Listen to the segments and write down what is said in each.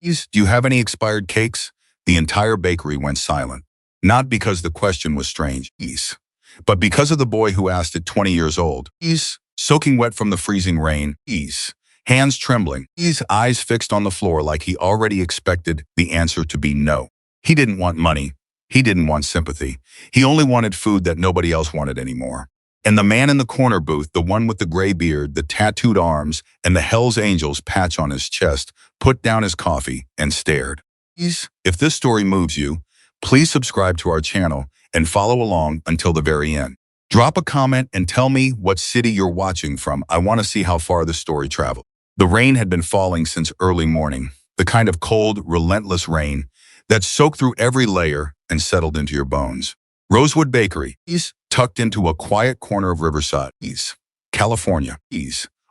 Do you have any expired cakes? The entire bakery went silent. Not because the question was strange, but because of the boy who asked it 20 years old. Soaking wet from the freezing rain. Hands trembling. Eyes fixed on the floor like he already expected the answer to be no. He didn't want money. He didn't want sympathy. He only wanted food that nobody else wanted anymore. And the man in the corner booth, the one with the gray beard, the tattooed arms, and the Hell's Angels patch on his chest, put down his coffee and stared. If this story moves you, please subscribe to our channel and follow along until the very end. Drop a comment and tell me what city you're watching from. I want to see how far the story traveled. The rain had been falling since early morning, the kind of cold, relentless rain that soaked through every layer and settled into your bones. Rosewood Bakery, tucked into a quiet corner of Riverside, California,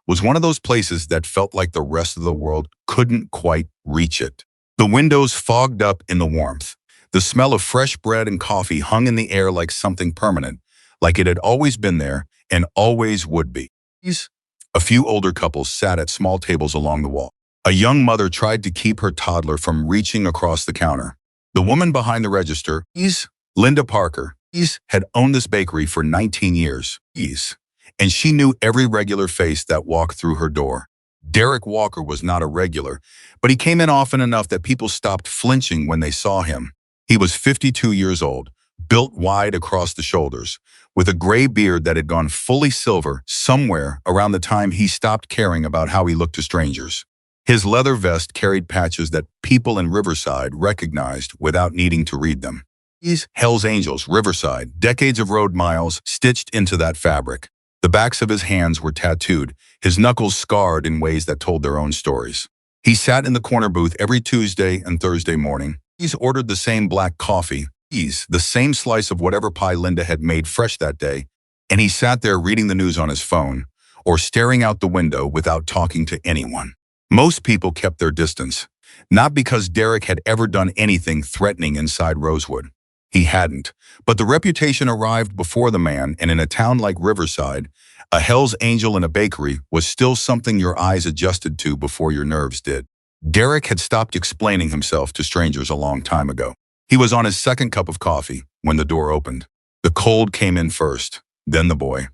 was one of those places that felt like the rest of the world couldn't quite reach it. The windows fogged up in the warmth. The smell of fresh bread and coffee hung in the air like something permanent, like it had always been there and always would be. A few older couples sat at small tables along the wall. A young mother tried to keep her toddler from reaching across the counter. The woman behind the register, Linda Parker, had owned this bakery for 19 years, and she knew every regular face that walked through her door. Derek Walker was not a regular, but he came in often enough that people stopped flinching when they saw him. He was 52 years old, built wide across the shoulders, with a gray beard that had gone fully silver somewhere around the time he stopped caring about how he looked to strangers. His leather vest carried patches that people in Riverside recognized without needing to read them. Hell's Angels, Riverside, decades of road miles stitched into that fabric. The backs of his hands were tattooed, his knuckles scarred in ways that told their own stories. He sat in the corner booth every Tuesday and Thursday morning. He's ordered the same black coffee, the same slice of whatever pie Linda had made fresh that day, and he sat there reading the news on his phone or staring out the window without talking to anyone. Most people kept their distance, not because Derek had ever done anything threatening inside Rosewood. He hadn't, but the reputation arrived before the man, and in a town like Riverside, a Hell's Angel in a bakery was still something your eyes adjusted to before your nerves did. Derek had stopped explaining himself to strangers a long time ago. He was on his second cup of coffee when the door opened. The cold came in first, then the boy.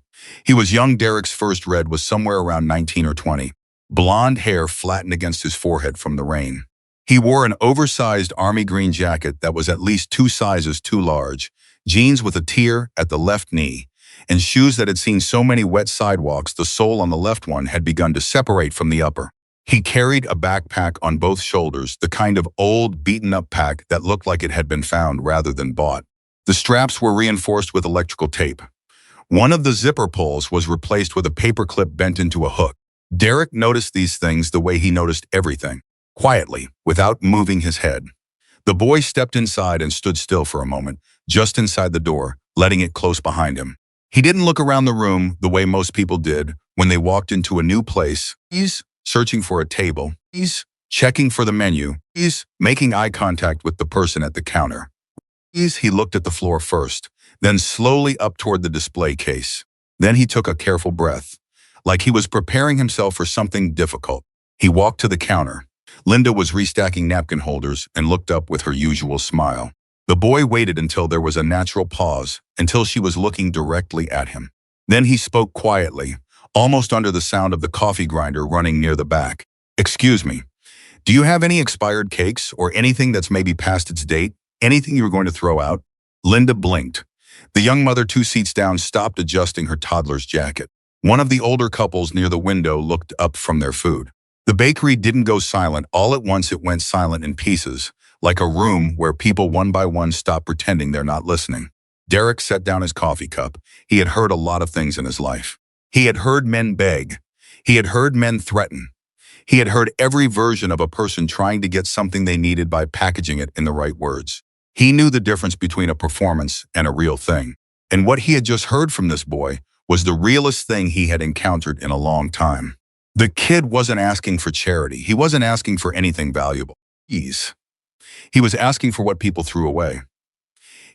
He was young. Derek's first read was somewhere around 19 or 20. Blonde hair flattened against his forehead from the rain. He wore an oversized army green jacket that was at least 2 sizes too large, jeans with a tear at the left knee, and shoes that had seen so many wet sidewalks the sole on the left one had begun to separate from the upper. He carried a backpack on both shoulders, the kind of old, beaten-up pack that looked like it had been found rather than bought. The straps were reinforced with electrical tape. One of the zipper pulls was replaced with a paperclip bent into a hook. Derek noticed these things the way he noticed everything, quietly, without moving his head. The boy stepped inside and stood still for a moment, just inside the door, letting it close behind him. He didn't look around the room the way most people did when they walked into a new place. He's searching for a table. He's checking for the menu. He's making eye contact with the person at the counter. He looked at the floor first, then slowly up toward the display case. Then he took a careful breath, like he was preparing himself for something difficult. He walked to the counter. Linda was restacking napkin holders and looked up with her usual smile. The boy waited until there was a natural pause, until she was looking directly at him. Then he spoke quietly, almost under the sound of the coffee grinder running near the back. "Excuse me, do you have any expired cakes or anything that's maybe past its date? Anything you were going to throw out?" Linda blinked. The young mother 2 seats down stopped adjusting her toddler's jacket. One of the older couples near the window looked up from their food. The bakery didn't go silent. All at once it went silent in pieces, like a room where people one by one stop pretending they're not listening. Derek set down his coffee cup. He had heard a lot of things in his life. He had heard men beg. He had heard men threaten. He had heard every version of a person trying to get something they needed by packaging it in the right words. He knew the difference between a performance and a real thing. And what he had just heard from this boy was the realest thing he had encountered in a long time. The kid wasn't asking for charity. He wasn't asking for anything valuable. He was asking for what people threw away.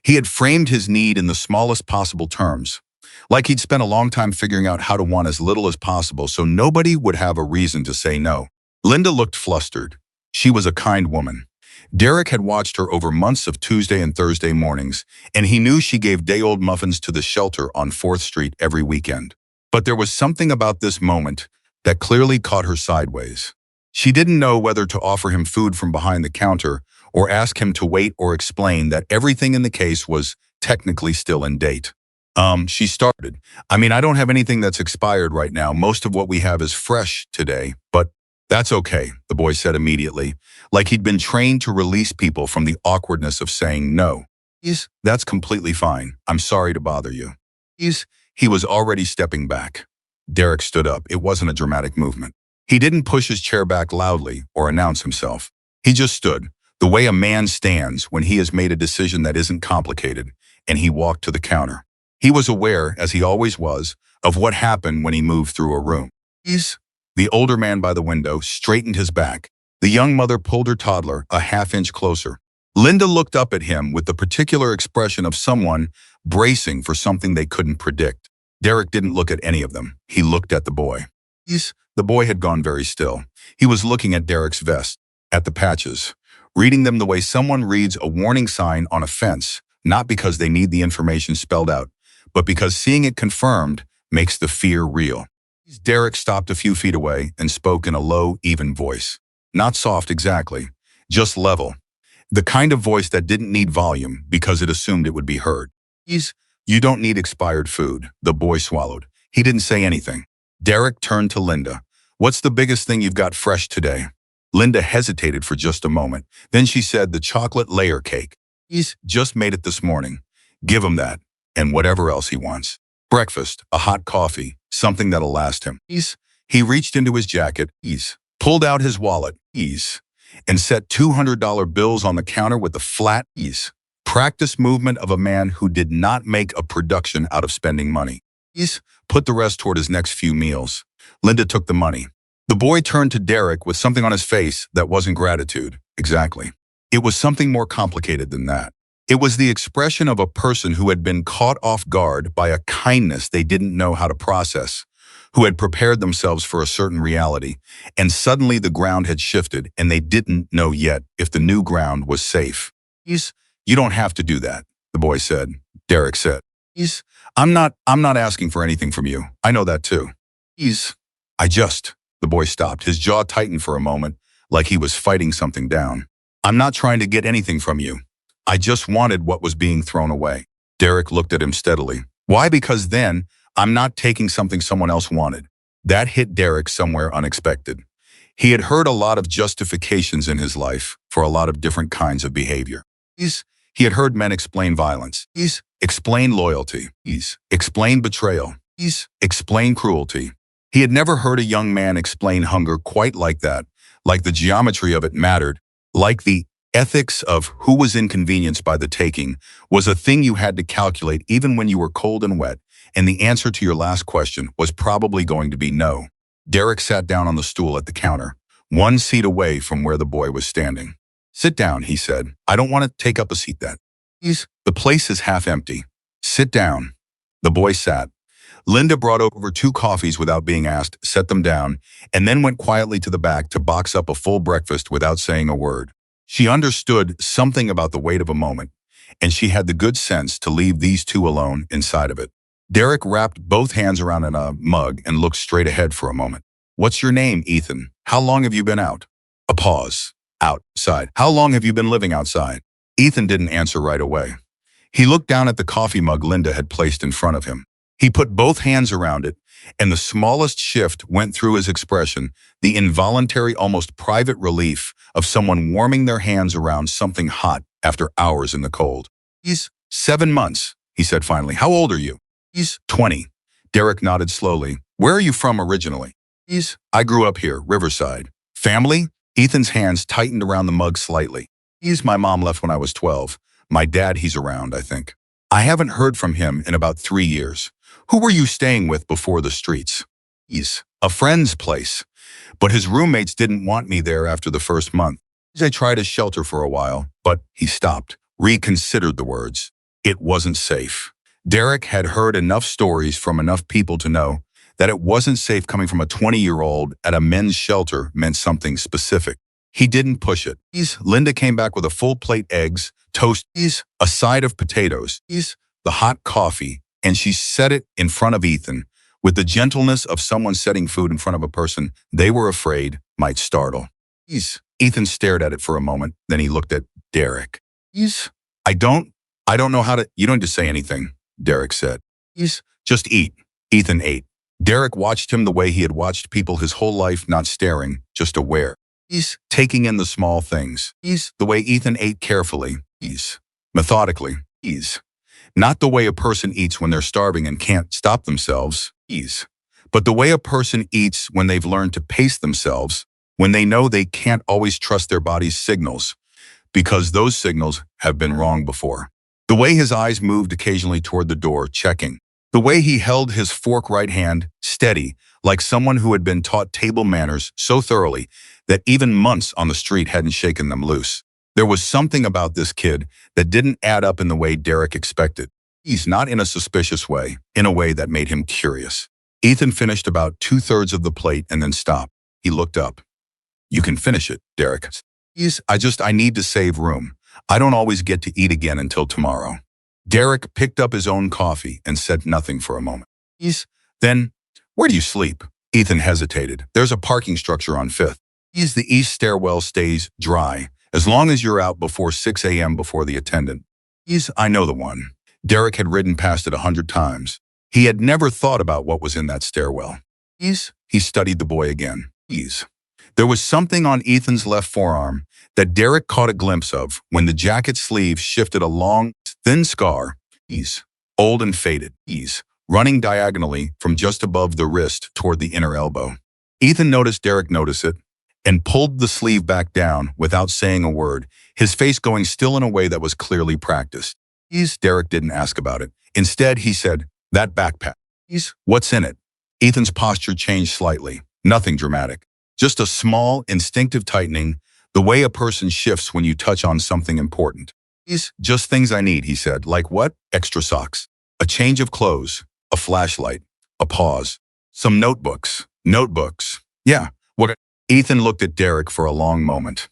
He had framed his need in the smallest possible terms, like he'd spent a long time figuring out how to want as little as possible so nobody would have a reason to say no. Linda looked flustered. She was a kind woman. Derek had watched her over months of Tuesday and Thursday mornings, and he knew she gave day-old muffins to the shelter on 4th Street every weekend. But there was something about this moment that clearly caught her sideways. She didn't know whether to offer him food from behind the counter or ask him to wait or explain that everything in the case was technically still in date. She started. I don't have anything that's expired right now. Most of what we have is fresh today, but that's okay, the boy said immediately, like he'd been trained to release people from the awkwardness of saying no. That's completely fine. I'm sorry to bother you. He was already stepping back. Derek stood up. It wasn't a dramatic movement. He didn't push his chair back loudly or announce himself. He just stood, the way a man stands when he has made a decision that isn't complicated, and he walked to the counter. He was aware, as he always was, of what happened when he moved through a room. The older man by the window straightened his back. The young mother pulled her toddler a half-inch closer. Linda looked up at him with the particular expression of someone bracing for something they couldn't predict. Derek didn't look at any of them. He looked at the boy. The boy had gone very still. He was looking at Derek's vest, at the patches, reading them the way someone reads a warning sign on a fence, not because they need the information spelled out, but because seeing it confirmed makes the fear real. Derek stopped a few feet away and spoke in a low, even voice. Not soft exactly, just level. The kind of voice that didn't need volume because it assumed it would be heard. You don't need expired food, the boy swallowed. He didn't say anything. Derek turned to Linda. What's the biggest thing you've got fresh today? Linda hesitated for just a moment. Then she said the chocolate layer cake. Just made it this morning. Give him that, and whatever else he wants. Breakfast, a hot coffee, something that'll last him. He reached into his jacket, pulled out his wallet, and set $200 bills on the counter with a flat practice movement of a man who did not make a production out of spending money. Put the rest toward his next few meals. Linda took the money. The boy turned to Derek with something on his face that wasn't gratitude. Exactly. It was something more complicated than that. It was the expression of a person who had been caught off guard by a kindness they didn't know how to process, who had prepared themselves for a certain reality, and suddenly the ground had shifted and they didn't know yet if the new ground was safe. You don't have to do that, the boy said. Derek said. I'm not asking for anything from you. I know that too. The boy stopped. His jaw tightened for a moment, like he was fighting something down. I'm not trying to get anything from you. I just wanted what was being thrown away. Derek looked at him steadily. Why? Because then I'm not taking something someone else wanted. That hit Derek somewhere unexpected. He had heard a lot of justifications in his life for a lot of different kinds of behavior. He had heard men explain violence, explain loyalty, explain betrayal, explain cruelty. He had never heard a young man explain hunger quite like that, like the geometry of it mattered, like the ethics of who was inconvenienced by the taking was a thing you had to calculate even when you were cold and wet, and the answer to your last question was probably going to be no. Derek sat down on the stool at the counter, 1 seat away from where the boy was standing. Sit down, he said. I don't want to take up a seat that. The place is half empty. Sit down. The boy sat. Linda brought over 2 coffees without being asked, set them down, and then went quietly to the back to box up a full breakfast without saying a word. She understood something about the weight of a moment, and she had the good sense to leave these 2 alone inside of it. Derek wrapped both hands around in a mug and looked straight ahead for a moment. What's your name, Ethan? How long have you been out? A pause. Outside. How long have you been living outside? Ethan didn't answer right away. He looked down at the coffee mug Linda had placed in front of him. He put both hands around it, and the smallest shift went through his expression, the involuntary, almost private relief of someone warming their hands around something hot after hours in the cold. 7 months, he said finally. How old are you? 20. Derek nodded slowly. Where are you from originally? I grew up here, Riverside. Family? Ethan's hands tightened around the mug slightly. My mom left when I was 12. My dad, he's around, I think. I haven't heard from him in about 3 years. Who were you staying with before the streets? A friend's place. But his roommates didn't want me there after the first month. I tried his shelter for a while, but he stopped, reconsidered the words. It wasn't safe. Derek had heard enough stories from enough people to know that it wasn't safe coming from a 20-year-old at a men's shelter meant something specific. He didn't push it. Linda came back with a full plate eggs, toast, a side of potatoes, the hot coffee, and she set it in front of Ethan with the gentleness of someone setting food in front of a person they were afraid might startle. Ethan stared at it for a moment, then he looked at Derek. I don't know how to, you don't need to say anything, Derek said. Just eat. Ethan ate. Derek watched him the way he had watched people his whole life, not staring, just aware. Taking in the small things. The way Ethan ate carefully. Methodically. Not the way a person eats when they're starving and can't stop themselves. But the way a person eats when they've learned to pace themselves, when they know they can't always trust their body's signals, because those signals have been wrong before. The way his eyes moved occasionally toward the door, checking. The way he held his fork right hand, steady, like someone who had been taught table manners so thoroughly that even months on the street hadn't shaken them loose. There was something about this kid that didn't add up in the way Derek expected. He's not in a suspicious way, in a way that made him curious. Ethan finished about 2/3 of the plate and then stopped. He looked up. You can finish it, Derek. I need to save room. I don't always get to eat again until tomorrow. Derek picked up his own coffee and said nothing for a moment. Then, where do you sleep? Ethan hesitated. There's a parking structure on 5th. The east stairwell stays dry, as long as you're out before 6 a.m. before the attendant. I know the one. Derek had ridden past it 100 times. He had never thought about what was in that stairwell. He studied the boy again. There was something on Ethan's left forearm that Derek caught a glimpse of when the jacket sleeve shifted a long, thin scar, old and faded, running diagonally from just above the wrist toward the inner elbow. Ethan noticed Derek notice it and pulled the sleeve back down without saying a word, his face going still in a way that was clearly practiced. Derek didn't ask about it. Instead, he said, that backpack. What's in it? Ethan's posture changed slightly. Nothing dramatic. Just a small, instinctive tightening, the way a person shifts when you touch on something important. Just things I need, he said. Like what? Extra socks. A change of clothes. A flashlight. A pause. Some notebooks. Notebooks. Yeah. What? Ethan looked at Derek for a long moment.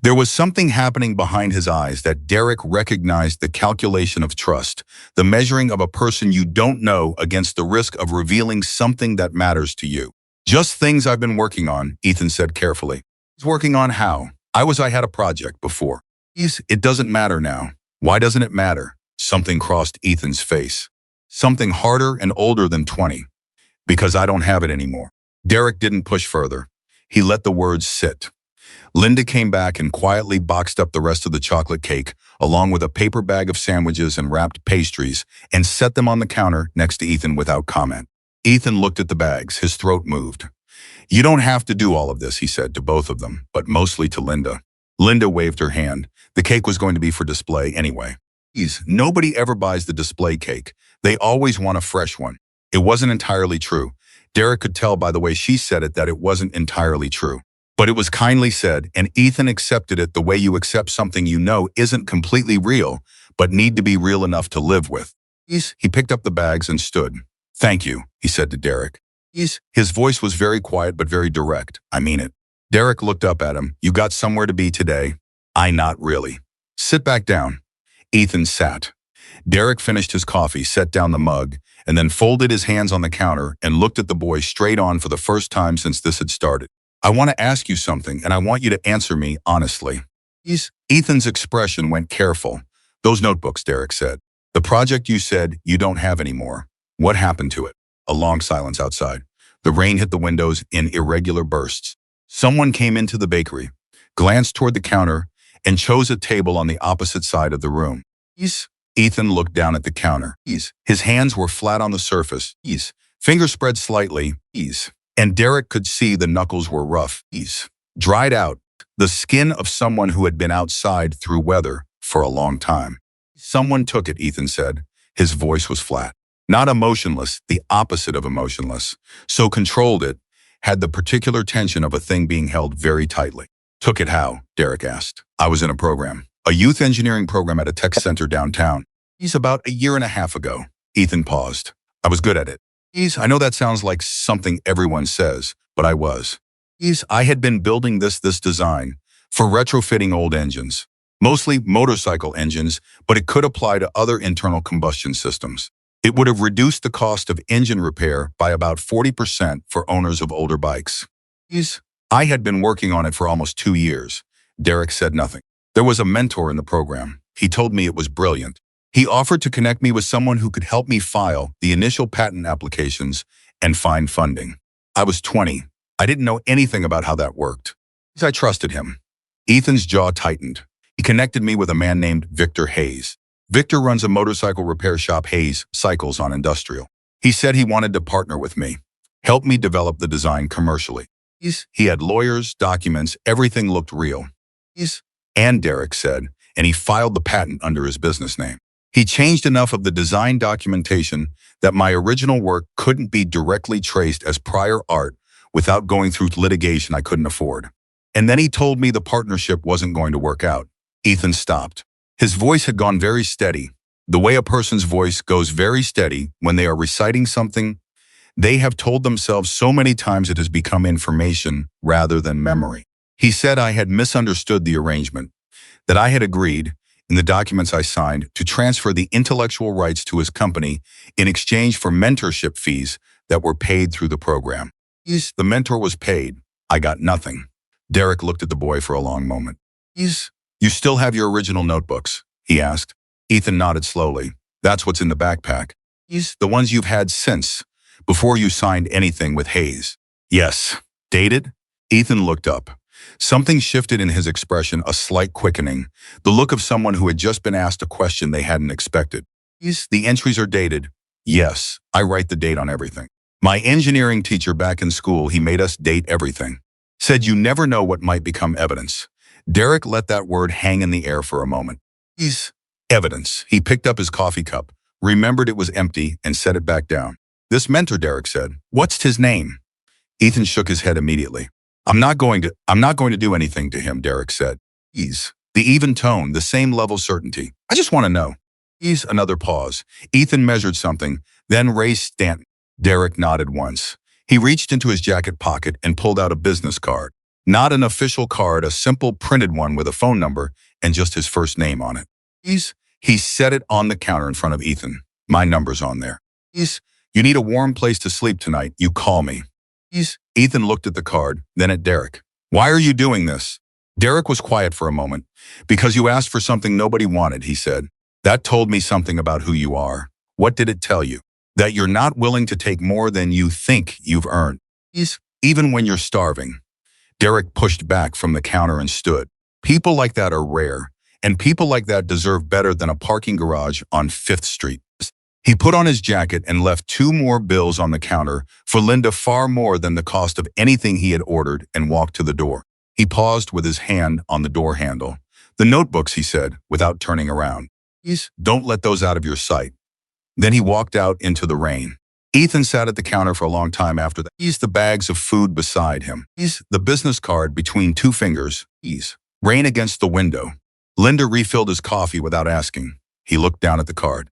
There was something happening behind his eyes that Derek recognized, the calculation of trust, the measuring of a person you don't know against the risk of revealing something that matters to you. Just things I've been working on, Ethan said carefully. Working on how? I had a project before. It doesn't matter now. Why doesn't it matter? Something crossed Ethan's face. Something harder and older than 20. Because I don't have it anymore. Derek didn't push further. He let the words sit. Linda came back and quietly boxed up the rest of the chocolate cake, along with a paper bag of sandwiches and wrapped pastries, and set them on the counter next to Ethan without comment. Ethan looked at the bags. His throat moved. You don't have to do all of this, he said to both of them, but mostly to Linda. Linda waved her hand. The cake was going to be for display anyway. Nobody ever buys the display cake. They always want a fresh one. It wasn't entirely true. Derek could tell by the way she said it that it wasn't entirely true. But it was kindly said, and Ethan accepted it the way you accept something you know isn't completely real, but need to be real enough to live with. He picked up the bags and stood. Thank you, he said to Derek. His voice was very quiet but very direct. I mean it. Derek looked up at him. You got somewhere to be today? Not really. Sit back down. Ethan sat. Derek finished his coffee, set down the mug, and then folded his hands on the counter and looked at the boy straight on for the first time since this had started. I want to ask you something, and I want you to answer me honestly. Ethan's expression went careful. Those notebooks, Derek said. The project you said you don't have anymore. What happened to it? A long silence outside. The rain hit the windows in irregular bursts. Someone came into the bakery, glanced toward the counter, and chose a table on the opposite side of the room. Ethan looked down at the counter. His hands were flat on the surface. Fingers spread slightly. And Derek could see the knuckles were rough. Dried out. The skin of someone who had been outside through weather for a long time. Someone took it, Ethan said. His voice was flat. Not emotionless, the opposite of emotionless. So controlled it, had the particular tension of a thing being held very tightly. Took it how? Derek asked. I was in a program. A youth engineering program at a tech center downtown. About a year and a half ago. Ethan paused. I was good at it. I know that sounds like something everyone says, but I was. I had been building this design, for retrofitting old engines, mostly motorcycle engines, but it could apply to other internal combustion systems. It would have reduced the cost of engine repair by about 40% for owners of older bikes. I had been working on it for almost 2 years. Derek said nothing. There was a mentor in the program. He told me it was brilliant. He offered to connect me with someone who could help me file the initial patent applications and find funding. I was 20. I didn't know anything about how that worked. I trusted him. Ethan's jaw tightened. He connected me with a man named Victor Hayes. Victor runs a motorcycle repair shop, Hayes Cycles on Industrial. He said he wanted to partner with me, help me develop the design commercially. He had lawyers, documents, everything looked real. And Derek said, and he filed the patent under his business name. He changed enough of the design documentation that my original work couldn't be directly traced as prior art without going through litigation I couldn't afford. And then he told me the partnership wasn't going to work out. Ethan stopped. His voice had gone very steady. The way a person's voice goes very steady when they are reciting something they have told themselves so many times it has become information rather than memory. He said I had misunderstood the arrangement, that I had agreed, in the documents I signed, to transfer the intellectual rights to his company in exchange for mentorship fees that were paid through the program. The mentor was paid. I got nothing. Derek looked at the boy for a long moment. You still have your original notebooks? He asked. Ethan nodded slowly. That's what's in the backpack. The ones you've had since, before you signed anything with Hayes. Yes. Dated? Ethan looked up. Something shifted in his expression, a slight quickening, the look of someone who had just been asked a question they hadn't expected. The entries are dated. Yes, I write the date on everything. My engineering teacher back in school, he made us date everything. Said you never know what might become evidence. Derek let that word hang in the air for a moment. Evidence. He picked up his coffee cup, remembered it was empty, and set it back down. This mentor, Derek said. What's his name? Ethan shook his head immediately. I'm not going to do anything to him, Derek said. The even tone, the same level certainty. I just want to know. Another pause. Ethan measured something, then raised Stanton. Derek nodded once. He reached into his jacket pocket and pulled out a business card. Not an official card, a simple printed one with a phone number and just his first name on it. He set it on the counter in front of Ethan. My number's on there. You need a warm place to sleep tonight, you call me. Ethan looked at the card, then at Derek. Why are you doing this? Derek was quiet for a moment. Because you asked for something nobody wanted, he said. That told me something about who you are. What did it tell you? That you're not willing to take more than you think you've earned. Even when you're starving. Derek pushed back from the counter and stood. People like that are rare, and people like that deserve better than a parking garage on 5th Street. He put on his jacket and left 2 more bills on the counter for Linda, far more than the cost of anything he had ordered, and walked to the door. He paused with his hand on the door handle. The notebooks, he said, without turning around. Don't let those out of your sight. Then he walked out into the rain. Ethan sat at the counter for a long time after that. The bags of food beside him. The business card between 2 fingers. Rain against the window. Linda refilled his coffee without asking. He looked down at the card.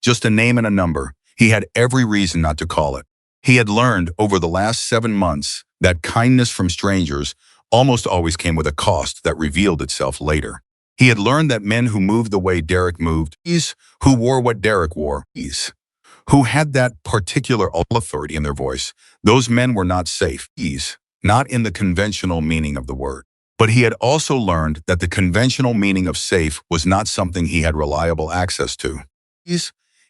Just a name and a number. He had every reason not to call it. He had learned over the last 7 months that kindness from strangers almost always came with a cost that revealed itself later. He had learned that men who moved the way Derek moved, who wore what Derek wore, who had that particular authority in their voice, those men were not safe, not in the conventional meaning of the word. But he had also learned that the conventional meaning of safe was not something he had reliable access to.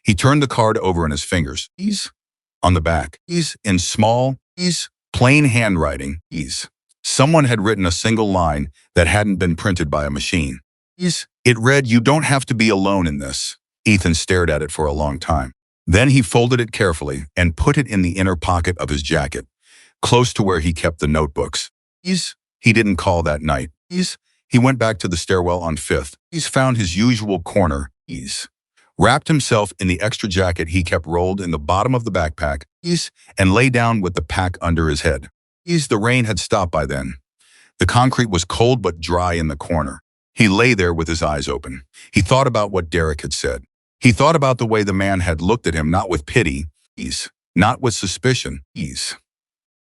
He turned the card over in his fingers. On the back, in small, plain handwriting, someone had written a single line that hadn't been printed by a machine. It read, "You don't have to be alone in this." Ethan stared at it for a long time. Then he folded it carefully and put it in the inner pocket of his jacket, close to where he kept the notebooks. He didn't call that night. He went back to the stairwell on 5th. Found his usual corner, wrapped himself in the extra jacket he kept rolled in the bottom of the backpack, and lay down with the pack under his head. The rain had stopped by then. The concrete was cold but dry in the corner. He lay there with his eyes open. He thought about what Derek had said. He thought about the way the man had looked at him, not with pity, not with suspicion,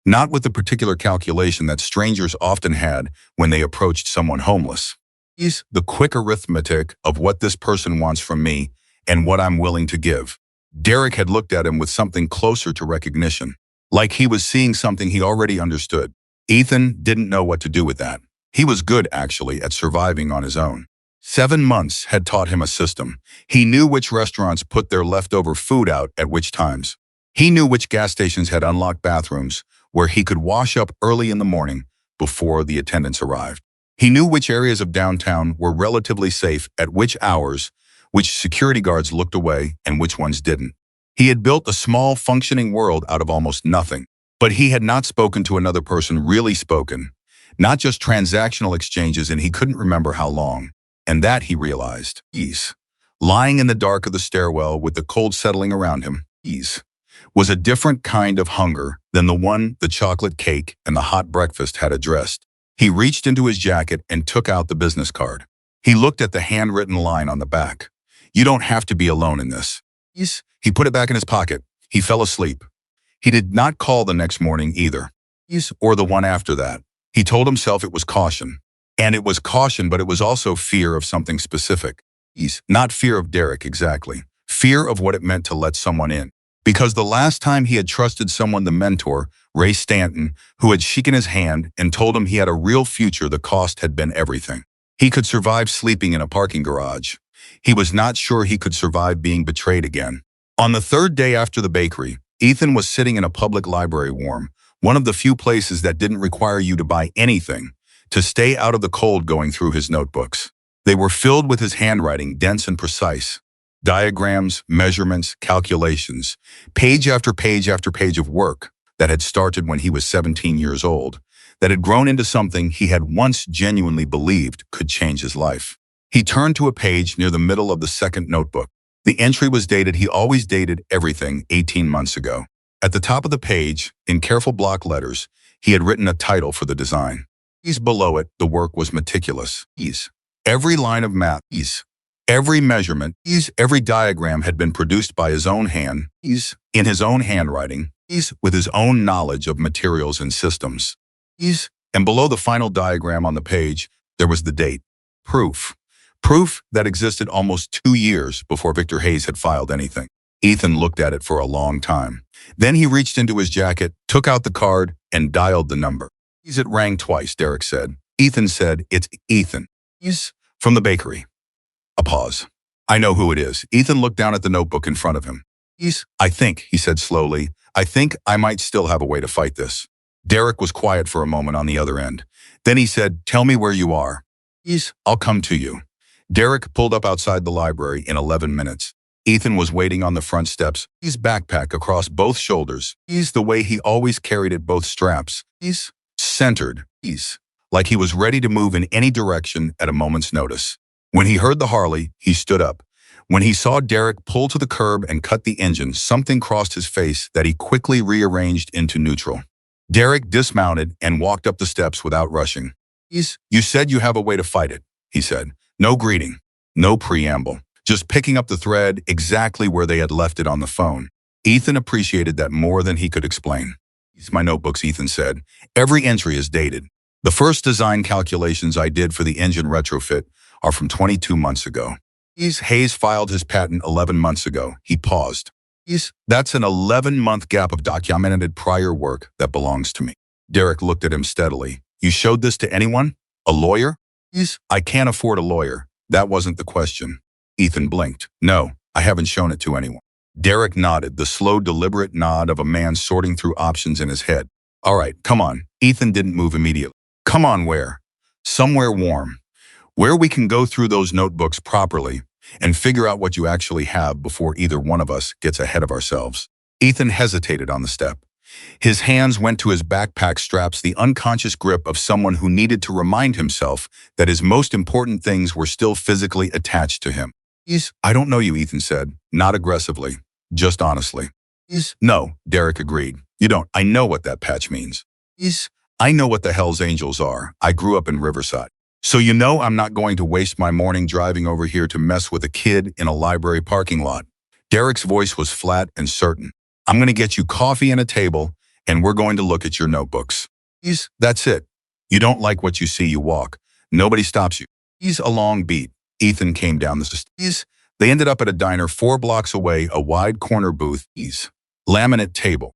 not with the particular calculation that strangers often had when they approached someone homeless. He's the quick arithmetic of what this person wants from me and what I'm willing to give. Derek had looked at him with something closer to recognition, like he was seeing something he already understood. Ethan didn't know what to do with that. He was good, actually, at surviving on his own. 7 months had taught him a system. He knew which restaurants put their leftover food out at which times. He knew which gas stations had unlocked bathrooms where he could wash up early in the morning before the attendants arrived. He knew which areas of downtown were relatively safe at which hours, which security guards looked away and which ones didn't. He had built a small, functioning world out of almost nothing. But he had not spoken to another person, really spoken. Not just transactional exchanges, and he couldn't remember how long. And that, he realized, lying in the dark of the stairwell with the cold settling around him, was a different kind of hunger than the one the chocolate cake and the hot breakfast had addressed. He reached into his jacket and took out the business card. He looked at the handwritten line on the back. "You don't have to be alone in this." He put it back in his pocket. He fell asleep. He did not call the next morning either, or the one after that. He told himself it was caution. And it was caution, but it was also fear of something specific. Not fear of Derek exactly. Fear of what it meant to let someone in. Because the last time he had trusted someone, the mentor, Ray Stanton, who had shaken his hand and told him he had a real future, the cost had been everything. He could survive sleeping in a parking garage. He was not sure he could survive being betrayed again. On the third day after the bakery, Ethan was sitting in a public library warm, one of the few places that didn't require you to buy anything, to stay out of the cold, going through his notebooks. They were filled with his handwriting, dense and precise. Diagrams, measurements, calculations, page after page after page of work that had started when he was 17 years old, that had grown into something he had once genuinely believed could change his life. He turned to a page near the middle of the second notebook. The entry was dated. He always dated everything 18 months ago. At the top of the page, in careful block letters, he had written a title for the design. Below it, the work was meticulous. Every line of math, every measurement, every diagram had been produced by his own hand, in his own handwriting, with his own knowledge of materials and systems. And below the final diagram on the page, there was the date. Proof. Proof that existed almost 2 years before Victor Hayes had filed anything. Ethan looked at it for a long time. Then he reached into his jacket, took out the card, and dialed the number. It rang twice, Derek said. Ethan said, "It's Ethan. From the bakery." A pause. "I know who it is." Ethan looked down at the notebook in front of him. "I think," he said slowly, "I think I might still have a way to fight this." Derek was quiet for a moment on the other end. Then he said, "Tell me where you are." "I'll come to you." Derek pulled up outside the library in 11 minutes. Ethan was waiting on the front steps, his backpack across both shoulders, the way he always carried it, both straps, centered, like he was ready to move in any direction at a moment's notice. When he heard the Harley, he stood up. When he saw Derek pull to the curb and cut the engine, something crossed his face that he quickly rearranged into neutral. Derek dismounted and walked up the steps without rushing. "You said you have a way to fight it," he said. No greeting, no preamble, just picking up the thread exactly where they had left it on the phone. Ethan appreciated that more than he could explain. "My notebooks," Ethan said. "Every entry is dated. The first design calculations I did for the engine retrofit are from 22 months ago. Hayes filed his patent 11 months ago." He paused. "That's an 11-month gap of documented prior work that belongs to me." Derek looked at him steadily. "You showed this to anyone? A lawyer?" "I can't afford a lawyer. That wasn't the question." Ethan blinked. "No, I haven't shown it to anyone." Derek nodded, the slow, deliberate nod of a man sorting through options in his head. "All right, come on." Ethan didn't move immediately. "Come on, where?" "Somewhere warm. Where we can go through those notebooks properly and figure out what you actually have before either one of us gets ahead of ourselves." Ethan hesitated on the step. His hands went to his backpack straps, the unconscious grip of someone who needed to remind himself that his most important things were still physically attached to him. "I don't know you," Ethan said, not aggressively, just honestly. "No," Derek agreed. "You don't. I know what that patch means. I know what the Hells Angels are. I grew up in Riverside. So you know I'm not going to waste my morning driving over here to mess with a kid in a library parking lot." Derek's voice was flat and certain. "I'm going to get you coffee and a table, and we're going to look at your notebooks. That's it. You don't like what you see, you walk. Nobody stops you. A long beat. Ethan came down the stairs. They ended up at a diner 4 blocks away, a wide corner booth. Laminate table.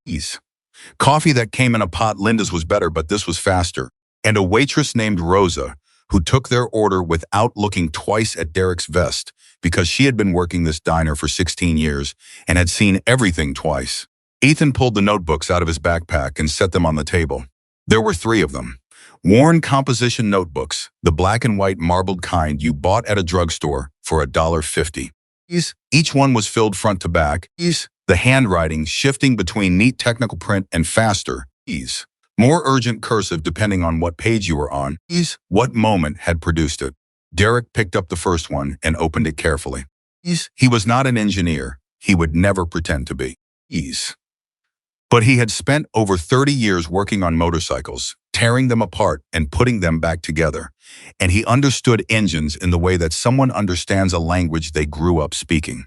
Coffee that came in a pot. Linda's was better, but this was faster. And a waitress named Rosa, who took their order without looking twice at Derek's vest, because she had been working this diner for 16 years and had seen everything twice. Ethan pulled the notebooks out of his backpack and set them on the table. There were 3 of them. Worn composition notebooks, the black and white marbled kind you bought at a drugstore for $1.50. Each one was filled front to back, the handwriting shifting between neat technical print and faster, more urgent cursive depending on what page you were on, what moment had produced it. Derek picked up the first one and opened it carefully. He was not an engineer. He would never pretend to be. But he had spent over 30 years working on motorcycles, tearing them apart and putting them back together. And he understood engines in the way that someone understands a language they grew up speaking.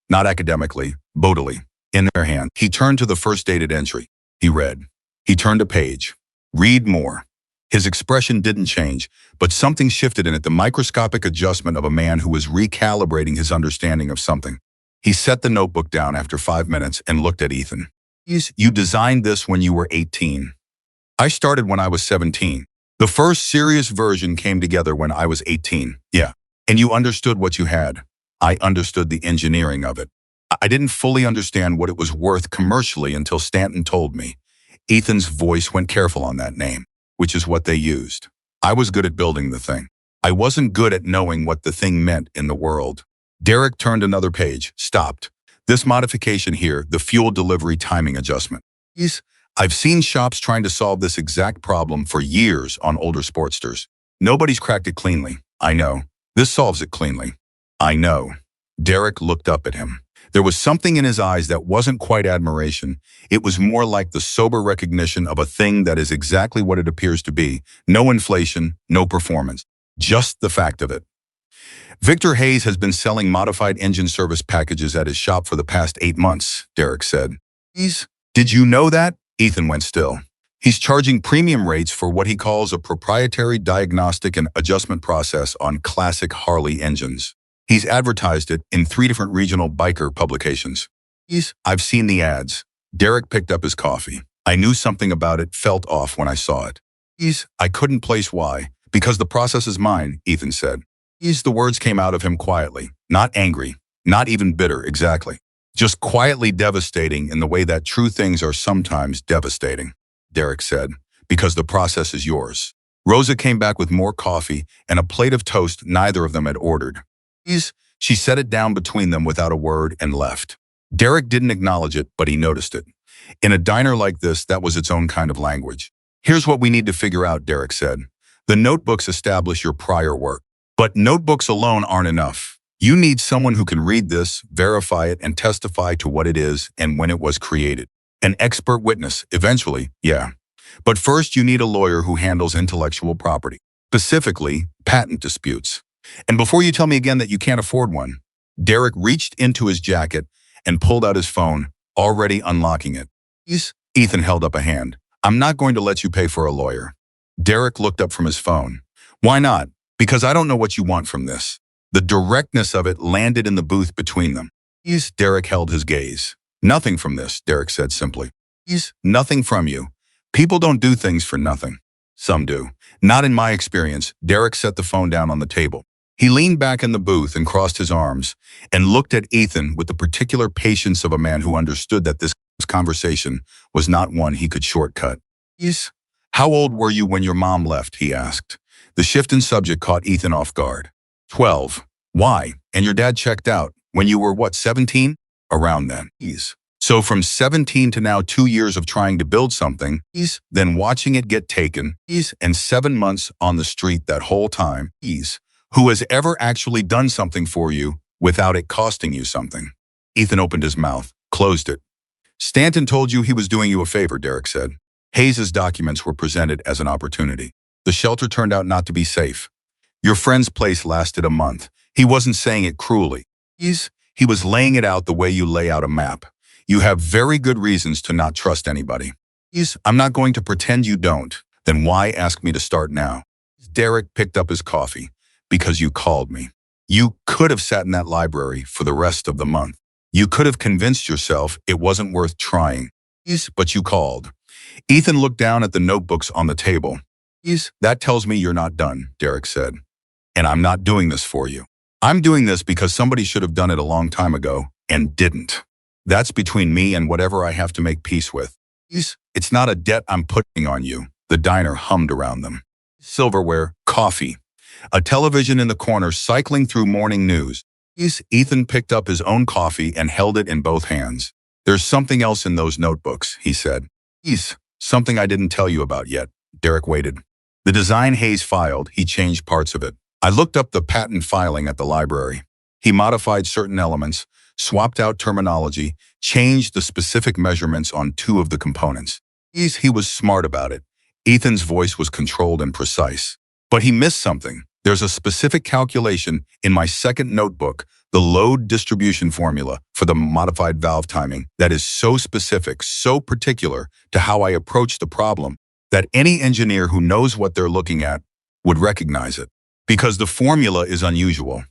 Not academically, bodily, in their hand. He turned to the first dated entry. He read. He turned a page. Read more. His expression didn't change, but something shifted in it, the microscopic adjustment of a man who was recalibrating his understanding of something. He set the notebook down after 5 minutes and looked at Ethan. You designed this when you were 18. I started when I was 17. The first serious version came together when I was 18. Yeah. And you understood what you had. I understood the engineering of it. I didn't fully understand what it was worth commercially until Stanton told me. Ethan's voice went careful on that name, which is what they used. I was good at building the thing. I wasn't good at knowing what the thing meant in the world. Derek turned another page, stopped. This modification here, the fuel delivery timing adjustment. I've seen shops trying to solve this exact problem for years on older Sportsters. Nobody's cracked it cleanly. I know. This solves it cleanly. I know. Derek looked up at him. There was something in his eyes that wasn't quite admiration. It was more like the sober recognition of a thing that is exactly what it appears to be. No inflation, no performance. Just the fact of it. Victor Hayes has been selling modified engine service packages at his shop for the past 8 months, Derek said. Did you know that? Ethan went still. He's charging premium rates for what he calls a proprietary diagnostic and adjustment process on classic Harley engines. He's advertised it in 3 different regional biker publications. I've seen the ads. Derek picked up his coffee. I knew something about it felt off when I saw it. I couldn't place why. Because the process is mine, Ethan said. The words came out of him quietly, not angry, not even bitter, exactly. Just quietly devastating in the way that true things are sometimes devastating, Derek said, because the process is yours. Rosa came back with more coffee and a plate of toast neither of them had ordered. She set it down between them without a word and left. Derek didn't acknowledge it, but he noticed it. In a diner like this, that was its own kind of language. Here's what we need to figure out, Derek said. The notebooks establish your prior work. But notebooks alone aren't enough. You need someone who can read this, verify it, and testify to what it is and when it was created. An expert witness, eventually, yeah. But first you need a lawyer who handles intellectual property, specifically patent disputes. And before you tell me again that you can't afford one, Derek reached into his jacket and pulled out his phone, already unlocking it. Ethan held up a hand. I'm not going to let you pay for a lawyer. Derek looked up from his phone. Why not? Because I don't know what you want from this. The directness of it landed in the booth between them. Derek held his gaze. Nothing from this, Derek said simply. Nothing from you. People don't do things for nothing. Some do. Not in my experience. Derek set the phone down on the table. He leaned back in the booth and crossed his arms and looked at Ethan with the particular patience of a man who understood that this conversation was not one he could shortcut. How old were you when your mom left? He asked. The shift in subject caught Ethan off guard. 12. Why? And your dad checked out when you were, what, 17? Around then. So from 17 to now 2 years of trying to build something, then watching it get taken, and 7 months on the street that whole time, who has ever actually done something for you without it costing you something? Ethan opened his mouth, closed it. Stanton told you he was doing you a favor, Derek said. Hayes's documents were presented as an opportunity. The shelter turned out not to be safe. Your friend's place lasted a month. He wasn't saying it cruelly. He was laying it out the way you lay out a map. You have very good reasons to not trust anybody. I'm not going to pretend you don't. Then why ask me to start now? Derek picked up his coffee. Because you called me. You could have sat in that library for the rest of the month. You could have convinced yourself it wasn't worth trying. But you called. Ethan looked down at the notebooks on the table. That tells me you're not done, Derek said. And I'm not doing this for you. I'm doing this because somebody should have done it a long time ago and didn't. That's between me and whatever I have to make peace with. It's not a debt I'm putting on you. The diner hummed around them. Silverware, coffee, a television in the corner cycling through morning news. Ethan picked up his own coffee and held it in both hands. There's something else in those notebooks, he said. Something I didn't tell you about yet. Derek waited. The design Hayes filed, he changed parts of it. I looked up the patent filing at the library. He modified certain elements, swapped out terminology, changed the specific measurements on 2 of the components. He was smart about it. Ethan's voice was controlled and precise. But he missed something. There's a specific calculation in my second notebook, the load distribution formula for the modified valve timing, that is so specific, so particular to how I approach the problem, that any engineer who knows what they're looking at would recognize it. Because the formula is unusual.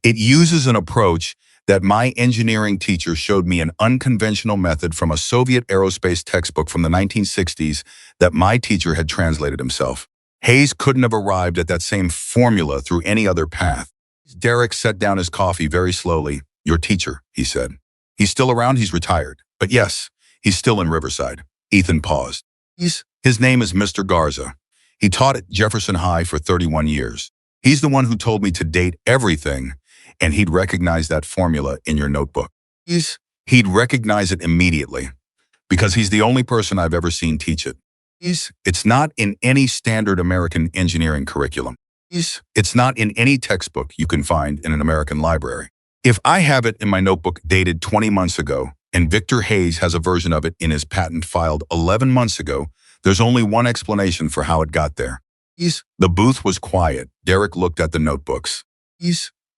It uses an approach that my engineering teacher showed me, an unconventional method from a Soviet aerospace textbook from the 1960s that my teacher had translated himself. Hayes couldn't have arrived at that same formula through any other path. Derek set down his coffee very slowly. Your teacher, he said. He's still around, he's retired. But yes, he's still in Riverside. Ethan paused. His name is Mr. Garza. He taught at Jefferson High for 31 years. He's the one who told me to date everything, and he'd recognize that formula in your notebook. He'd recognize it immediately, because he's the only person I've ever seen teach it. It's not in any standard American engineering curriculum. It's not in any textbook you can find in an American library. If I have it in my notebook dated 20 months ago, and Victor Hayes has a version of it in his patent filed 11 months ago, there's only one explanation for how it got there. The booth was quiet. Derek looked at the notebooks.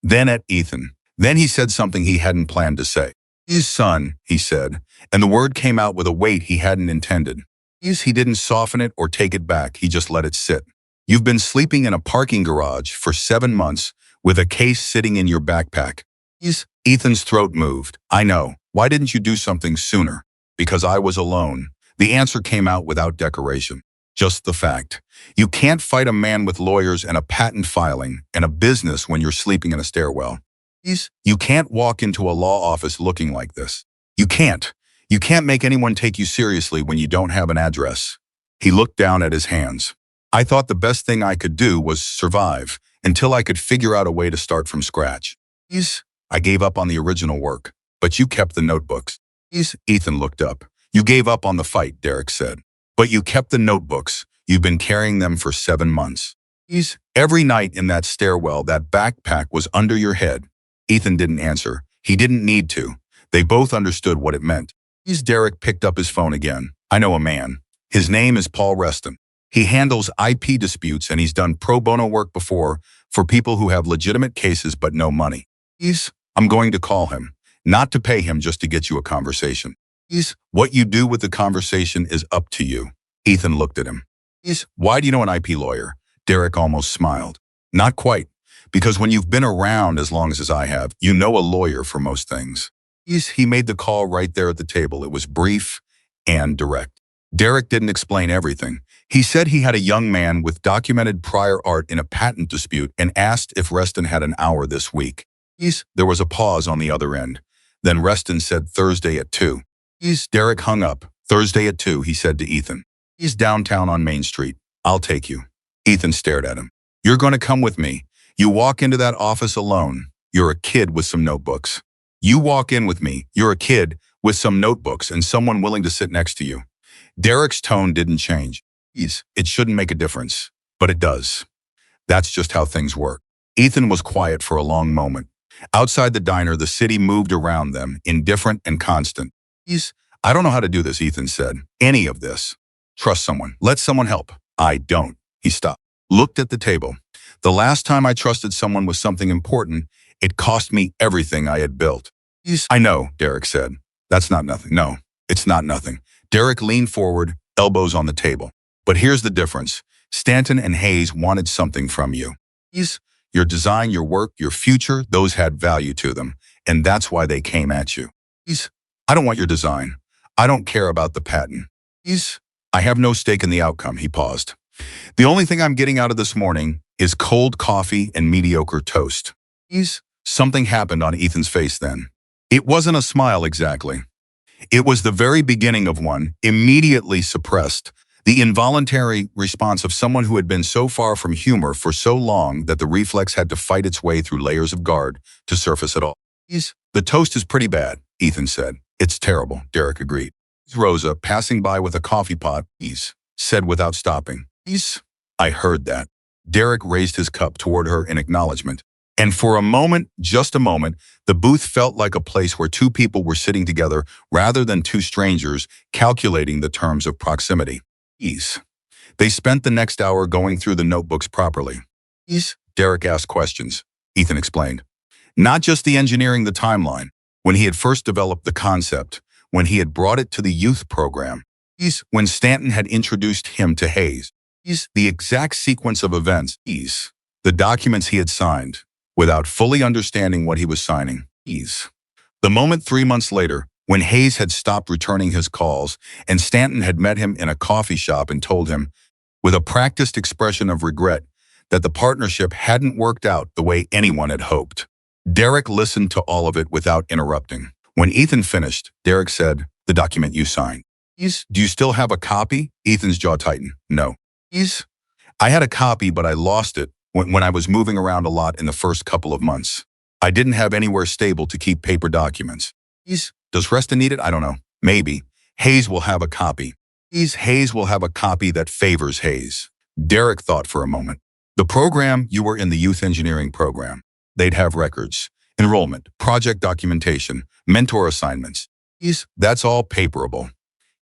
Then at Ethan. Then he said something he hadn't planned to say. Son, he said, and the word came out with a weight he hadn't intended. He didn't soften it or take it back, he just let it sit. You've been sleeping in a parking garage for 7 months with a case sitting in your backpack. Ethan's throat moved. I know. Why didn't you do something sooner? Because I was alone. The answer came out without decoration. Just the fact. You can't fight a man with lawyers and a patent filing and a business when you're sleeping in a stairwell. You can't walk into a law office looking like this. You can't. You can't make anyone take you seriously when you don't have an address. He looked down at his hands. I thought the best thing I could do was survive until I could figure out a way to start from scratch. I gave up on the original work, but you kept the notebooks. Ethan looked up. You gave up on the fight, Derek said. But you kept the notebooks. You've been carrying them for 7 months. Every night in that stairwell, that backpack was under your head. Ethan didn't answer. He didn't need to. They both understood what it meant. Derek picked up his phone again. I know a man. His name is Paul Reston. He handles IP disputes and he's done pro bono work before for people who have legitimate cases but no money. I'm going to call him. Not to pay him, just to get you a conversation. What you do with the conversation is up to you. Ethan looked at him. Why do you know an IP lawyer? Derek almost smiled. Not quite. Because when you've been around as long as I have, you know a lawyer for most things. He made the call right there at the table. It was brief and direct. Derek didn't explain everything. He said he had a young man with documented prior art in a patent dispute and asked if Reston had an hour this week. There was a pause on the other end. Then Reston said Thursday at 2. Derek hung up. Thursday at 2, he said to Ethan. He's downtown on Main Street. I'll take you. Ethan stared at him. You're going to come with me. You walk into that office alone. You're a kid with some notebooks. You walk in with me. You're a kid with some notebooks and someone willing to sit next to you. Derek's tone didn't change. It shouldn't make a difference, but it does. That's just how things work. Ethan was quiet for a long moment. Outside the diner, the city moved around them, indifferent and constant. I don't know how to do this, Ethan said. Any of this. Trust someone. Let someone help. I don't. He stopped. Looked at the table. The last time I trusted someone with something important, it cost me everything I had built. I know, Derek said. That's not nothing. No, it's not nothing. Derek leaned forward, elbows on the table. But here's the difference. Stanton and Hayes wanted something from you. Your design, your work, your future, those had value to them. And that's why they came at you. I don't want your design. I don't care about the patent. I have no stake in the outcome, he paused. The only thing I'm getting out of this morning is cold coffee and mediocre toast. Something happened on Ethan's face then. It wasn't a smile exactly. It was the very beginning of one, immediately suppressed, the involuntary response of someone who had been so far from humor for so long that the reflex had to fight its way through layers of guard to surface at all. The toast is pretty bad, Ethan said. It's terrible, Derek agreed. Rosa, passing by with a coffee pot, said without stopping. I heard that. Derek raised his cup toward her in acknowledgement. And for a moment, just a moment, the booth felt like a place where two people were sitting together rather than two strangers calculating the terms of proximity. They spent the next hour going through the notebooks properly. Derek asked questions. Ethan explained. Not just the engineering, the timeline. When he had first developed the concept, when he had brought it to the youth program, when Stanton had introduced him to Hayes, the exact sequence of events, the documents he had signed, without fully understanding what he was signing. The moment 3 months later, when Hayes had stopped returning his calls and Stanton had met him in a coffee shop and told him, with a practiced expression of regret, that the partnership hadn't worked out the way anyone had hoped. Derek listened to all of it without interrupting. When Ethan finished, Derek said, "The document you signed. Do you still have a copy?" Ethan's jaw tightened. No. I had a copy, but I lost it when I was moving around a lot in the first couple of months. I didn't have anywhere stable to keep paper documents. Does Resta need it? I don't know. Maybe. Hayes will have a copy. Hayes will have a copy that favors Hayes. Derek thought for a moment. The program, you were in the youth engineering program. They'd have records, enrollment, project documentation, mentor assignments. That's all paperable.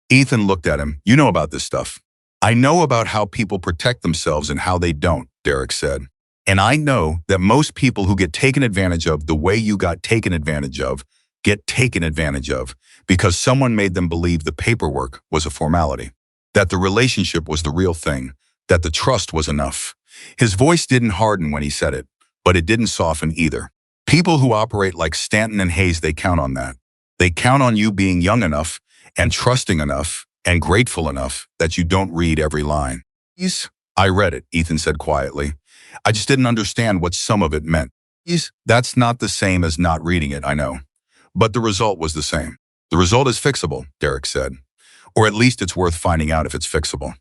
Ethan looked at him. You know about this stuff. I know about how people protect themselves and how they don't, Derek said. And I know that most people who get taken advantage of the way you got taken advantage of get taken advantage of because someone made them believe the paperwork was a formality, that the relationship was the real thing, that the trust was enough. His voice didn't harden when he said it, but it didn't soften either. People who operate like Stanton and Hayes, they count on that. They count on you being young enough and trusting enough and grateful enough that you don't read every line. I read it, Ethan said quietly. I just didn't understand what some of it meant. That's not the same as not reading it, I know. But the result was the same. The result is fixable, Derek said. Or at least it's worth finding out if it's fixable.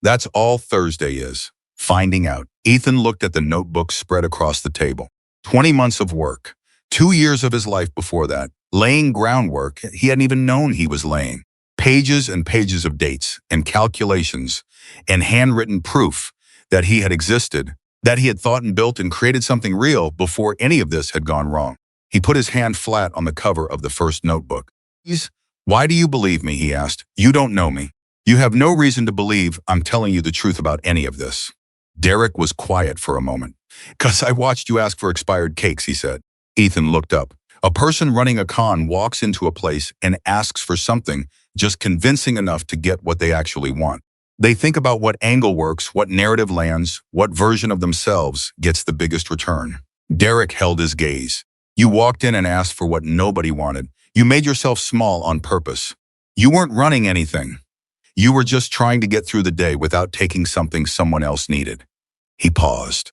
That's all Thursday is. Finding out. Ethan looked at the notebook spread across the table. 20 months of work. 2 years of his life before that. Laying groundwork he hadn't even known he was laying. Pages and pages of dates and calculations and handwritten proof that he had existed, that he had thought and built and created something real before any of this had gone wrong. He put his hand flat on the cover of the first notebook. Why do you believe me, he asked. You don't know me. You have no reason to believe I'm telling you the truth about any of this. Derek was quiet for a moment. "'Cause I watched you ask for expired cakes," he said. Ethan looked up. A person running a con walks into a place and asks for something just convincing enough to get what they actually want. They think about what angle works, what narrative lands, what version of themselves gets the biggest return. Derek held his gaze. You walked in and asked for what nobody wanted. You made yourself small on purpose. You weren't running anything. You were just trying to get through the day without taking something someone else needed. He paused.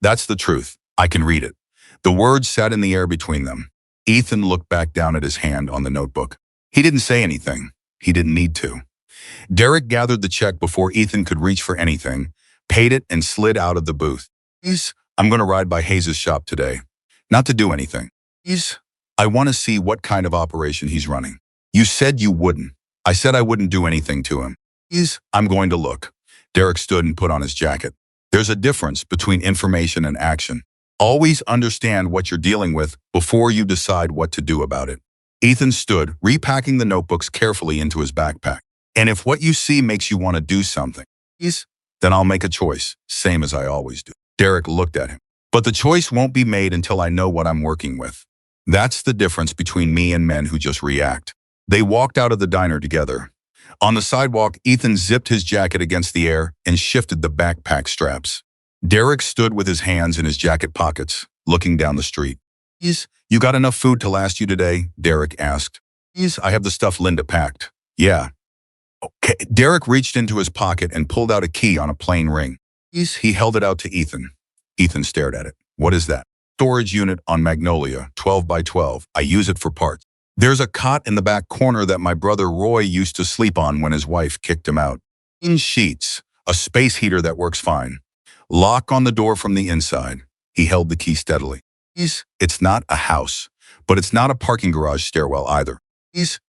That's the truth. I can read it. The words sat in the air between them. Ethan looked back down at his hand on the notebook. He didn't say anything. He didn't need to. Derek gathered the check before Ethan could reach for anything, paid it, and slid out of the booth. I'm going to ride by Hayes' shop today. Not to do anything. I want to see what kind of operation he's running. You said you wouldn't. I said I wouldn't do anything to him. I'm going to look. Derek stood and put on his jacket. There's a difference between information and action. Always understand what you're dealing with before you decide what to do about it. Ethan stood, repacking the notebooks carefully into his backpack. And if what you see makes you want to do something, then I'll make a choice, same as I always do. Derek looked at him. But the choice won't be made until I know what I'm working with. That's the difference between me and men who just react. They walked out of the diner together. On the sidewalk, Ethan zipped his jacket against the air and shifted the backpack straps. Derek stood with his hands in his jacket pockets, looking down the street. You got enough food to last you today? Derek asked. I have the stuff Linda packed. Yeah. Okay. Derek reached into his pocket and pulled out a key on a plain ring. He held it out to Ethan. Ethan stared at it. What is that? Storage unit on Magnolia, 12 by 12. I use it for parts. There's a cot in the back corner that my brother Roy used to sleep on when his wife kicked him out. In sheets, a space heater that works fine. Lock on the door from the inside. He held the key steadily. It's not a house, but it's not a parking garage stairwell either.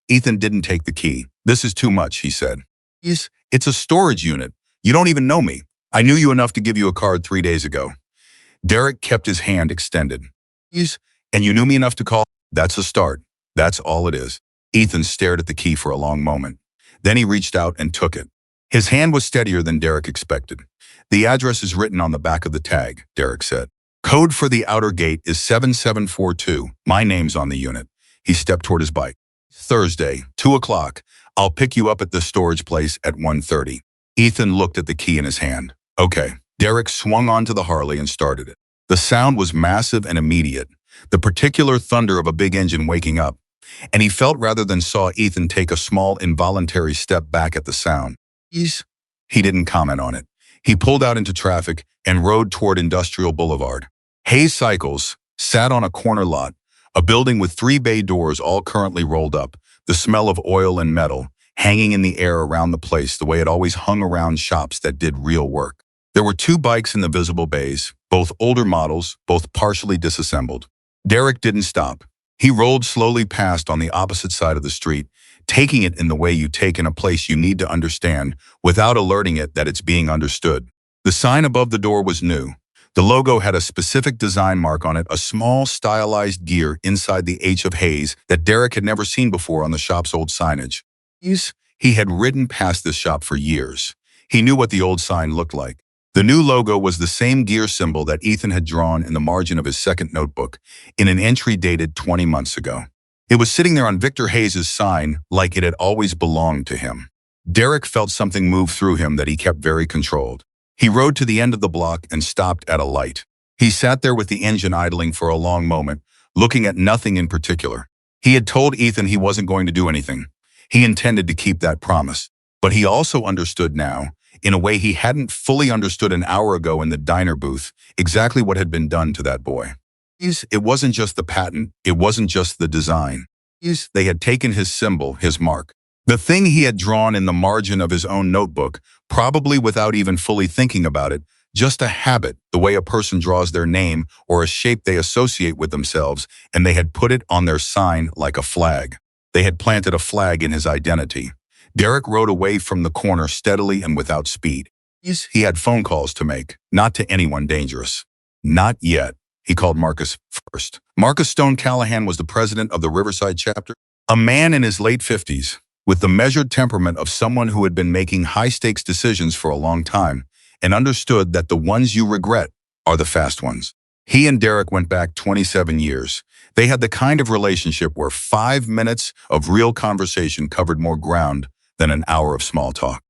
Ethan didn't take the key. This is too much, he said. It's a storage unit. You don't even know me. I knew you enough to give you a card 3 days ago. Derek kept his hand extended. And you knew me enough to call? That's a start. That's all it is. Ethan stared at the key for a long moment. Then he reached out and took it. His hand was steadier than Derek expected. The address is written on the back of the tag, Derek said. Code for the outer gate is 7742. My name's on the unit. He stepped toward his bike. Thursday, 2 o'clock. I'll pick you up at the storage place at 1:30. Ethan looked at the key in his hand. Okay. Derek swung onto the Harley and started it. The sound was massive and immediate, the particular thunder of a big engine waking up, and he felt rather than saw Ethan take a small involuntary step back at the sound. He didn't comment on it. He pulled out into traffic and rode toward Industrial Boulevard. Hayes Cycles sat on a corner lot, a building with 3 bay doors all currently rolled up, the smell of oil and metal hanging in the air around the place the way it always hung around shops that did real work. There were 2 bikes in the visible bays, both older models, both partially disassembled. Derek didn't stop. He rolled slowly past on the opposite side of the street, taking it in the way you take in a place you need to understand without alerting it that it's being understood. The sign above the door was new. The logo had a specific design mark on it, a small stylized gear inside the H of Hayes that Derek had never seen before on the shop's old signage. He had ridden past this shop for years. He knew what the old sign looked like. The new logo was the same gear symbol that Ethan had drawn in the margin of his second notebook in an entry dated 20 months ago. It was sitting there on Victor Hayes' sign like it had always belonged to him. Derek felt something move through him that he kept very controlled. He rode to the end of the block and stopped at a light. He sat there with the engine idling for a long moment, looking at nothing in particular. He had told Ethan he wasn't going to do anything. He intended to keep that promise. But he also understood now, in a way he hadn't fully understood an hour ago in the diner booth, exactly what had been done to that boy. It wasn't just the patent, it wasn't just the design. They had taken his symbol, his mark. The thing he had drawn in the margin of his own notebook, probably without even fully thinking about it, just a habit, the way a person draws their name or a shape they associate with themselves, and they had put it on their sign like a flag. They had planted a flag in his identity. Derek rode away from the corner steadily and without speed. He had phone calls to make, not to anyone dangerous. Not yet. He called Marcus first. Marcus Stone Callahan was the president of the Riverside chapter, a man in his late 50s, with the measured temperament of someone who had been making high-stakes decisions for a long time and understood that the ones you regret are the fast ones. He and Derek went back 27 years. They had the kind of relationship where 5 minutes of real conversation covered more ground than an hour of small talk.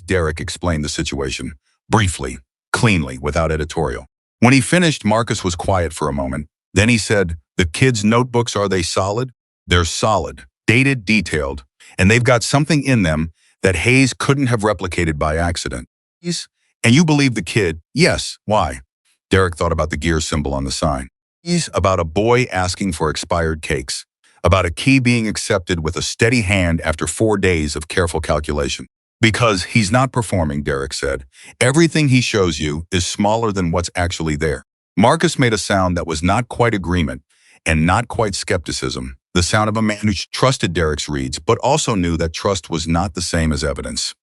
Derek explained the situation, briefly, cleanly, without editorial. When he finished, Marcus was quiet for a moment. Then he said, "The kids' notebooks, are they solid?" "They're solid, dated, detailed, and they've got something in them that Hayes couldn't have replicated by accident." "Yes." "And you believe the kid?" "Yes." "Why?" Derek thought about the gear symbol on the sign. "Yes." "About a boy asking for expired cakes. About a key being accepted with a steady hand after 4 days of careful calculation." "Because he's not performing," Derek said. "Everything he shows you is smaller than what's actually there." Marcus made a sound that was not quite agreement and not quite skepticism, the sound of a man who trusted Derek's reads, but also knew that trust was not the same as evidence.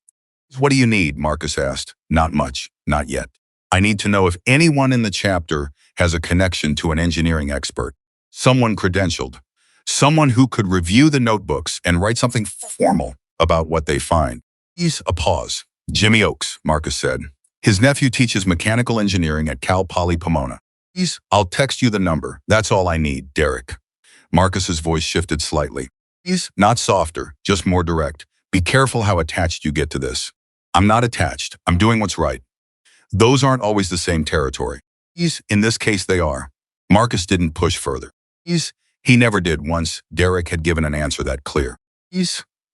"What do you need?" Marcus asked. "Not much, not yet. I need to know if anyone in the chapter has a connection to an engineering expert, someone credentialed, someone who could review the notebooks and write something formal about what they find." A pause. "Jimmy Oakes," Marcus said. "His nephew teaches mechanical engineering at Cal Poly Pomona." "I'll text you the number. That's all I need, Derek." Marcus's voice shifted slightly. "Not softer, just more direct. Be careful how attached you get to this. I'm not attached. I'm doing what's right. Those aren't always the same territory. In this case, they are. Marcus didn't push further. He never did once Derek had given an answer that clear.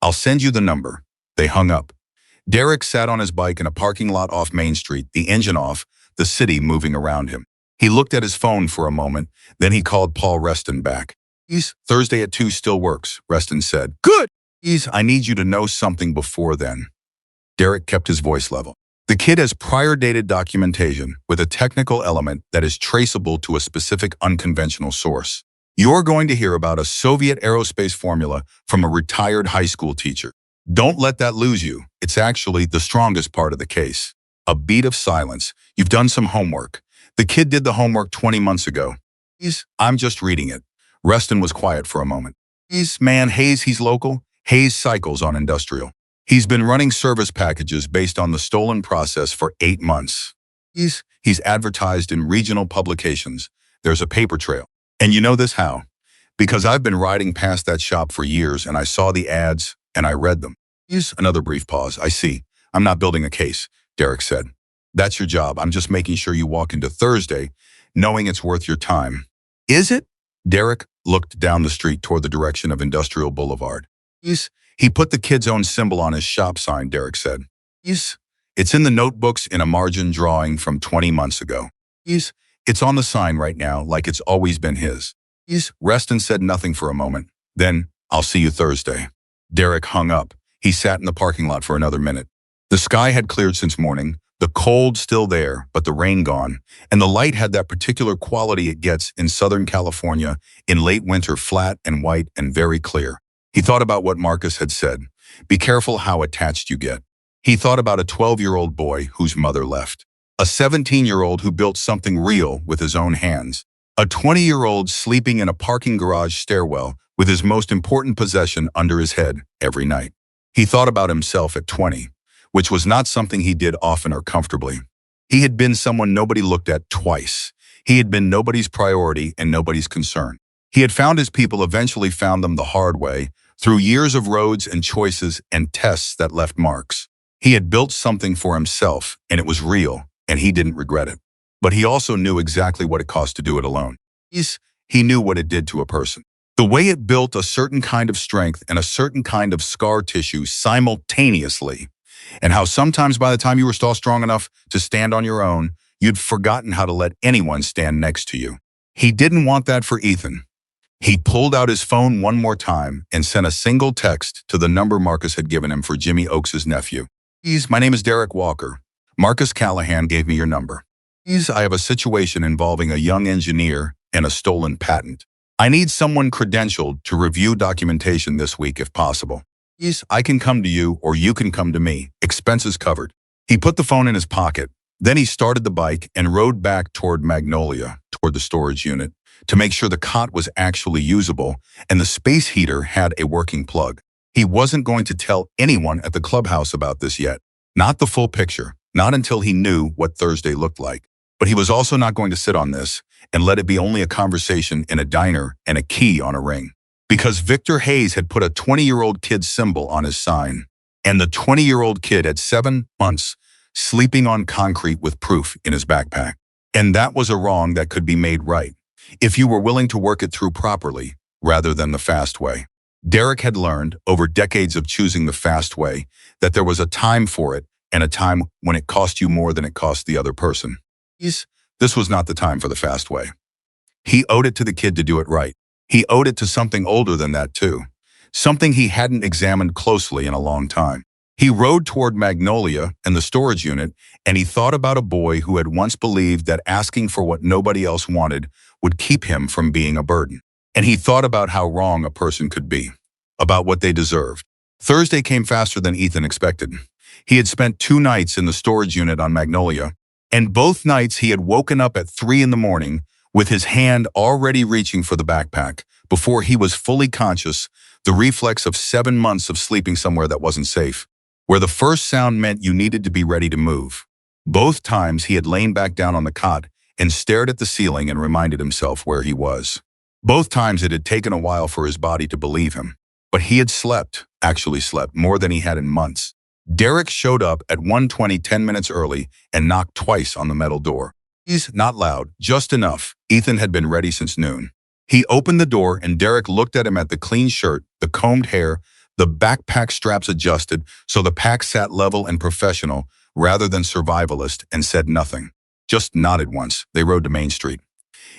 I'll send you the number. They hung up. Derek sat on his bike in a parking lot off Main Street, the engine off, the city moving around him. He looked at his phone for a moment, then he called Paul Reston back. Thursday at 2 still works, Reston said. Good. I need you to know something before then. Derek kept his voice level. The kid has prior dated documentation with a technical element that is traceable to a specific unconventional source. You're going to hear about a Soviet aerospace formula from a retired high school teacher. Don't let that lose you. It's actually the strongest part of the case. A beat of silence. You've done some homework. The kid did the homework 20 months ago. I'm just reading it. Reston was quiet for a moment. Man, Hayes, he's local. Hayes cycles on industrial. He's been running service packages based on the stolen process for 8 months. He's advertised in regional publications. There's a paper trail. And you know this how? Because I've been riding past that shop for years and I saw the ads and I read them. Another brief pause. I see. I'm not building a case, Derek said. That's your job. I'm just making sure you walk into Thursday knowing it's worth your time. Is it? Derek looked down the street toward the direction of Industrial Boulevard. He put the kid's own symbol on his shop sign, Derek said. It's in the notebooks in a margin drawing from 20 months ago. It's on the sign right now like it's always been his. Reston said nothing for a moment. Then, I'll see you Thursday. Derek hung up. He sat in the parking lot for another minute. The sky had cleared since morning, the cold still there, but the rain gone, and the light had that particular quality it gets in Southern California in late winter, flat and white and very clear. He thought about what Marcus had said. Be careful how attached you get. He thought about a 12-year-old boy whose mother left. A 17-year-old who built something real with his own hands. A 20-year-old sleeping in a parking garage stairwell with his most important possession under his head every night. He thought about himself at 20, which was not something he did often or comfortably. He had been someone nobody looked at twice. He had been nobody's priority and nobody's concern. He had found his people, eventually found them the hard way, through years of roads and choices and tests that left marks. He had built something for himself, and it was real, and he didn't regret it. But he also knew exactly what it cost to do it alone. He knew what it did to a person. The way it built a certain kind of strength and a certain kind of scar tissue simultaneously, and how sometimes by the time you were still strong enough to stand on your own, you'd forgotten how to let anyone stand next to you. He didn't want that for Ethan. He pulled out his phone one more time and sent a single text to the number Marcus had given him for Jimmy Oakes' nephew. My name is Derek Walker. Marcus Callahan gave me your number. I have a situation involving a young engineer and a stolen patent. I need someone credentialed to review documentation this week if possible. I can come to you or you can come to me. Expenses covered. He put the phone in his pocket. Then he started the bike and rode back toward Magnolia, toward the storage unit, to make sure the cot was actually usable and the space heater had a working plug. He wasn't going to tell anyone at the clubhouse about this yet. Not the full picture, not until he knew what Thursday looked like. But he was also not going to sit on this and let it be only a conversation in a diner and a key on a ring. Because Victor Hayes had put a 20-year-old kid's symbol on his sign, and the 20-year-old kid had 7 months sleeping on concrete with proof in his backpack. And that was a wrong that could be made right, if you were willing to work it through properly, rather than the fast way. Derek had learned, over decades of choosing the fast way, that there was a time for it and a time when it cost you more than it cost the other person. This was not the time for the fast way. He owed it to the kid to do it right. He owed it to something older than that too, something he hadn't examined closely in a long time. He rode toward Magnolia and the storage unit, and he thought about a boy who had once believed that asking for what nobody else wanted would keep him from being a burden. And he thought about how wrong a person could be, about what they deserved. Thursday came faster than Ethan expected. He had spent 2 nights in the storage unit on Magnolia, and both nights he had woken up at 3 in the morning with his hand already reaching for the backpack before he was fully conscious, the reflex of 7 months of sleeping somewhere that wasn't safe, where the first sound meant you needed to be ready to move. Both times he had lain back down on the cot and stared at the ceiling and reminded himself where he was. Both times it had taken a while for his body to believe him. But he had actually slept, more than he had in months. Derek showed up at 1:20, 10 minutes early, and knocked twice on the metal door. He's not loud, just enough. Ethan had been ready since noon. He opened the door and Derek looked at him at the clean shirt, the combed hair, the backpack straps adjusted so the pack sat level and professional rather than survivalist, and said nothing. Just nodded once. They rode to Main Street.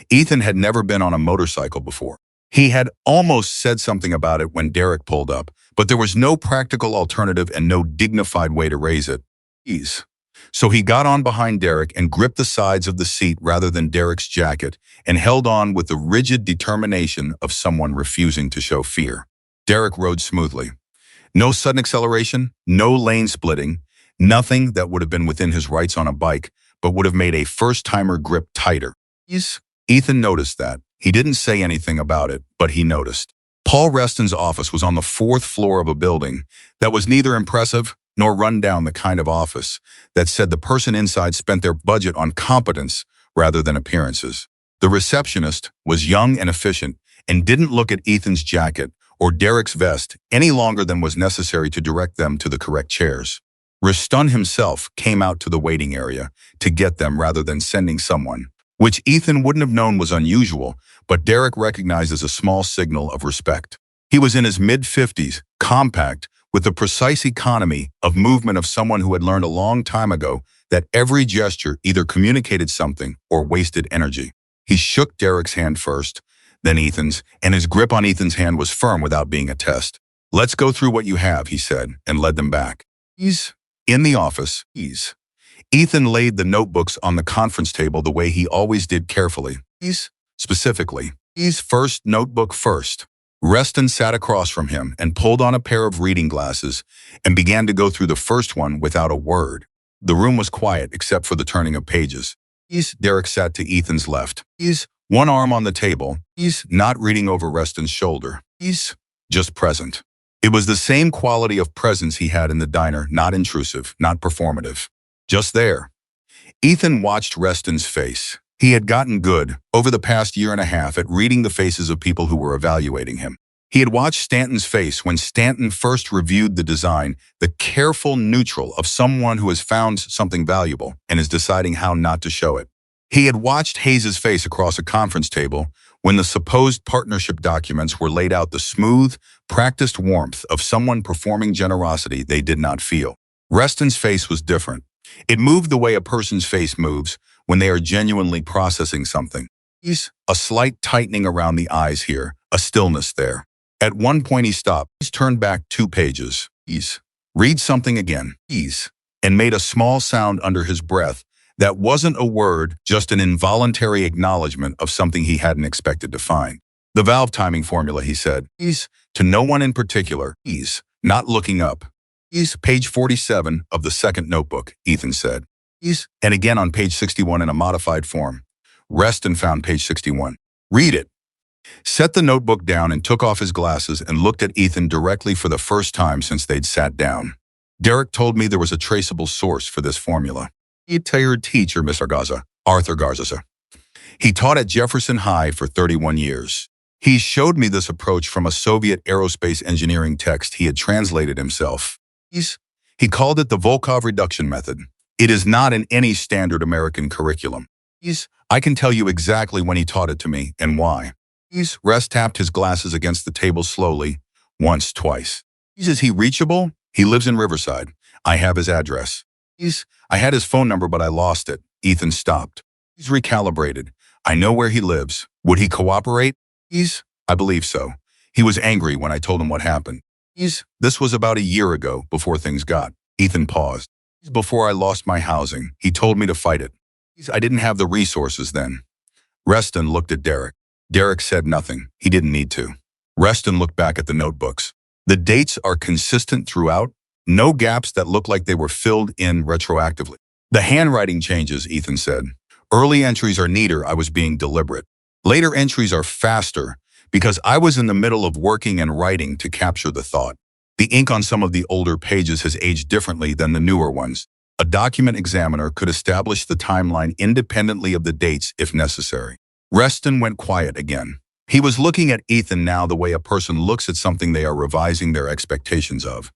Ethan had never been on a motorcycle before. He had almost said something about it when Derek pulled up, but there was no practical alternative and no dignified way to raise it. Ease. So he got on behind Derek and gripped the sides of the seat rather than Derek's jacket and held on with the rigid determination of someone refusing to show fear. Derek rode smoothly. No sudden acceleration, no lane splitting, nothing that would have been within his rights on a bike, but would have made a first-timer grip tighter. Ethan noticed that. He didn't say anything about it, but he noticed. Paul Reston's office was on the 4th floor of a building that was neither impressive nor run down, the kind of office that said the person inside spent their budget on competence rather than appearances. The receptionist was young and efficient and didn't look at Ethan's jacket or Derek's vest any longer than was necessary to direct them to the correct chairs. Reston himself came out to the waiting area to get them rather than sending someone, which Ethan wouldn't have known was unusual, but Derek recognized as a small signal of respect. He was in his mid-50s, compact, with the precise economy of movement of someone who had learned a long time ago that every gesture either communicated something or wasted energy. He shook Derek's hand first, then Ethan's, and his grip on Ethan's hand was firm without being a test. "Let's go through what you have," he said, and led them back. In the office. Ethan laid the notebooks on the conference table the way he always did, carefully. Specifically. First notebook first. Reston sat across from him and pulled on a pair of reading glasses and began to go through the first one without a word. The room was quiet except for the turning of pages. Derek sat to Ethan's left. One arm on the table. Not reading over Reston's shoulder. Just present. It was the same quality of presence he had in the diner, not intrusive, not performative. Just there. Ethan watched Reston's face. He had gotten good, over the past year and a half, at reading the faces of people who were evaluating him. He had watched Stanton's face when Stanton first reviewed the design, the careful neutral of someone who has found something valuable and is deciding how not to show it. He had watched Hayes's face across a conference table when the supposed partnership documents were laid out, the smooth, practiced warmth of someone performing generosity they did not feel. Reston's face was different. It moved the way a person's face moves when they are genuinely processing something. A slight tightening around the eyes here, a stillness there. At one point he stopped. He turned back 2 pages. Read something again. And made a small sound under his breath that wasn't a word, just an involuntary acknowledgement of something he hadn't expected to find. The valve timing formula, he said. To no one in particular. Not looking up. Page 47 of the second notebook, Ethan said. And again on page 61 in a modified form. Reston found page 61. Read it. Set the notebook down and took off his glasses and looked at Ethan directly for the first time since they'd sat down. Derek told me there was a traceable source for this formula. He tenured teacher, Mr. Garza, Arthur Garza. He taught at Jefferson High for 31 years. He showed me this approach from a Soviet aerospace engineering text he had translated himself. He called it the Volkov reduction method. It is not in any standard American curriculum. I can tell you exactly when he taught it to me and why. Rest tapped his glasses against the table slowly, once, twice. Is he reachable? He lives in Riverside. I have his address. I had his phone number, but I lost it. Ethan stopped. He's recalibrated. I know where he lives. Would he cooperate? I believe so. He was angry when I told him what happened. This was about a year ago, before things got. Ethan paused. Before I lost my housing, he told me to fight it. I didn't have the resources then. Reston looked at Derek. Derek said nothing. He didn't need to. Reston looked back at the notebooks. The dates are consistent throughout. No gaps that look like they were filled in retroactively. The handwriting changes, Ethan said. Early entries are neater. I was being deliberate. Later entries are faster because I was in the middle of working and writing to capture the thought. The ink on some of the older pages has aged differently than the newer ones. A document examiner could establish the timeline independently of the dates if necessary. Reston went quiet again. He was looking at Ethan now the way a person looks at something they are revising their expectations of.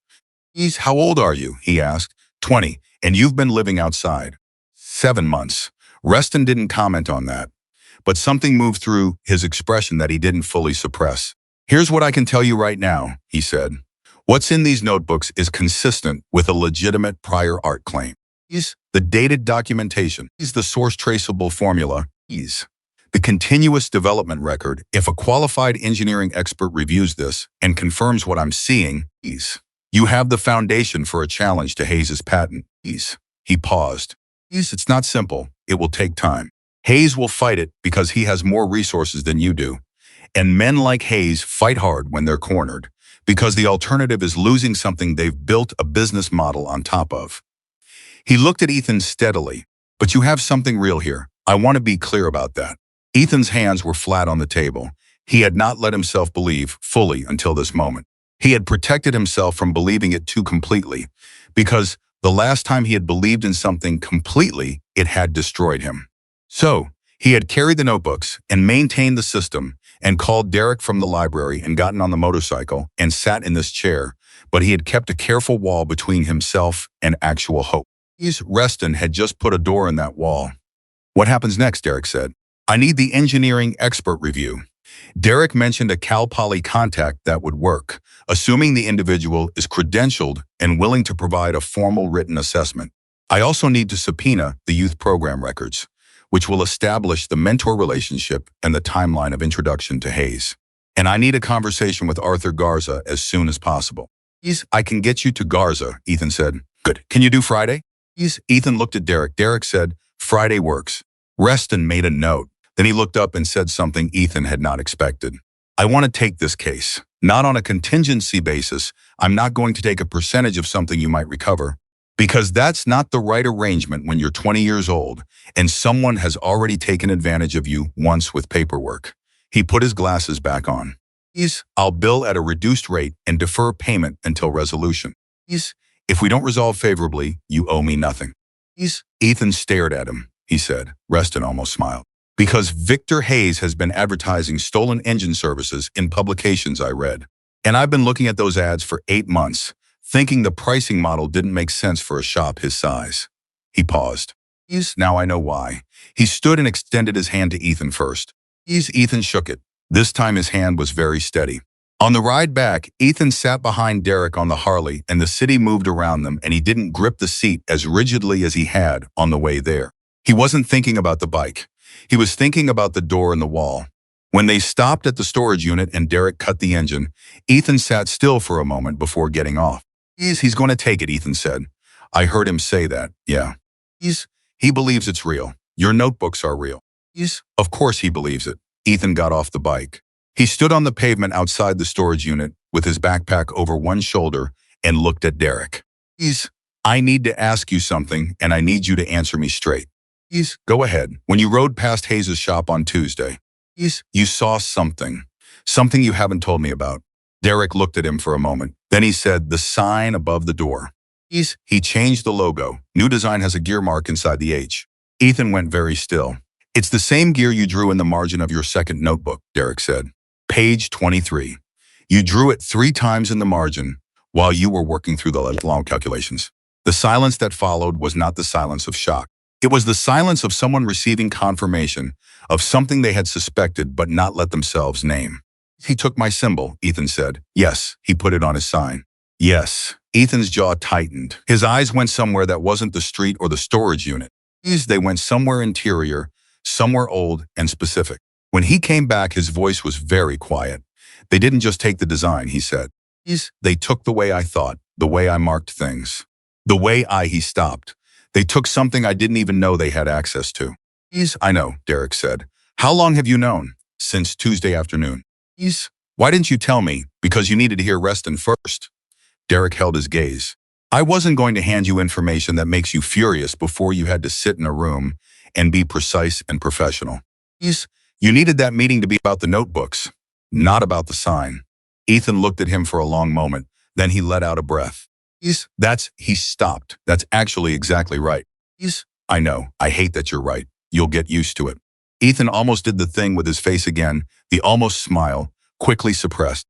How old are you? He asked. 20, and you've been living outside. 7 months. Reston didn't comment on that, but something moved through his expression that he didn't fully suppress. Here's what I can tell you right now, he said. What's in these notebooks is consistent with a legitimate prior art claim. The dated documentation, the source traceable formula, the continuous development record. If a qualified engineering expert reviews this and confirms what I'm seeing, you have the foundation for a challenge to Hayes's patent. He paused. It's not simple. It will take time. Hayes will fight it because he has more resources than you do. And men like Hayes fight hard when they're cornered, because the alternative is losing something they've built a business model on top of. He looked at Ethan steadily. But you have something real here. I want to be clear about that. Ethan's hands were flat on the table. He had not let himself believe fully until this moment. He had protected himself from believing it too completely, because the last time he had believed in something completely, it had destroyed him. So, he had carried the notebooks and maintained the system and called Derek from the library and gotten on the motorcycle and sat in this chair, but he had kept a careful wall between himself and actual hope. Reston had just put a door in that wall. What happens next, Derek said. I need the engineering expert review. Derek mentioned a Cal Poly contact that would work, assuming the individual is credentialed and willing to provide a formal written assessment. I also need to subpoena the youth program records, which will establish the mentor relationship and the timeline of introduction to Hayes. And I need a conversation with Arthur Garza as soon as possible. I can get you to Garza, Ethan said. Good. Can you do Friday? Ethan looked at Derek. Derek said, Friday works. Reston made a note. Then he looked up and said something Ethan had not expected. I want to take this case, not on a contingency basis. I'm not going to take a percentage of something you might recover, because that's not the right arrangement when you're 20 years old and someone has already taken advantage of you once with paperwork. He put his glasses back on. I'll bill at a reduced rate and defer payment until resolution. If we don't resolve favorably, you owe me nothing. Ethan stared at him. He said. Reston almost smiled. Because Victor Hayes has been advertising stolen engine services in publications I read. And I've been looking at those ads for 8 months, thinking the pricing model didn't make sense for a shop his size. He paused. Now I know why. He stood and extended his hand to Ethan first. Ethan shook it. This time his hand was very steady. On the ride back, Ethan sat behind Derek on the Harley and the city moved around them, and he didn't grip the seat as rigidly as he had on the way there. He wasn't thinking about the bike. He was thinking about the door in the wall. When they stopped at the storage unit and Derek cut the engine, Ethan sat still for a moment before getting off. He's going to take it, Ethan said. I heard him say that, yeah. He believes it's real. Your notebooks are real. Of course he believes it. Ethan got off the bike. He stood on the pavement outside the storage unit with his backpack over one shoulder and looked at Derek. I need to ask you something, and I need you to answer me straight. Go ahead. When you rode past Hayes' shop on Tuesday, you saw something you haven't told me about. Derek looked at him for a moment. Then he said, the sign above the door. He changed the logo. New design has a gear mark inside the H. Ethan went very still. It's the same gear you drew in the margin of your second notebook, Derek said. Page 23. You drew it 3 times in the margin while you were working through the long calculations. The silence that followed was not the silence of shock. It was the silence of someone receiving confirmation of something they had suspected but not let themselves name. He took my symbol, Ethan said. Yes, he put it on his sign. Yes. Ethan's jaw tightened. His eyes went somewhere that wasn't the street or the storage unit. They went somewhere interior, somewhere old and specific. When he came back, his voice was very quiet. They didn't just take the design, he said. They took the way I thought, the way I marked things. The way he stopped. They took something I didn't even know they had access to. I know, Derek said. How long have you known? Since Tuesday afternoon. Why didn't you tell me? Because you needed to hear Reston first. Derek held his gaze. I wasn't going to hand you information that makes you furious before you had to sit in a room and be precise and professional. You needed that meeting to be about the notebooks, not about the sign. Ethan looked at him for a long moment. Then he let out a breath. He stopped. That's actually exactly right. I know. I hate that you're right. You'll get used to it. Ethan almost did the thing with his face again, the almost smile, quickly suppressed.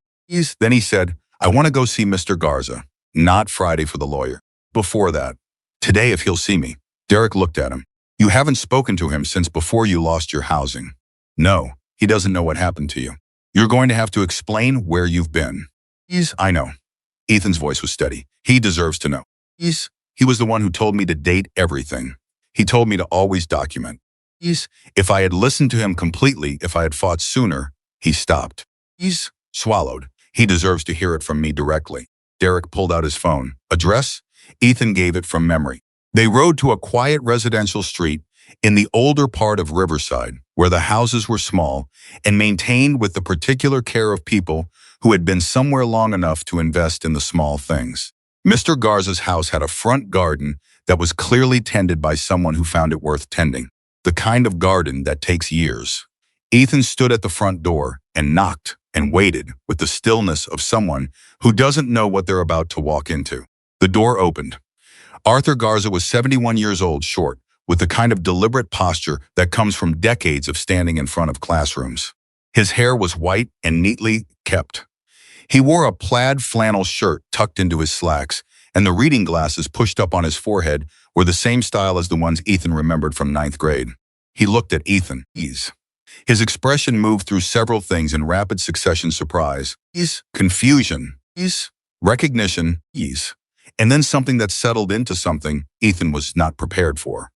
Then he said, I want to go see Mr. Garza. Not Friday for the lawyer. Before that. Today if he'll see me. Derek looked at him. You haven't spoken to him since before you lost your housing. No, he doesn't know what happened to you. You're going to have to explain where you've been. I know. Ethan's voice was steady. He deserves to know. He was the one who told me to date everything. He told me to always document. If I had listened to him completely, if I had fought sooner, he stopped. Swallowed. He deserves to hear it from me directly. Derek pulled out his phone. Address? Ethan gave it from memory. They rode to a quiet residential street in the older part of Riverside, where the houses were small and maintained with the particular care of people who had been somewhere long enough to invest in the small things. Mr. Garza's house had a front garden that was clearly tended by someone who found it worth tending. The kind of garden that takes years. Ethan stood at the front door and knocked and waited with the stillness of someone who doesn't know what they're about to walk into. The door opened. Arthur Garza was 71 years old, short, with the kind of deliberate posture that comes from decades of standing in front of classrooms. His hair was white and neatly kept. He wore a plaid flannel shirt tucked into his slacks, and the reading glasses pushed up on his forehead were the same style as the ones Ethan remembered from 9th grade. He looked at Ethan. His expression moved through several things in rapid succession: surprise, confusion, recognition, and then something that settled into something Ethan was not prepared for.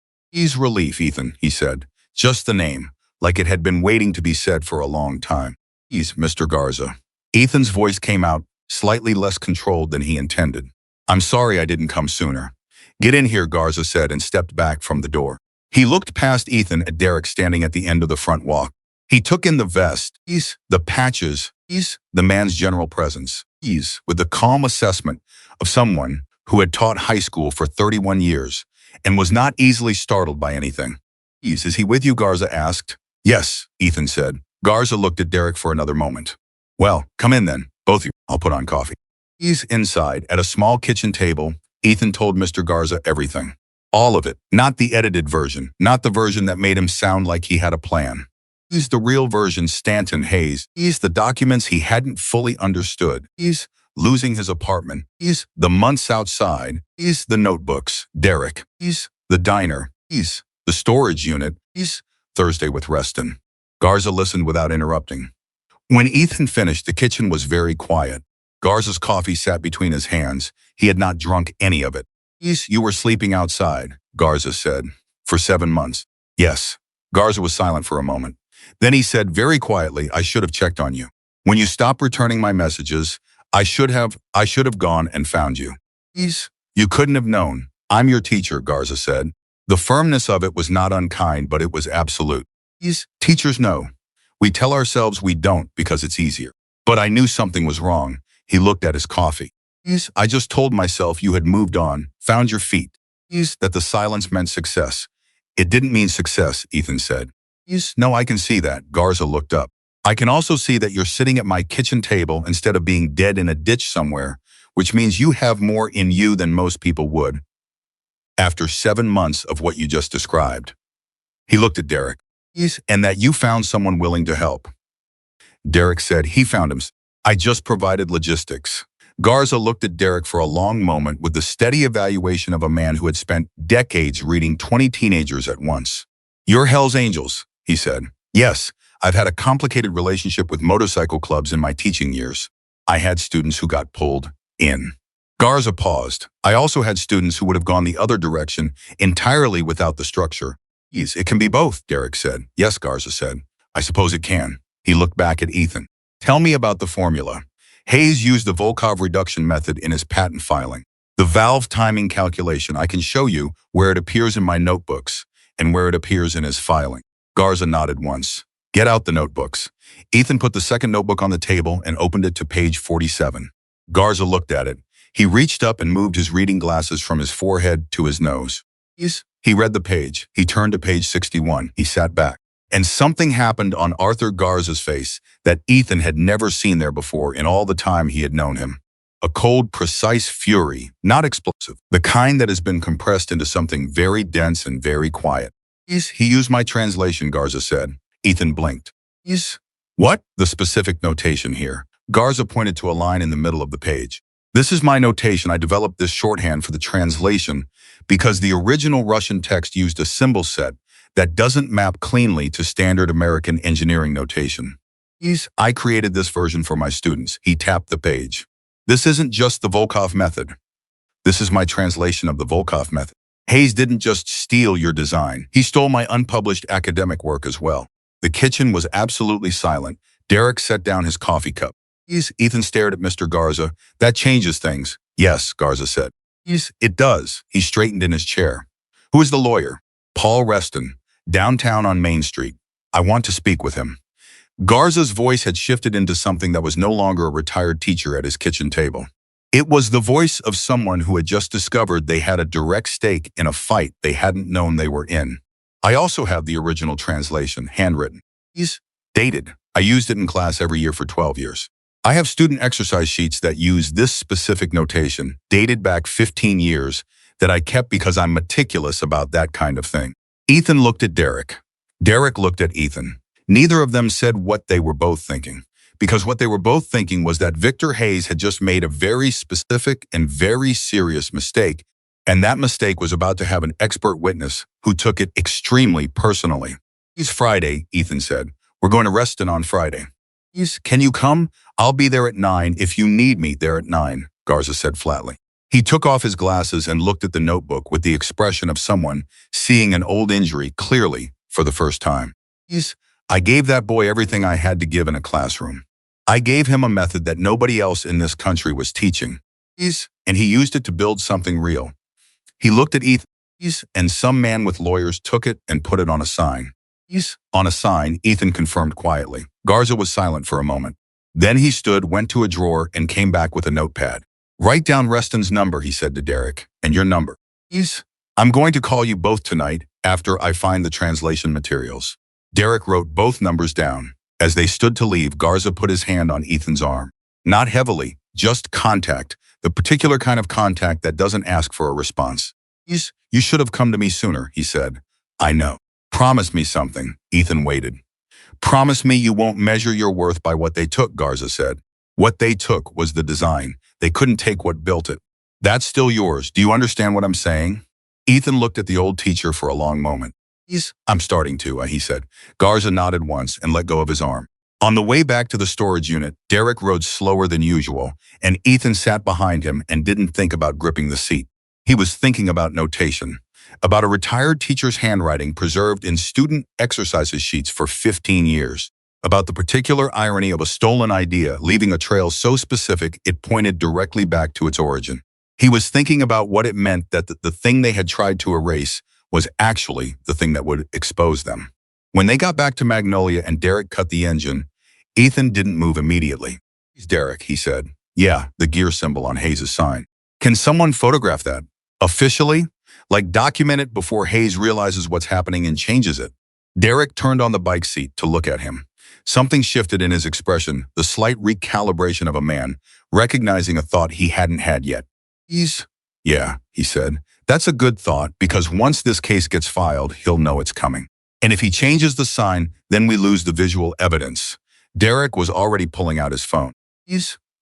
Relief, Ethan, he said. Just the name, like it had been waiting to be said for a long time. Mr. Garza. Ethan's voice came out, slightly less controlled than he intended. I'm sorry I didn't come sooner. Get in here, Garza said, and stepped back from the door. He looked past Ethan at Derek standing at the end of the front walk. He took in the vest, the patches, the man's general presence, with the calm assessment of someone who had taught high school for 31 years and was not easily startled by anything. Is he with you? Garza asked. Yes, Ethan said. Garza looked at Derek for another moment. Well, come in then, both of you. I'll put on coffee. Inside, at a small kitchen table, Ethan told Mr. Garza everything. All of it, not the edited version, not the version that made him sound like he had a plan. The real version, Stanton Hayes. The documents he hadn't fully understood. Losing his apartment. The months outside. The notebooks. Derek. The diner. The storage unit. Thursday with Reston. Garza listened without interrupting. When Ethan finished, the kitchen was very quiet. Garza's coffee sat between his hands. He had not drunk any of it. You were sleeping outside, Garza said. For 7 months. Yes. Garza was silent for a moment. Then he said very quietly, I should have checked on you. When you stopped returning my messages, I should have gone and found you. You couldn't have known. I'm your teacher, Garza said. The firmness of it was not unkind, but it was absolute. Teachers know. We tell ourselves we don't because it's easier. But I knew something was wrong. He looked at his coffee. I just told myself you had moved on, found your feet. That the silence meant success. It didn't mean success, Ethan said. No, I can see that. Garza looked up. I can also see that you're sitting at my kitchen table instead of being dead in a ditch somewhere, which means you have more in you than most people would. After 7 months of what you just described. He looked at Derek. And that you found someone willing to help. Derek said he found him. I just provided logistics. Garza looked at Derek for a long moment with the steady evaluation of a man who had spent decades reading 20 teenagers at once. You're Hell's Angels, he said. Yes, I've had a complicated relationship with motorcycle clubs in my teaching years. I had students who got pulled in. Garza paused. I also had students who would have gone the other direction entirely without the structure. It can be both, Derek said. Yes, Garza said. I suppose it can. He looked back at Ethan. Tell me about the formula. Hayes used the Volkov reduction method in his patent filing. The valve timing calculation, I can show you where it appears in my notebooks and where it appears in his filing. Garza nodded once. Get out the notebooks. Ethan put the second notebook on the table and opened it to page 47. Garza looked at it. He reached up and moved his reading glasses from his forehead to his nose. He read the page. He turned to page 61. He sat back. And something happened on Arthur Garza's face that Ethan had never seen there before in all the time he had known him. A cold, precise fury, not explosive, the kind that has been compressed into something very dense and very quiet. He used my translation, Garza said. Ethan blinked. Is what? The specific notation here. Garza pointed to a line in the middle of the page. This is my notation. I developed this shorthand for the translation because the original Russian text used a symbol set that doesn't map cleanly to standard American engineering notation. I created this version for my students. He tapped the page. This isn't just the Volkov method. This is my translation of the Volkov method. Hayes didn't just steal your design. He stole my unpublished academic work as well. The kitchen was absolutely silent. Derek set down his coffee cup. Ethan stared at Mr. Garza. That changes things. Yes, Garza said. It does. He straightened in his chair. Who is the lawyer? Paul Reston, downtown on Main Street. I want to speak with him. Garza's voice had shifted into something that was no longer a retired teacher at his kitchen table. It was the voice of someone who had just discovered they had a direct stake in a fight they hadn't known they were in. I also have the original translation, handwritten. Dated. I used it in class every year for 12 years. I have student exercise sheets that use this specific notation, dated back 15 years, that I kept because I'm meticulous about that kind of thing. Ethan looked at Derek. Derek looked at Ethan. Neither of them said what they were both thinking, because what they were both thinking was that Victor Hayes had just made a very specific and very serious mistake, and that mistake was about to have an expert witness who took it extremely personally. It's Friday, Ethan said. We're going to Reston on Friday. Can you come? I'll be there at 9 if you need me there at 9, Garza said flatly. He took off his glasses and looked at the notebook with the expression of someone seeing an old injury clearly for the first time. I gave that boy everything I had to give in a classroom. I gave him a method that nobody else in this country was teaching. And he used it to build something real. He looked at Ethan, and some man with lawyers took it and put it on a sign. On a sign, Ethan confirmed quietly. Garza was silent for a moment. Then he stood, went to a drawer, and came back with a notepad. Write down Reston's number, he said to Derek, and your number. I'm going to call you both tonight after I find the translation materials. Derek wrote both numbers down. As they stood to leave, Garza put his hand on Ethan's arm. Not heavily, just contact, the particular kind of contact that doesn't ask for a response. You should have come to me sooner, he said. I know. Promise me something. Ethan waited. Promise me you won't measure your worth by what they took, Garza said. What they took was the design. They couldn't take what built it. That's still yours. Do you understand what I'm saying? Ethan looked at the old teacher for a long moment. I'm starting to, he said. Garza nodded once and let go of his arm. On the way back to the storage unit, Derek rode slower than usual, and Ethan sat behind him and didn't think about gripping the seat. He was thinking about notation, about a retired teacher's handwriting preserved in student exercises sheets for 15 years, about the particular irony of a stolen idea leaving a trail so specific it pointed directly back to its origin. He was thinking about what it meant that the thing they had tried to erase was actually the thing that would expose them. When they got back to Magnolia and Derek cut the engine, Ethan didn't move immediately. Derek, he said. Yeah, the gear symbol on Hayes' sign. Can someone photograph that? Officially? Like document it before Hayes realizes what's happening and changes it. Derek turned on the bike seat to look at him. Something shifted in his expression, the slight recalibration of a man, recognizing a thought he hadn't had yet. Yeah, he said. That's a good thought, because once this case gets filed, he'll know it's coming. And if he changes the sign, then we lose the visual evidence. Derek was already pulling out his phone.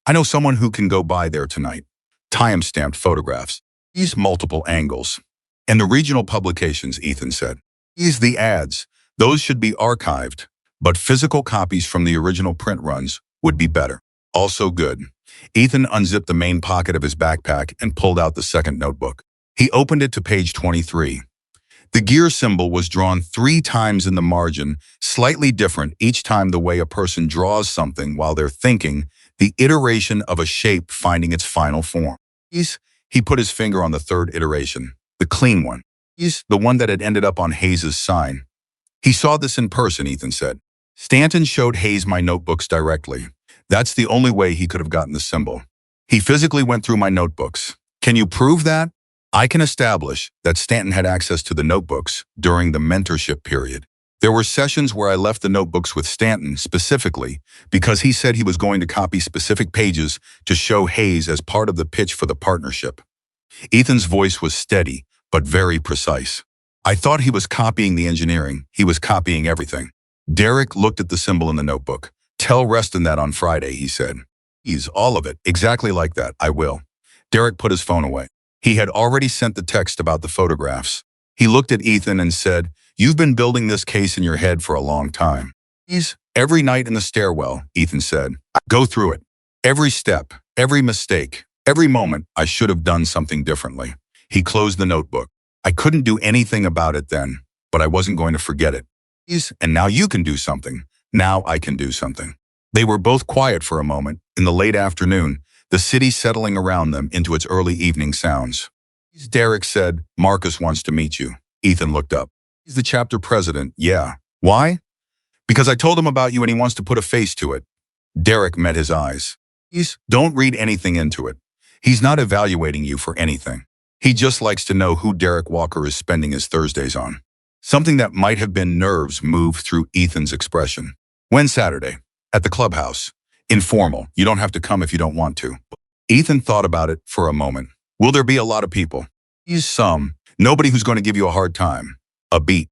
I know someone who can go by there tonight. Time-stamped photographs. Multiple angles. And the regional publications, Ethan said. The ads. Those should be archived, but physical copies from the original print runs would be better. Also good. Ethan unzipped the main pocket of his backpack and pulled out the second notebook. He opened it to page 23. The gear symbol was drawn 3 times in the margin, slightly different each time the way a person draws something while they're thinking, the iteration of a shape finding its final form. He put his finger on the third iteration, the clean one. The one that had ended up on Hayes' sign. He saw this in person, Ethan said. Stanton showed Hayes my notebooks directly. That's the only way he could have gotten the symbol. He physically went through my notebooks. Can you prove that? I can establish that Stanton had access to the notebooks during the mentorship period. There were sessions where I left the notebooks with Stanton specifically because he said he was going to copy specific pages to show Hayes as part of the pitch for the partnership. Ethan's voice was steady, but very precise. I thought he was copying the engineering. He was copying everything. Derek looked at the symbol in the notebook. Tell Reston that on Friday, he said. He's all of it, exactly like that, I will. Derek put his phone away. He had already sent the text about the photographs. He looked at Ethan and said, you've been building this case in your head for a long time. Every night in the stairwell, Ethan said. Go through it. Every step, every mistake, every moment I should have done something differently. He closed the notebook. I couldn't do anything about it then, but I wasn't going to forget it. And now you can do something. Now I can do something. They were both quiet for a moment. In the late afternoon, the city settling around them into its early evening sounds. Derek said, Marcus wants to meet you. Ethan looked up. He's the chapter president, yeah. Why? Because I told him about you and he wants to put a face to it. Derek met his eyes. Don't read anything into it. He's not evaluating you for anything. He just likes to know who Derek Walker is spending his Thursdays on. Something that might have been nerves moved through Ethan's expression. When Saturday? At the clubhouse. Informal. You don't have to come if you don't want to. Ethan thought about it for a moment. Will there be a lot of people? Some. Nobody who's going to give you a hard time. A beat.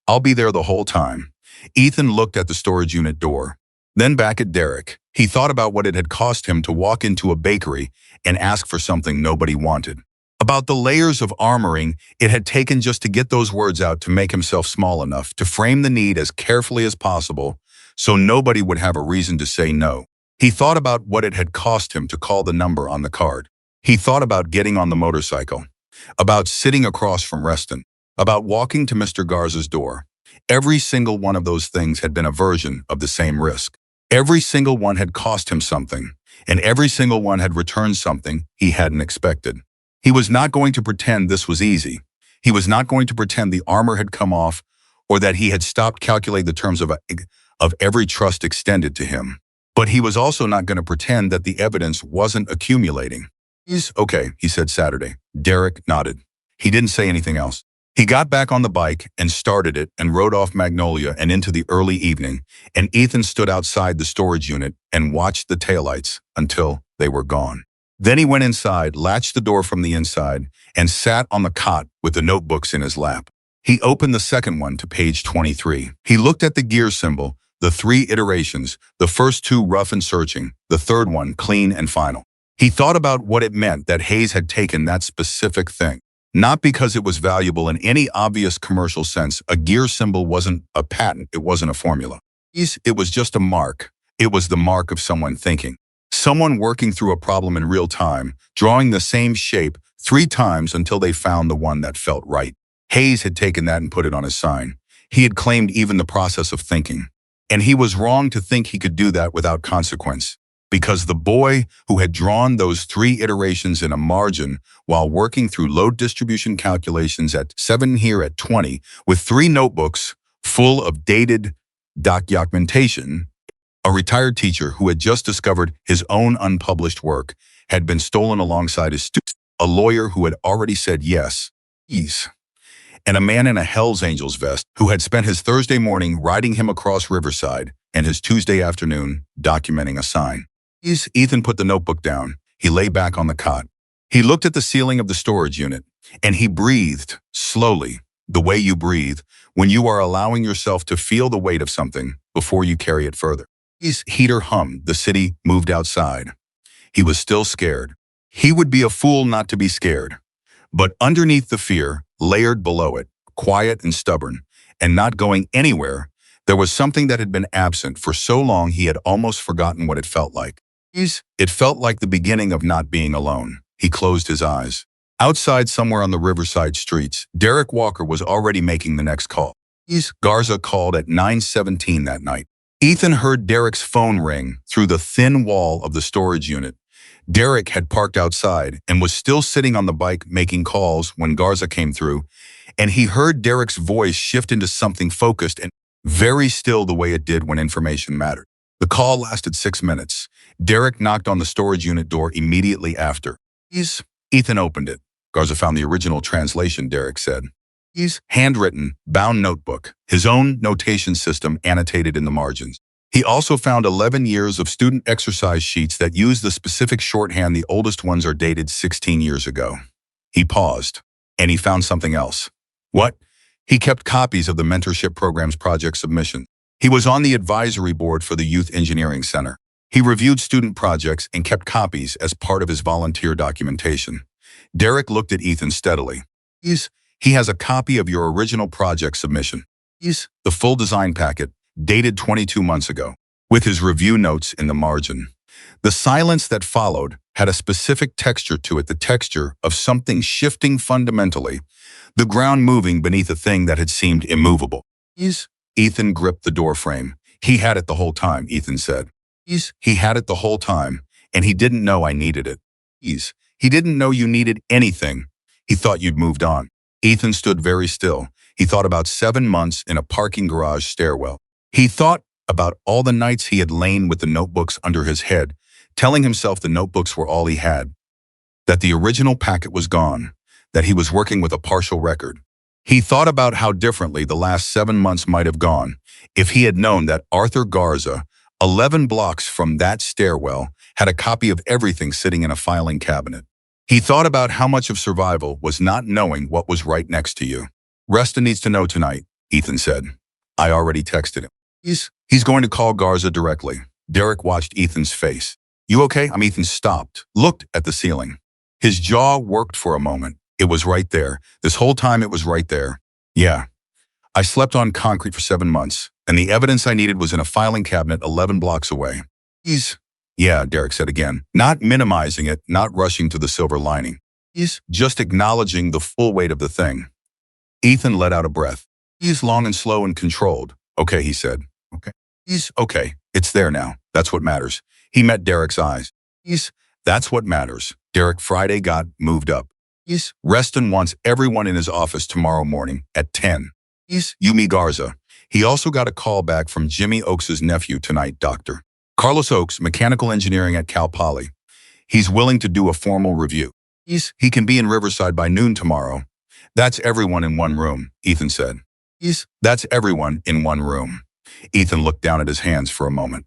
I'll be there the whole time. Ethan looked at the storage unit door, then back at Derek. He thought about what it had cost him to walk into a bakery and ask for something nobody wanted. About the layers of armoring it had taken just to get those words out to make himself small enough to frame the need as carefully as possible so nobody would have a reason to say no. He thought about what it had cost him to call the number on the card. He thought about getting on the motorcycle, about sitting across from Reston, about walking to Mr. Garza's door. Every single one of those things had been a version of the same risk. Every single one had cost him something, and every single one had returned something he hadn't expected. He was not going to pretend this was easy. He was not going to pretend the armor had come off or that he had stopped calculating the terms of every trust extended to him. But he was also not going to pretend that the evidence wasn't accumulating. Okay, he said Saturday. Derek nodded. He didn't say anything else. He got back on the bike and started it and rode off Magnolia and into the early evening, and Ethan stood outside the storage unit and watched the taillights until they were gone. Then he went inside, latched the door from the inside, and sat on the cot with the notebooks in his lap. He opened the second one to page 23. He looked at the gear symbol, the 3 iterations, the first 2 rough and searching, the third one clean and final. He thought about what it meant that Hayes had taken that specific thing. Not because it was valuable in any obvious commercial sense. A gear symbol wasn't a patent, it wasn't a formula. It was just a mark. It was the mark of someone thinking. Someone working through a problem in real time, drawing the same shape 3 times until they found the one that felt right. Hayes had taken that and put it on his sign. He had claimed even the process of thinking. And he was wrong to think he could do that without consequence. Because the boy who had drawn those 3 iterations in a margin while working through load distribution calculations at 7 here at 20, with 3 notebooks full of dated documentation, a retired teacher who had just discovered his own unpublished work had been stolen alongside his student, a lawyer who had already said yes, and a man in a Hells Angels vest who had spent his Thursday morning riding him across Riverside and his Tuesday afternoon documenting a sign. Ethan put the notebook down. He lay back on the cot. He looked at the ceiling of the storage unit, and he breathed slowly, the way you breathe when you are allowing yourself to feel the weight of something before you carry it further. His heater hummed. The city moved outside. He was still scared. He would be a fool not to be scared. But underneath the fear, layered below it, quiet and stubborn, and not going anywhere, there was something that had been absent for so long he had almost forgotten what it felt like. It felt like the beginning of not being alone. He closed his eyes. Outside somewhere on the Riverside streets, Derek Walker was already making the next call. Garza called at 9:17 that night. Ethan heard Derek's phone ring through the thin wall of the storage unit. Derek had parked outside and was still sitting on the bike making calls when Garza came through, and he heard Derek's voice shift into something focused and very still the way it did when information mattered. The call lasted 6 minutes. Derek knocked on the storage unit door immediately after. Ethan opened it. Garza found the original translation, Derek said. Handwritten, bound notebook, his own notation system annotated in the margins. He also found 11 years of student exercise sheets that use the specific shorthand. The oldest ones are dated 16 years ago. He paused, and he found something else. What? He kept copies of the mentorship program's project submission. He was on the advisory board for the Youth Engineering Center. He reviewed student projects and kept copies as part of his volunteer documentation. Derek looked at Ethan steadily. He has a copy of your original project submission. The full design packet, dated 22 months ago, with his review notes in the margin. The silence that followed had a specific texture to it, the texture of something shifting fundamentally, the ground moving beneath a thing that had seemed immovable. Ethan gripped the doorframe. He had it the whole time, Ethan said. He had it the whole time, and he didn't know I needed it. He didn't know you needed anything. He thought you'd moved on. Ethan stood very still. He thought about 7 months in a parking garage stairwell. He thought about all the nights he had lain with the notebooks under his head, telling himself the notebooks were all he had, that the original packet was gone, that he was working with a partial record. He thought about how differently the last 7 months might have gone if he had known that Arthur Garza, 11 blocks from that stairwell, had a copy of everything sitting in a filing cabinet. He thought about how much of survival was not knowing what was right next to you. Reston needs to know tonight, Ethan said. I already texted him. He's going to call Garza directly. Derek watched Ethan's face. You okay? Ethan stopped, looked at the ceiling. His jaw worked for a moment. It was right there. This whole time it was right there. Yeah. I slept on concrete for 7 months, and the evidence I needed was in a filing cabinet 11 blocks away. Yeah, Derek said again, not minimizing it, not rushing to the silver lining. Just acknowledging the full weight of the thing. Ethan let out a breath. He's long and slow and controlled. Okay, he said. Okay. Okay. It's there now. That's what matters. He met Derek's eyes. That's what matters. Derek Friday got moved up. Reston wants everyone in his office tomorrow morning at 10. Yumi Garza. He also got a call back from Jimmy Oakes' nephew tonight, Dr. Carlos Oakes, mechanical engineering at Cal Poly. He's willing to do a formal review. He can be in Riverside by noon tomorrow. That's everyone in one room, Ethan said. That's everyone in one room. Ethan looked down at his hands for a moment.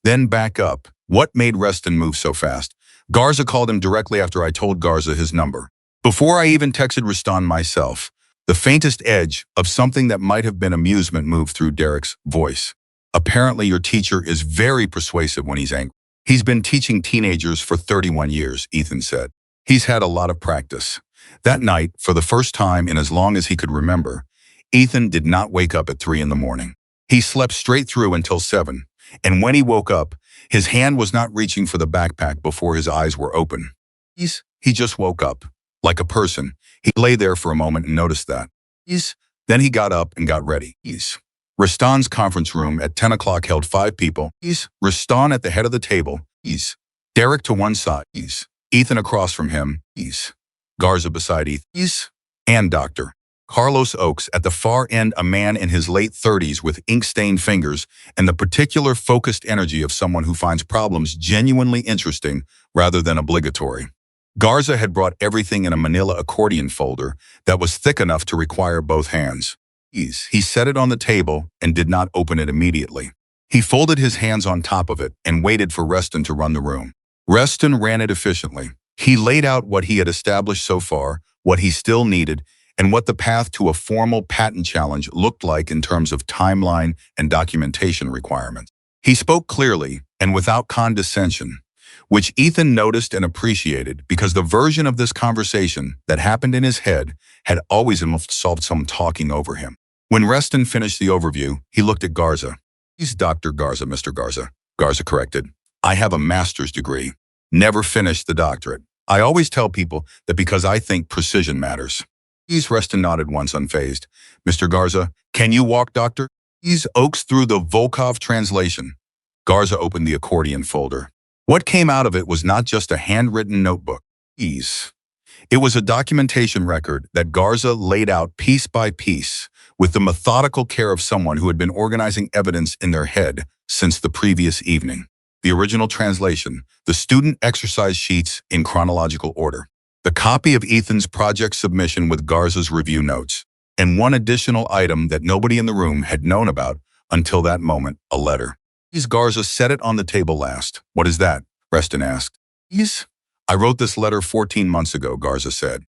Then back up. What made Reston move so fast? Garza called him directly after I told Garza his number. Before I even texted Reston myself, the faintest edge of something that might have been amusement moved through Derek's voice. Apparently your teacher is very persuasive when he's angry. He's been teaching teenagers for 31 years, Ethan said. He's had a lot of practice. That night, for the first time in as long as he could remember, Ethan did not wake up at 3 in the morning. He slept straight through until 7, and when he woke up, his hand was not reaching for the backpack before his eyes were open. He just woke up, like a person. He lay there for a moment and noticed that. Then he got up and got ready. Reston's conference room at 10 o'clock held 5 people. Reston at the head of the table. Derek to one side. Ethan across from him. Garza beside Ethan. And Dr. Carlos Oakes at the far end, a man in his late 30s with ink-stained fingers and the particular focused energy of someone who finds problems genuinely interesting rather than obligatory. Garza had brought everything in a manila accordion folder that was thick enough to require both hands. He set it on the table and did not open it immediately. He folded his hands on top of it and waited for Reston to run the room. Reston ran it efficiently. He laid out what he had established so far, what he still needed, and what the path to a formal patent challenge looked like in terms of timeline and documentation requirements. He spoke clearly and without condescension, which Ethan noticed and appreciated because the version of this conversation that happened in his head had always involved some talking over him. When Reston finished the overview, he looked at Garza. He's Dr. Garza, Mr. Garza. Garza corrected. I have a master's degree. Never finished the doctorate. I always tell people that because I think precision matters. Reston nodded once unfazed. Mr. Garza, can you walk, doctor? Oakes through the Volkov translation. Garza opened the accordion folder. What came out of it was not just a handwritten notebook. It was a documentation record that Garza laid out piece by piece with the methodical care of someone who had been organizing evidence in their head since the previous evening. The original translation, the student exercise sheets in chronological order, the copy of Ethan's project submission with Garza's review notes, and one additional item that nobody in the room had known about until that moment, a letter. Garza set it on the table last. What is that? Reston asked. I wrote this letter 14 months ago, Garza said.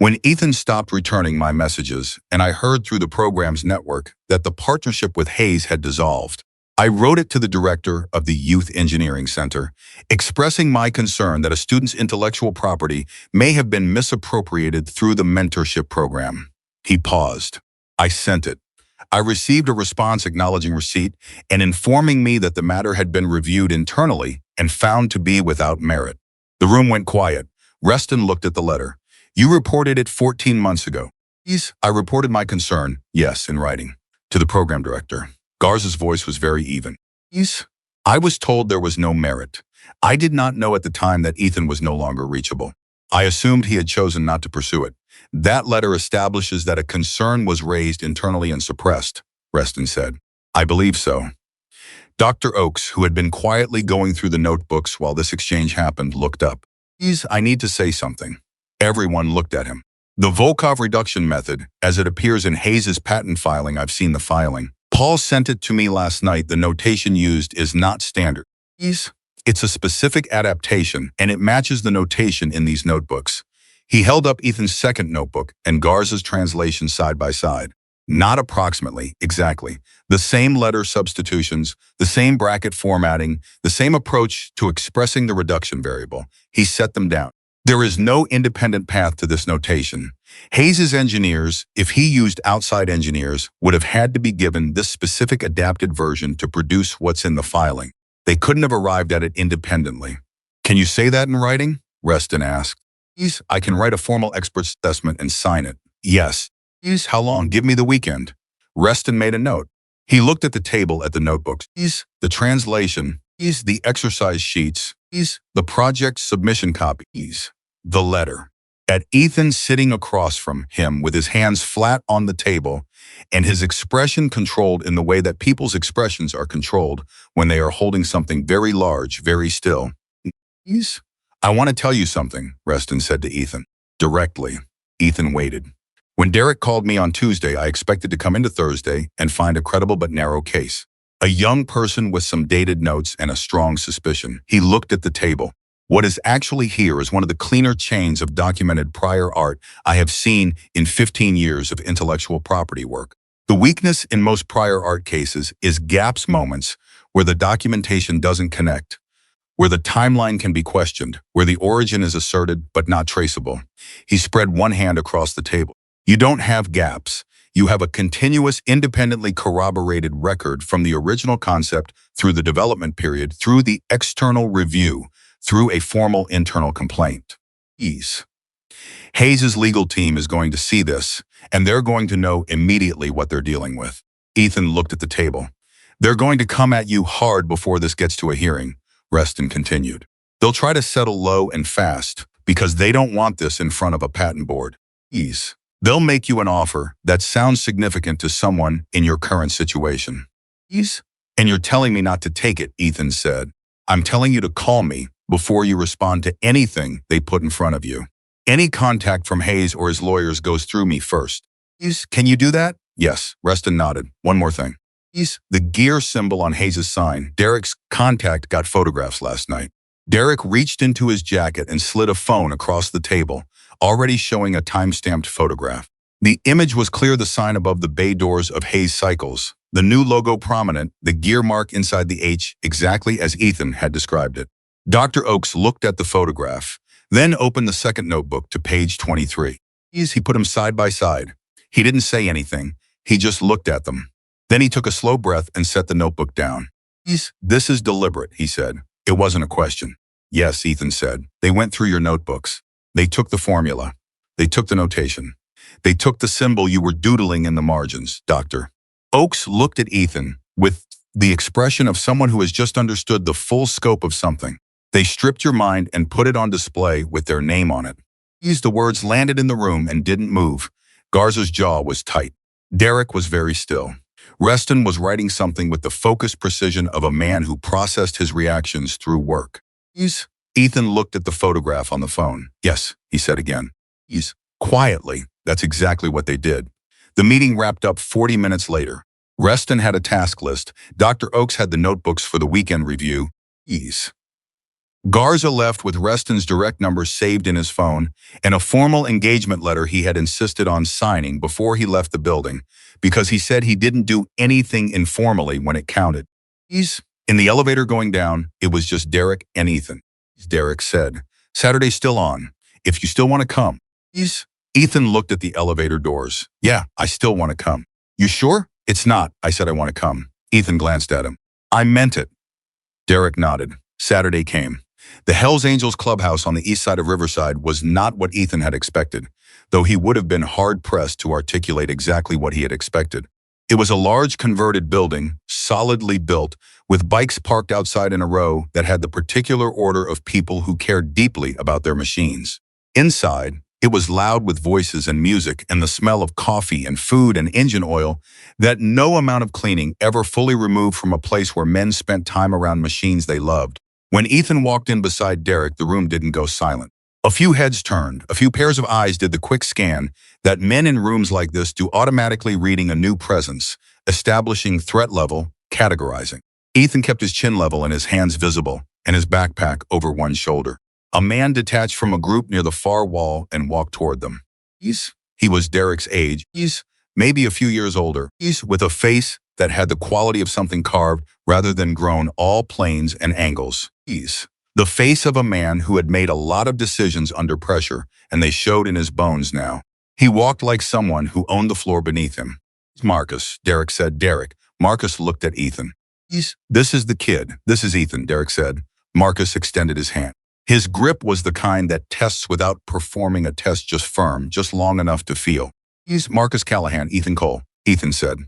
When Ethan stopped returning my messages and I heard through the program's network that the partnership with Hayes had dissolved, I wrote it to the director of the Youth Engineering Center, expressing my concern that a student's intellectual property may have been misappropriated through the mentorship program. He paused. I sent it. I received a response acknowledging receipt and informing me that the matter had been reviewed internally and found to be without merit. The room went quiet. Reston looked at the letter. You reported it 14 months ago. Yes, I reported my concern, yes, in writing, to the program director. Garza's voice was very even. Yes, I was told there was no merit. I did not know at the time that Ethan was no longer reachable. I assumed he had chosen not to pursue it. That letter establishes that a concern was raised internally and suppressed, Reston said. I believe so. Dr. Oakes, who had been quietly going through the notebooks while this exchange happened, looked up. Please, I need to say something. Everyone looked at him. The Volkov reduction method, as it appears in Hayes's patent filing, I've seen the filing. Paul sent it to me last night. The notation used is not standard. It's a specific adaptation, and it matches the notation in these notebooks. He held up Ethan's second notebook and Garza's translation side by side. Not approximately, exactly. The same letter substitutions, the same bracket formatting, the same approach to expressing the reduction variable. He set them down. There is no independent path to this notation. Hayes's engineers, if he used outside engineers, would have had to be given this specific adapted version to produce what's in the filing. They couldn't have arrived at it independently. Can you say that in writing? Reston asked. Yes, I can write a formal expert assessment and sign it. Yes. Yes, how long? Give me the weekend. Reston made a note. He looked at the table at the notebooks. Yes, the translation. Yes, the exercise sheets. Yes, the project submission copies. The letter. At Ethan sitting across from him with his hands flat on the table and his expression controlled in the way that people's expressions are controlled when they are holding something very large, very still. Yes. I want to tell you something, Reston said to Ethan. Directly. Ethan waited. When Derek called me on Tuesday, I expected to come into Thursday and find a credible but narrow case. A young person with some dated notes and a strong suspicion. He looked at the table. What is actually here is one of the cleaner chains of documented prior art I have seen in 15 years of intellectual property work. The weakness in most prior art cases is gaps, moments where the documentation doesn't connect, where the timeline can be questioned, where the origin is asserted but not traceable. He spread one hand across the table. You don't have gaps. You have a continuous, independently corroborated record from the original concept through the development period, through the external review, through a formal internal complaint. Hayes's legal team is going to see this, and they're going to know immediately what they're dealing with. Ethan looked at the table. They're going to come at you hard before this gets to a hearing, Reston continued. They'll try to settle low and fast because they don't want this in front of a patent board. They'll make you an offer that sounds significant to someone in your current situation. And you're telling me not to take it, Ethan said. I'm telling you to call me before you respond to anything they put in front of you. Any contact from Hayes or his lawyers goes through me first. Can you do that? Yes, Reston nodded. One more thing. The gear symbol on Hayes's sign. Derek's contact got photographs last night. Derek reached into his jacket and slid a phone across the table, already showing a time-stamped photograph. The image was clear, the sign above the bay doors of Hayes Cycles, the new logo prominent, the gear mark inside the H, exactly as Ethan had described it. Dr. Oakes looked at the photograph, then opened the second notebook to page 23. He put them side by side. He didn't say anything. He just looked at them. Then he took a slow breath and set the notebook down. This is deliberate, he said. It wasn't a question. Yes, Ethan said. They went through your notebooks. They took the formula. They took the notation. They took the symbol you were doodling in the margins, Doctor. Oakes looked at Ethan with the expression of someone who has just understood the full scope of something. They stripped your mind and put it on display with their name on it. The words landed in the room and didn't move. Garza's jaw was tight. Derek was very still. Reston was writing something with the focused precision of a man who processed his reactions through work. Ethan looked at the photograph on the phone. Yes, he said again. Quietly. That's exactly what they did. The meeting wrapped up 40 minutes later. Reston had a task list. Dr. Oakes had the notebooks for the weekend review. Garza left with Reston's direct number saved in his phone and a formal engagement letter he had insisted on signing before he left the building because he said he didn't do anything informally when it counted. He's in the elevator going down, it was just Derek and Ethan. Derek said, "Saturday's still on. If you still want to come." Ethan looked at the elevator doors. "Yeah, I still want to come." "You sure?" "It's not. I said I want to come." Ethan glanced at him. "I meant it." Derek nodded. Saturday came. The Hells Angels clubhouse on the east side of Riverside was not what Ethan had expected, though he would have been hard-pressed to articulate exactly what he had expected. It was a large converted building, solidly built, with bikes parked outside in a row that had the particular order of people who cared deeply about their machines. Inside, it was loud with voices and music and the smell of coffee and food and engine oil that no amount of cleaning ever fully removed from a place where men spent time around machines they loved. When Ethan walked in beside Derek, the room didn't go silent. A few heads turned, a few pairs of eyes did the quick scan that men in rooms like this do, automatically reading a new presence, establishing threat level, categorizing. Ethan kept his chin level and his hands visible, and his backpack over one shoulder. A man detached from a group near the far wall and walked toward them. He was Derek's age, maybe a few years older, with a face that had the quality of something carved rather than grown, all planes and angles. The face of a man who had made a lot of decisions under pressure, and they showed in his bones now. He walked like someone who owned the floor beneath him. "Marcus," Derek said. "Derek." Marcus looked at Ethan. "This is the kid. This is Ethan," Derek said. Marcus extended his hand. His grip was the kind that tests without performing a test, just firm, just long enough to feel. "He's Marcus Callahan, Ethan Cole," Ethan said.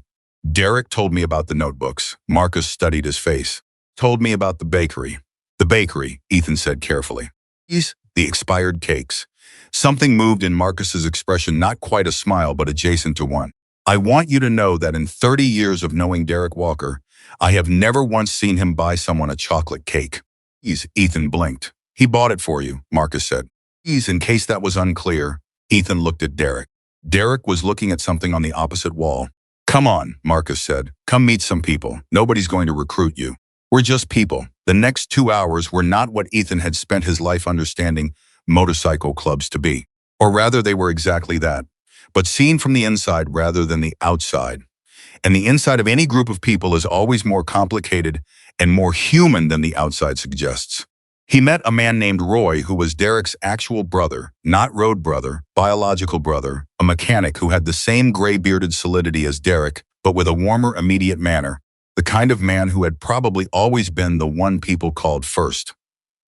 "Derek told me about the notebooks." Marcus studied his face. "Told me about the bakery." "The bakery," Ethan said carefully. "The expired cakes." Something moved in Marcus's expression, not quite a smile, but adjacent to one. "I want you to know that in 30 years of knowing Derek Walker, I have never once seen him buy someone a chocolate cake." Ethan blinked. "He bought it for you," Marcus said. In case that was unclear, Ethan looked at Derek. Derek was looking at something on the opposite wall. "Come on," Marcus said. "Come meet some people. Nobody's going to recruit you. We're just people." The next 2 hours were not what Ethan had spent his life understanding motorcycle clubs to be. Or rather, they were exactly that, but seen from the inside rather than the outside. And the inside of any group of people is always more complicated and more human than the outside suggests. He met a man named Roy who was Derek's actual brother, not road brother, biological brother, a mechanic who had the same gray-bearded solidity as Derek, but with a warmer, immediate manner, the kind of man who had probably always been the one people called first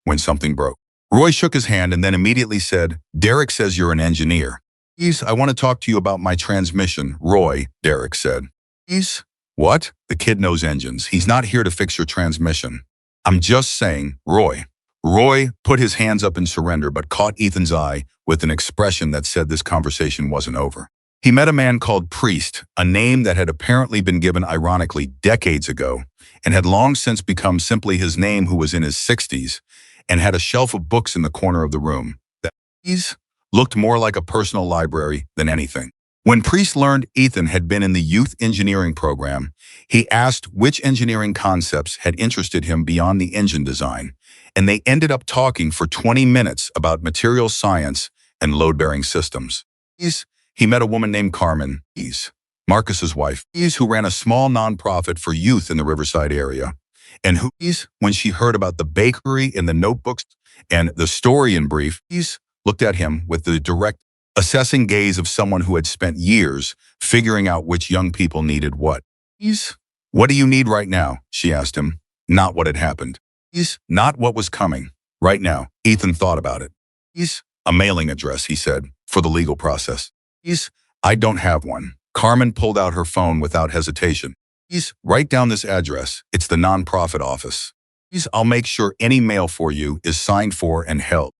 when something broke. Roy shook his hand and then immediately said, "Derek says you're an engineer." "I want to talk to you about my transmission, Roy," Derek said. "What?" "The kid knows engines. He's not here to fix your transmission." "I'm just saying, Roy." Roy put his hands up in surrender but caught Ethan's eye with an expression that said this conversation wasn't over. He met a man called Priest, a name that had apparently been given ironically decades ago and had long since become simply his name, who was in his 60s and had a shelf of books in the corner of the room that looked more like a personal library than anything. When Priest learned Ethan had been in the youth engineering program, he asked which engineering concepts had interested him beyond the engine design, and they ended up talking for 20 minutes about material science and load-bearing systems. He met a woman named Carmen, Marcus's wife, who ran a small nonprofit for youth in the Riverside area, and who, when she heard about the bakery and the notebooks and the story in brief, looked at him with the direct, assessing gaze of someone who had spent years figuring out which young people needed what. "What do you need right now?" she asked him. Not what had happened. Not what was coming. Right now. Ethan thought about it. "A mailing address," he said, "for the legal process." "I don't have one." Carmen pulled out her phone without hesitation. "Write down this address. It's the nonprofit office. I'll make sure any mail for you is signed for and held."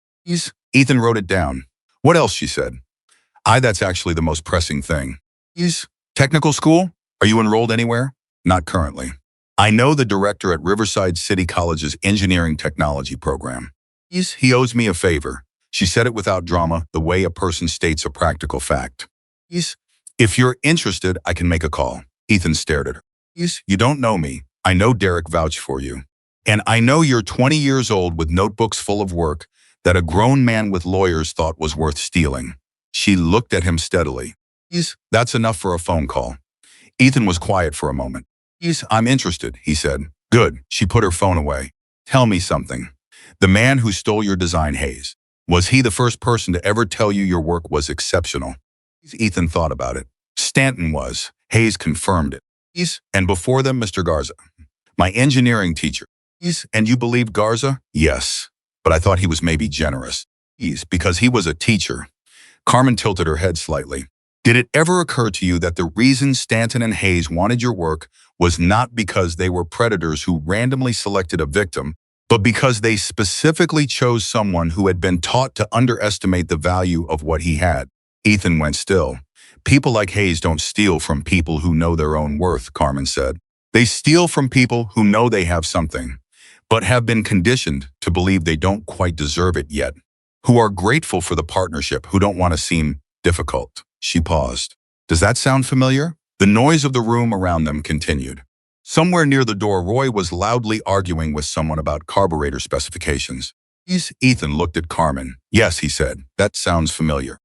Ethan wrote it down. "What else?" she said. That's actually the most pressing thing." "Technical school? Are you enrolled anywhere?" "Not currently. I know the director at Riverside City College's engineering technology program. He owes me a favor." She said it without drama, the way a person states a practical fact. "If you're interested, I can make a call." Ethan stared at her. "You don't know me. I know Derek vouched for you." And I know you're 20 years old with notebooks full of work that a grown man with lawyers thought was worth stealing. She looked at him steadily. That's enough for a phone call. Ethan was quiet for a moment. I'm interested, he said. Good. She put her phone away. Tell me something. The man who stole your design, Hayes, was he the first person to ever tell you your work was exceptional? Ethan thought about it. Stanton was. Hayes confirmed it. And before them, Mr. Garza, my engineering teacher. And you believed Garza? Yes. But I thought he was maybe generous. Because he was a teacher. Carmen tilted her head slightly. Did it ever occur to you that the reason Stanton and Hayes wanted your work was not because they were predators who randomly selected a victim, but because they specifically chose someone who had been taught to underestimate the value of what he had? Ethan went still. People like Hayes don't steal from people who know their own worth, Carmen said. They steal from people who know they have something, but have been conditioned to believe they don't quite deserve it yet, who are grateful for the partnership, who don't want to seem difficult. She paused. Does that sound familiar? The noise of the room around them continued. Somewhere near the door, Roy was loudly arguing with someone about carburetor specifications. Ethan looked at Carmen. Yes, he said. That sounds familiar.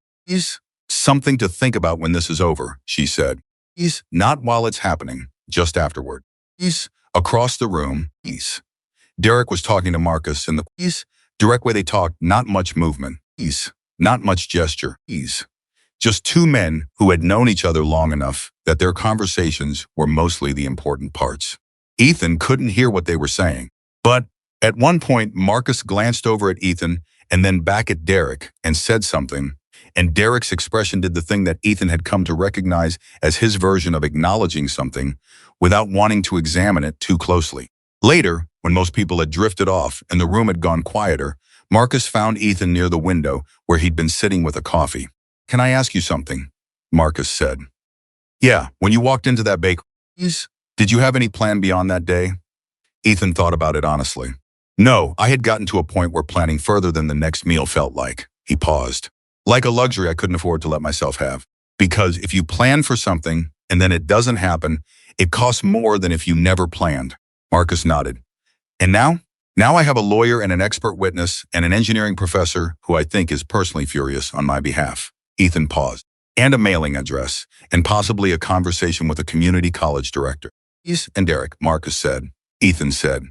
Something to think about when this is over, she said. Not while it's happening, just afterward. Across the room, Derek was talking to Marcus in the direct way they talked, not much movement. Not much gesture. Just two men who had known each other long enough that their conversations were mostly the important parts. Ethan couldn't hear what they were saying, but at one point Marcus glanced over at Ethan and then back at Derek and said something, and Derek's expression did the thing that Ethan had come to recognize as his version of acknowledging something without wanting to examine it too closely. Later, when most people had drifted off and the room had gone quieter, Marcus found Ethan near the window where he'd been sitting with a coffee. Can I ask you something? Marcus said. Yeah, when you walked into that bakery, did you have any plan beyond that day? Ethan thought about it honestly. No, I had gotten to a point where planning further than the next meal felt like. He paused. Like a luxury I couldn't afford to let myself have. Because if you plan for something and then it doesn't happen, it costs more than if you never planned. Marcus nodded. And now? Now I have a lawyer and an expert witness and an engineering professor who I think is personally furious on my behalf. Ethan paused. And a mailing address, and possibly a conversation with a community college director. And Derek, Marcus said. Ethan said.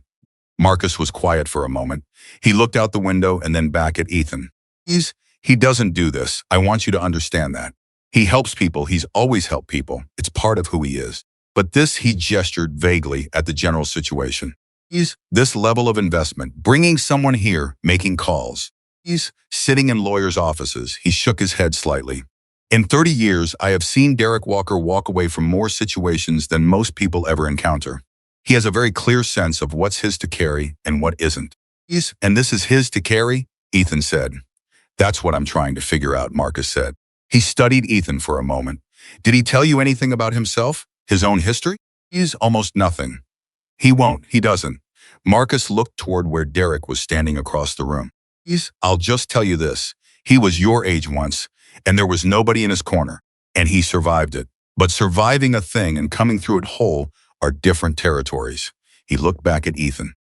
Marcus was quiet for a moment. He looked out the window and then back at Ethan. He doesn't do this. I want you to understand that. He helps people. He's always helped people. It's part of who he is. But this, he gestured vaguely at the general situation. This level of investment, bringing someone here, making calls. Sitting in lawyers' offices, he shook his head slightly. In 30 years, I have seen Derek Walker walk away from more situations than most people ever encounter. He has a very clear sense of what's his to carry and what isn't. And this is his to carry, Ethan said. That's what I'm trying to figure out, Marcus said. He studied Ethan for a moment. Did he tell you anything about himself? His own history? Almost nothing. He won't. He doesn't. Marcus looked toward where Derek was standing across the room. I'll just tell you this. He was your age once, and there was nobody in his corner, and he survived it. But surviving a thing and coming through it whole are different territories. He looked back at Ethan.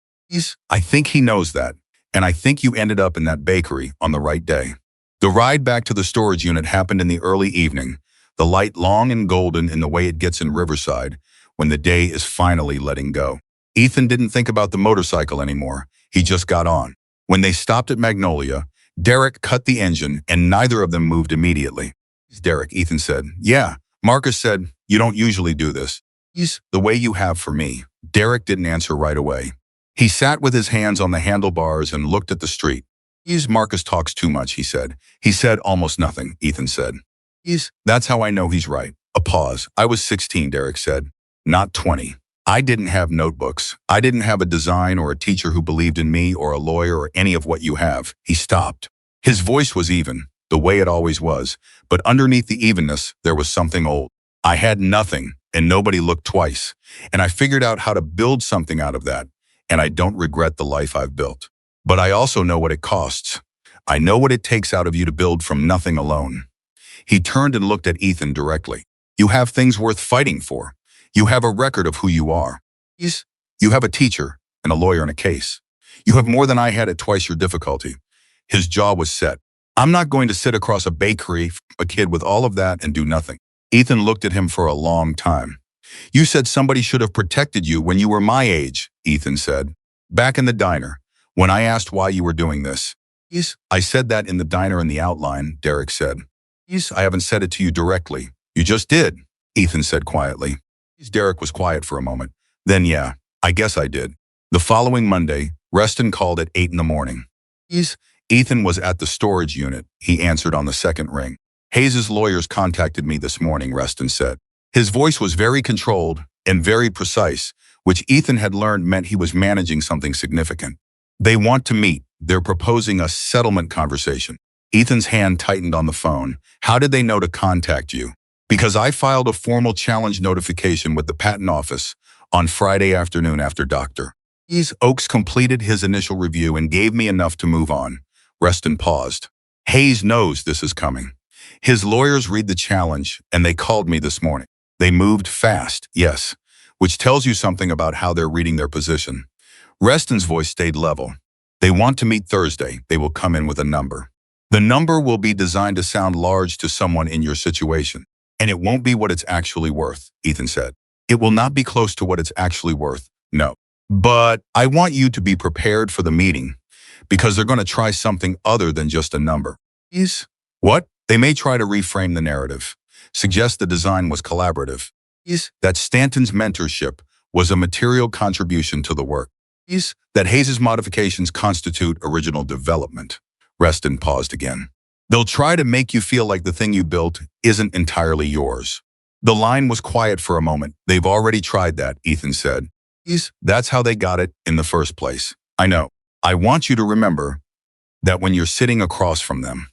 I think he knows that, and I think you ended up in that bakery on the right day. The ride back to the storage unit happened in the early evening, the light long and golden in the way it gets in Riverside, when the day is finally letting go. Ethan didn't think about the motorcycle anymore. He just got on. When they stopped at Magnolia, Derek cut the engine and neither of them moved immediately. Derek, Ethan said. Yeah. Marcus said, you don't usually do this. The way you have for me. Derek didn't answer right away. He sat with his hands on the handlebars and looked at the street. Marcus talks too much, he said. He said almost nothing, Ethan said. That's how I know he's right. A pause. I was 16, Derek said. Not 20. I didn't have notebooks. I didn't have a design or a teacher who believed in me or a lawyer or any of what you have. He stopped. His voice was even, the way it always was, but underneath the evenness, there was something old. I had nothing, and nobody looked twice, and I figured out how to build something out of that, and I don't regret the life I've built. But I also know what it costs. I know what it takes out of you to build from nothing alone. He turned and looked at Ethan directly. You have things worth fighting for. You have a record of who you are. You have a teacher, and a lawyer in a case. You have more than I had at twice your difficulty. His jaw was set. I'm not going to sit across a bakery, a kid with all of that, and do nothing. Ethan looked at him for a long time. You said somebody should have protected you when you were my age, Ethan said. Back in the diner, when I asked why you were doing this. Yes, I said that in the diner in the outline, Derek said. Yes, I haven't said it to you directly. You just did, Ethan said quietly. Derek was quiet for a moment. Then yeah, I guess I did. The following Monday, Reston called at 8 in the morning. Yes, Ethan was at the storage unit, he answered on the second ring. Hayes's lawyers contacted me this morning, Reston said. His voice was very controlled and very precise, which Ethan had learned meant he was managing something significant. They want to meet. They're proposing a settlement conversation. Ethan's hand tightened on the phone. How did they know to contact you? Because I filed a formal challenge notification with the patent office on Friday afternoon after Dr. Oakes completed his initial review and gave me enough to move on. Reston paused. Hayes knows this is coming. His lawyers read the challenge, and they called me this morning. They moved fast, yes, which tells you something about how they're reading their position. Reston's voice stayed level. They want to meet Thursday. They will come in with a number. The number will be designed to sound large to someone in your situation, and it won't be what it's actually worth, Ethan said. It will not be close to what it's actually worth, no. But I want you to be prepared for the meeting, because they're going to try something other than just a number. Yes. What? They may try to reframe the narrative, suggest the design was collaborative. Yes. That Stanton's mentorship was a material contribution to the work. Yes. That Hayes's modifications constitute original development. Reston paused again. They'll try to make you feel like the thing you built isn't entirely yours. The line was quiet for a moment. They've already tried that, Ethan said. Yes. That's how they got it in the first place. I know. I want you to remember that when you're sitting across from them.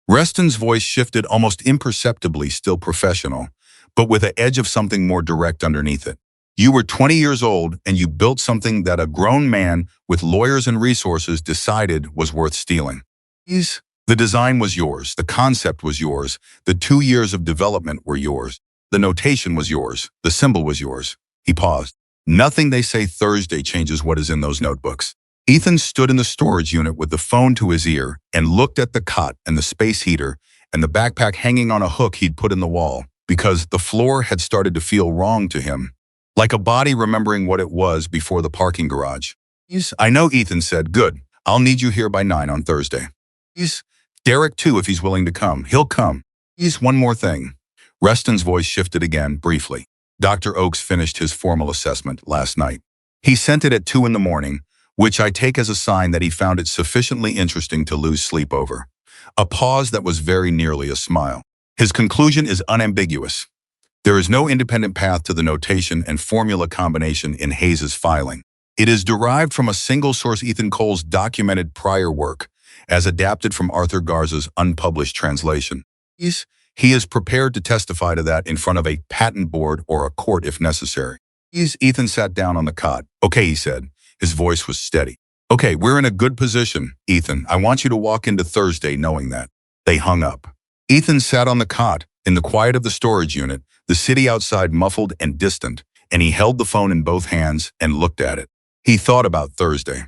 Reston's voice shifted almost imperceptibly, still professional, but with an edge of something more direct underneath it. You were 20 years old and you built something that a grown man with lawyers and resources decided was worth stealing. Yes. The design was yours, the concept was yours, the 2 years of development were yours, the notation was yours, the symbol was yours. He paused. Nothing they say Thursday changes what is in those notebooks. Ethan stood in the storage unit with the phone to his ear and looked at the cot and the space heater and the backpack hanging on a hook he'd put in the wall, because the floor had started to feel wrong to him, like a body remembering what it was before the parking garage. Yes, I know, Ethan said. Good. I'll need you here by 9 on Thursday. Yes, Derek too, if he's willing to come. He'll come. Yes, one more thing. Reston's voice shifted again, briefly. Dr. Oakes finished his formal assessment last night. He sent it at 2 in the morning, which I take as a sign that he found it sufficiently interesting to lose sleep over. A pause that was very nearly a smile. His conclusion is unambiguous. There is no independent path to the notation and formula combination in Hayes's filing. It is derived from a single source, Ethan Cole's documented prior work, as adapted from Arthur Garza's unpublished translation. Yes, he is prepared to testify to that in front of a patent board or a court if necessary. Yes, Ethan sat down on the cot. Okay, he said. His voice was steady. Okay, we're in a good position, Ethan. I want you to walk into Thursday knowing that. They hung up. Ethan sat on the cot, in the quiet of the storage unit, the city outside muffled and distant, and he held the phone in both hands and looked at it. He thought about Thursday.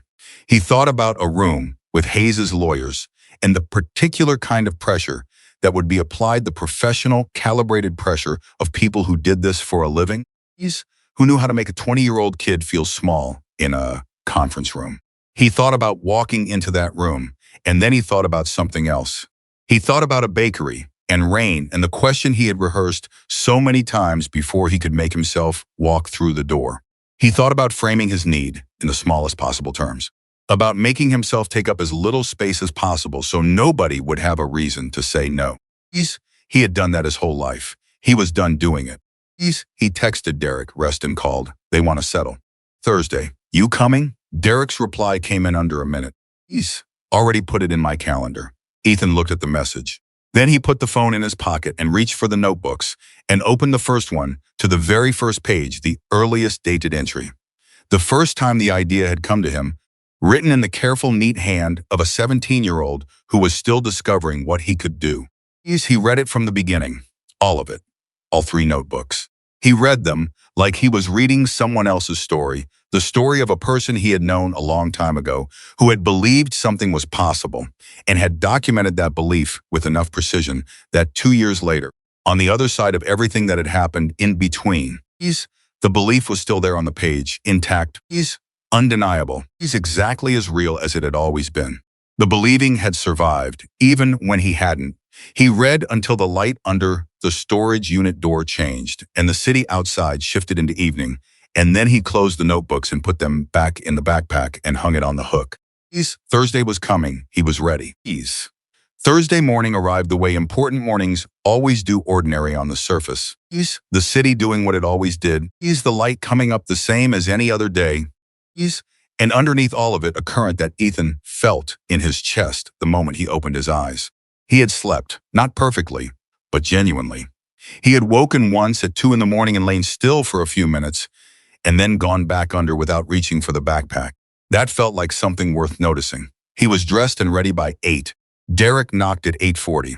He thought about a room with Hayes's lawyers and the particular kind of pressure that would be applied, the professional, calibrated pressure of people who did this for a living, who knew how to make a 20-year-old kid feel small in a conference room. He thought about walking into that room, and then he thought about something else. He thought about a bakery and rain and the question he had rehearsed so many times before he could make himself walk through the door. He thought about framing his need in the smallest possible terms, about making himself take up as little space as possible so nobody would have a reason to say no. He had done that his whole life. He was done doing it. He texted Derek. Reston called. They want to settle. Thursday. You coming? Derek's reply came in under a minute. He's already put it in my calendar. Ethan looked at the message. Then he put the phone in his pocket and reached for the notebooks and opened the first one to the very first page, the earliest dated entry. The first time the idea had come to him, written in the careful, neat hand of a 17-year-old who was still discovering what he could do. He read it from the beginning, all of it, all 3 notebooks. He read them like he was reading someone else's story, the story of a person he had known a long time ago who had believed something was possible and had documented that belief with enough precision that 2 years later, on the other side of everything that had happened in between, the belief was still there on the page, intact, undeniable. He's exactly as real as it had always been. The believing had survived, even when he hadn't. He read until the light under the storage unit door changed, and the city outside shifted into evening, and then he closed the notebooks and put them back in the backpack and hung it on the hook. Thursday was coming. He was ready. Thursday morning arrived the way important mornings always do, ordinary on the surface. The city doing what it always did. The light coming up the same as any other day. And underneath all of it, a current that Ethan felt in his chest the moment he opened his eyes. He had slept, not perfectly, but genuinely. He had woken once at 2 in the morning and lain still for a few minutes, and then gone back under without reaching for the backpack. That felt like something worth noticing. He was dressed and ready by 8. Derek knocked at 8:40.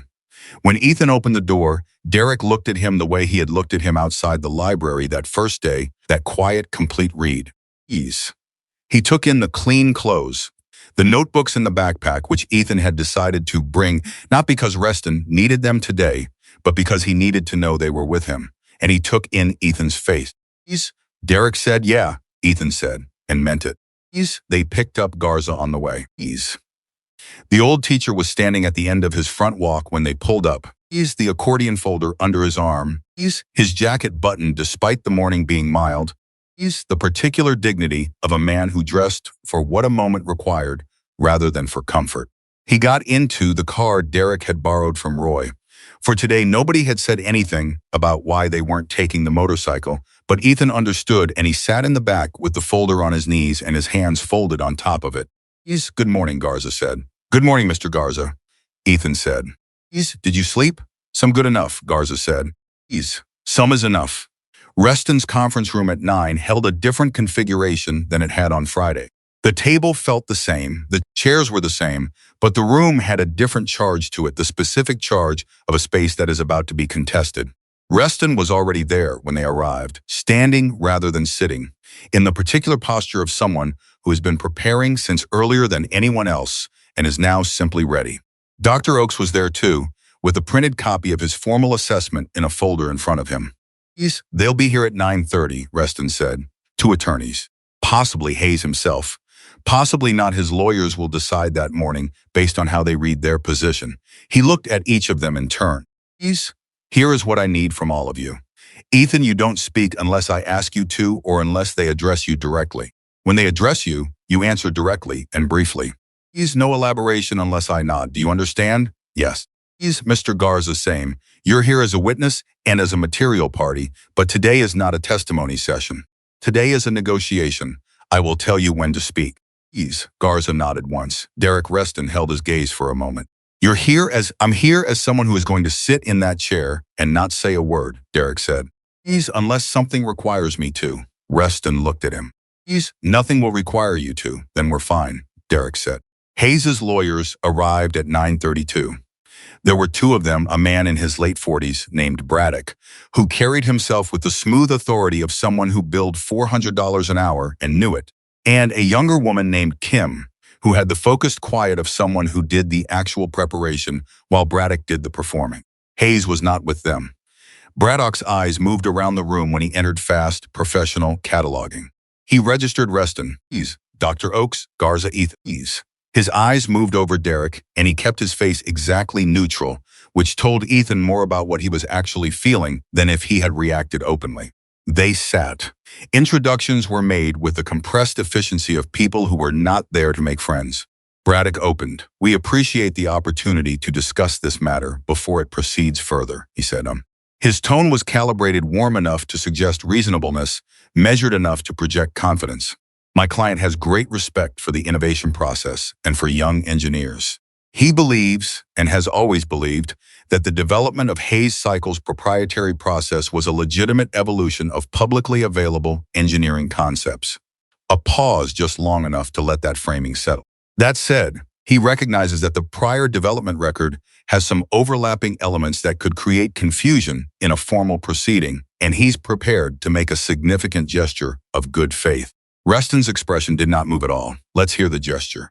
When Ethan opened the door, Derek looked at him the way he had looked at him outside the library that first day, that quiet, complete read. He took in the clean clothes, the notebooks in the backpack, which Ethan had decided to bring, not because Reston needed them today, but because he needed to know they were with him. And he took in Ethan's face. Derek said, "Yeah," Ethan said, and meant it. They picked up Garza on the way. The old teacher was standing at the end of his front walk when they pulled up. The accordion folder under his arm. His jacket buttoned despite the morning being mild. The particular dignity of a man who dressed for what a moment required rather than for comfort. He got into the car Derek had borrowed from Roy. For today, nobody had said anything about why they weren't taking the motorcycle, but Ethan understood, and he sat in the back with the folder on his knees and his hands folded on top of it. "Good morning," Garza said. "Good morning, Mr. Garza," Ethan said. "Did you sleep?" "Some good enough," Garza said. "Some is enough." Reston's conference room at 9 held a different configuration than it had on Friday. The table felt the same, the chairs were the same, but the room had a different charge to it, the specific charge of a space that is about to be contested. Reston was already there when they arrived, standing rather than sitting, in the particular posture of someone who has been preparing since earlier than anyone else and is now simply ready. Dr. Oakes was there too, with a printed copy of his formal assessment in a folder in front of him. "They'll be here at 9:30, Reston said. 2 attorneys. Possibly Hayes himself. Possibly not. His lawyers will decide that morning based on how they read their position." He looked at each of them in turn. "Here is what I need from all of you. Ethan, you don't speak unless I ask you to or unless they address you directly. When they address you, you answer directly and briefly. No elaboration unless I nod. Do you understand?" "Yes." "Mr. Garza, same. You're here as a witness and as a material party, but today is not a testimony session. Today is a negotiation. I will tell you when to speak." Garza nodded once. Derek Reston held his gaze for a moment. I'm here as someone who is going to sit in that chair and not say a word," Derek said. "Unless something requires me to." Reston looked at him. "Nothing will require you to. Then we're fine," Derek said. Hayes's lawyers arrived at 9:32. There were 2 of them, a man in his late 40s named Braddock, who carried himself with the smooth authority of someone who billed $400 an hour and knew it, and a younger woman named Kim, who had the focused quiet of someone who did the actual preparation while Braddock did the performing. Hayes was not with them. Braddock's eyes moved around the room when he entered fast, professional cataloging. He registered Reston. Dr. Oakes, Garza, Ethan. His eyes moved over Derek, and he kept his face exactly neutral, which told Ethan more about what he was actually feeling than if he had reacted openly. They sat. Introductions were made with the compressed efficiency of people who were not there to make friends. Braddock opened. "We appreciate the opportunity to discuss this matter before it proceeds further," he said. His tone was calibrated, warm enough to suggest reasonableness, measured enough to project confidence. "My client has great respect for the innovation process and for young engineers. He believes, and has always believed, that the development of Hayes Cycle's proprietary process was a legitimate evolution of publicly available engineering concepts." A pause just long enough to let that framing settle. That said, he recognizes that the prior development record has some overlapping elements that could create confusion in a formal proceeding, and he's prepared to make a significant gesture of good faith. Reston's expression did not move at all. Let's hear the gesture.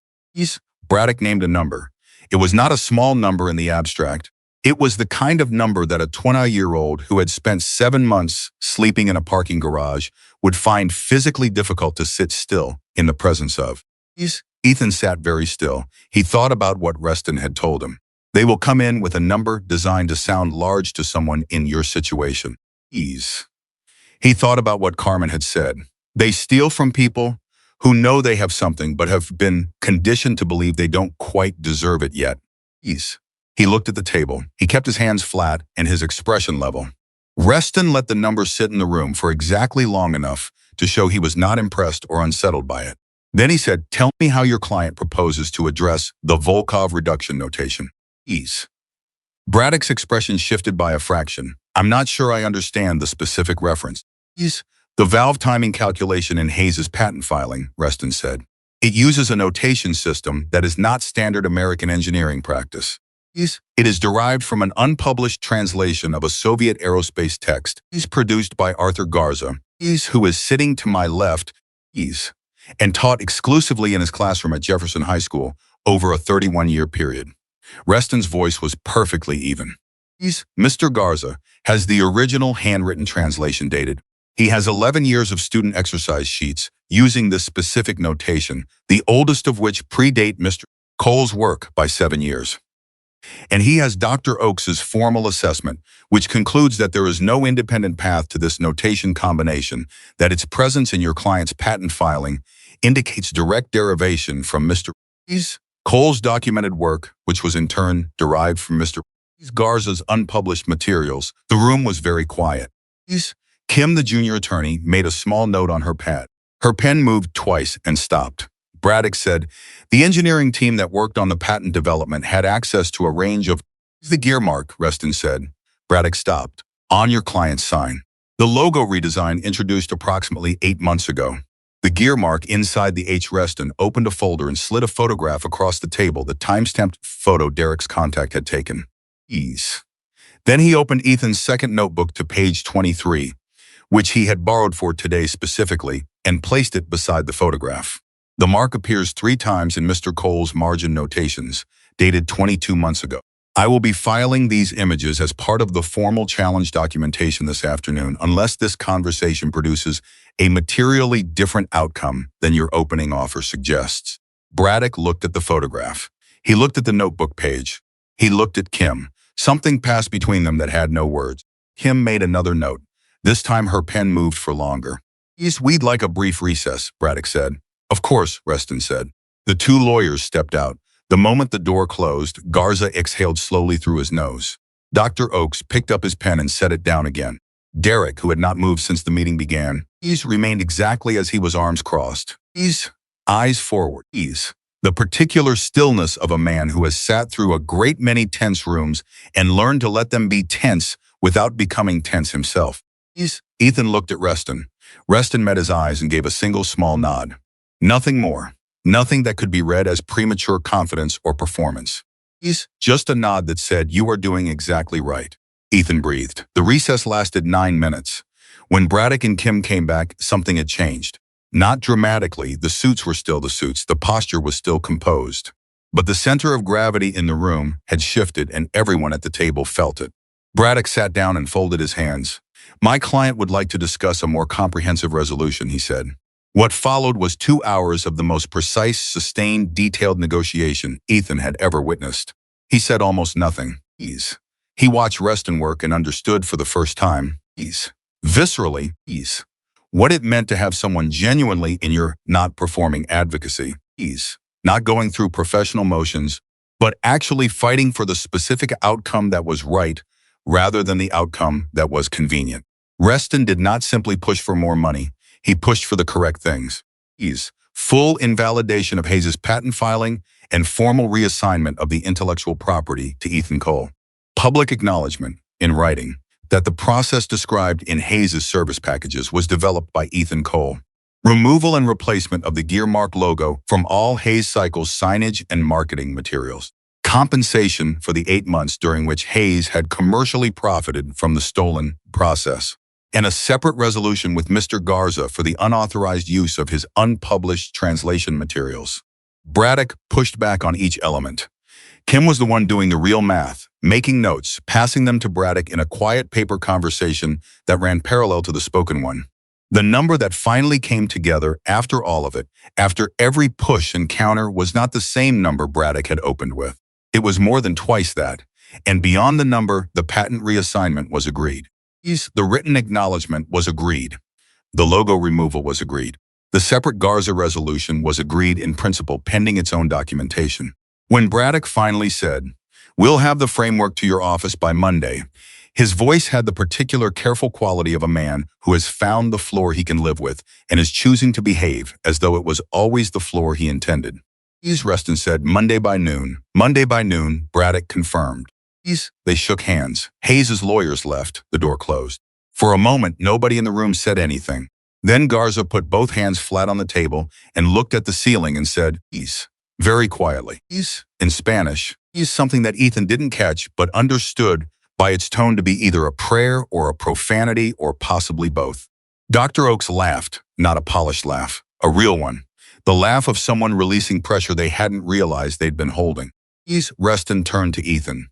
Braddock named a number. It was not a small number in the abstract. It was the kind of number that a 20-year-old who had spent 7 months sleeping in a parking garage would find physically difficult to sit still in the presence of. Ethan sat very still. He thought about what Reston had told him. They will come in with a number designed to sound large to someone in your situation. Ease. He thought about what Carmen had said. They steal from people who know they have something but have been conditioned to believe they don't quite deserve it yet. Ease. He looked at the table. He kept his hands flat and his expression level. Reston let the number sit in the room for exactly long enough to show he was not impressed or unsettled by it. Then he said, "Tell me how your client proposes to address the Volkov reduction notation." Ease. Braddock's expression shifted by a fraction. "I'm not sure I understand the specific reference." Ease. "The valve timing calculation in Hayes's patent filing," Reston said. "It uses a notation system that is not standard American engineering practice. It is derived from an unpublished translation of a Soviet aerospace text produced by Arthur Garza, who is sitting to my left, and taught exclusively in his classroom at Jefferson High School over a 31-year period." Reston's voice was perfectly even. "Mr. Garza has the original handwritten translation dated. He has 11 years of student exercise sheets using this specific notation, the oldest of which predate Mr. Cole's work by 7 years. And he has Dr. Oakes's formal assessment, which concludes that there is no independent path to this notation combination, that its presence in your client's patent filing indicates direct derivation from Mr. Cole's documented work, which was in turn derived from Mr. Garza's unpublished materials." The room was very quiet. Kim, the junior attorney, made a small note on her pad. Her pen moved twice and stopped. Braddock said, "The engineering team that worked on the patent development had access to a range of..." "The gear mark," Reston said. Braddock stopped. "On your client's sign. The logo redesign introduced approximately 8 months ago." The gear mark inside the H. Reston opened a folder and slid a photograph across the table, the time-stamped photo Derek's contact had taken. Ease. Then he opened Ethan's second notebook to page 23, which he had borrowed for today specifically, and placed it beside the photograph. The mark appears 3 times in Mr. Cole's margin notations, dated 22 months ago. "I will be filing these images as part of the formal challenge documentation this afternoon unless this conversation produces a materially different outcome than your opening offer suggests." Braddock looked at the photograph. He looked at the notebook page. He looked at Kim. Something passed between them that had no words. Kim made another note. This time her pen moved for longer. "We'd like a brief recess," Braddock said. "Of course," Reston said. The 2 lawyers stepped out. The moment the door closed, Garza exhaled slowly through his nose. Dr. Oakes picked up his pen and set it down again. Derek, who had not moved since the meeting began, remained exactly as he was, arms crossed. Eyes forward. The particular stillness of a man who has sat through a great many tense rooms and learned to let them be tense without becoming tense himself. Ethan looked at Reston. Reston met his eyes and gave a single small nod. Nothing more. Nothing that could be read as premature confidence or performance. Just a nod that said, "You are doing exactly right." Ethan breathed. The recess lasted 9 minutes. When Braddock and Kim came back, something had changed. Not dramatically, the suits were still the suits, the posture was still composed. But the center of gravity in the room had shifted and everyone at the table felt it. Braddock sat down and folded his hands. "My client would like to discuss a more comprehensive resolution," he said. What followed was 2 hours of the most precise, sustained, detailed negotiation Ethan had ever witnessed. He said almost nothing. He watched Reston work and understood for the first time, viscerally, what it meant to have someone genuinely in your not performing advocacy, not going through professional motions, but actually fighting for the specific outcome that was right rather than the outcome that was convenient. Reston did not simply push for more money. He pushed for the correct things. Full invalidation of Hayes's patent filing and formal reassignment of the intellectual property to Ethan Cole. Public acknowledgement, in writing, that the process described in Hayes's service packages was developed by Ethan Cole. Removal and replacement of the gear mark logo from all Hayes Cycles signage and marketing materials. Compensation for the 8 months during which Hayes had commercially profited from the stolen process. and a separate resolution with Mr. Garza for the unauthorized use of his unpublished translation materials. Braddock pushed back on each element. Kim was the one doing the real math, making notes, passing them to Braddock in a quiet paper conversation that ran parallel to the spoken one. The number that finally came together after all of it, after every push and counter, was not the same number Braddock had opened with. It was more than twice that, and beyond the number, the patent reassignment was agreed. The written acknowledgement was agreed. The logo removal was agreed. The separate Garza resolution was agreed in principle pending its own documentation. When Braddock finally said, "We'll have the framework to your office by Monday," his voice had the particular careful quality of a man who has found the floor he can live with and is choosing to behave as though it was always the floor he intended. Reston said, "Monday by noon." Monday by noon, Braddock confirmed. They shook hands. Hayes's lawyers left. The door closed. For a moment, nobody in the room said anything. Then Garza put both hands flat on the table and looked at the ceiling and said, "Peace," very quietly. "Peace," in Spanish, is something that Ethan didn't catch but understood by its tone to be either a prayer or a profanity or possibly both. Dr. Oakes laughed, not a polished laugh, a real one. The laugh of someone releasing pressure they hadn't realized they'd been holding. Reston turned to Ethan.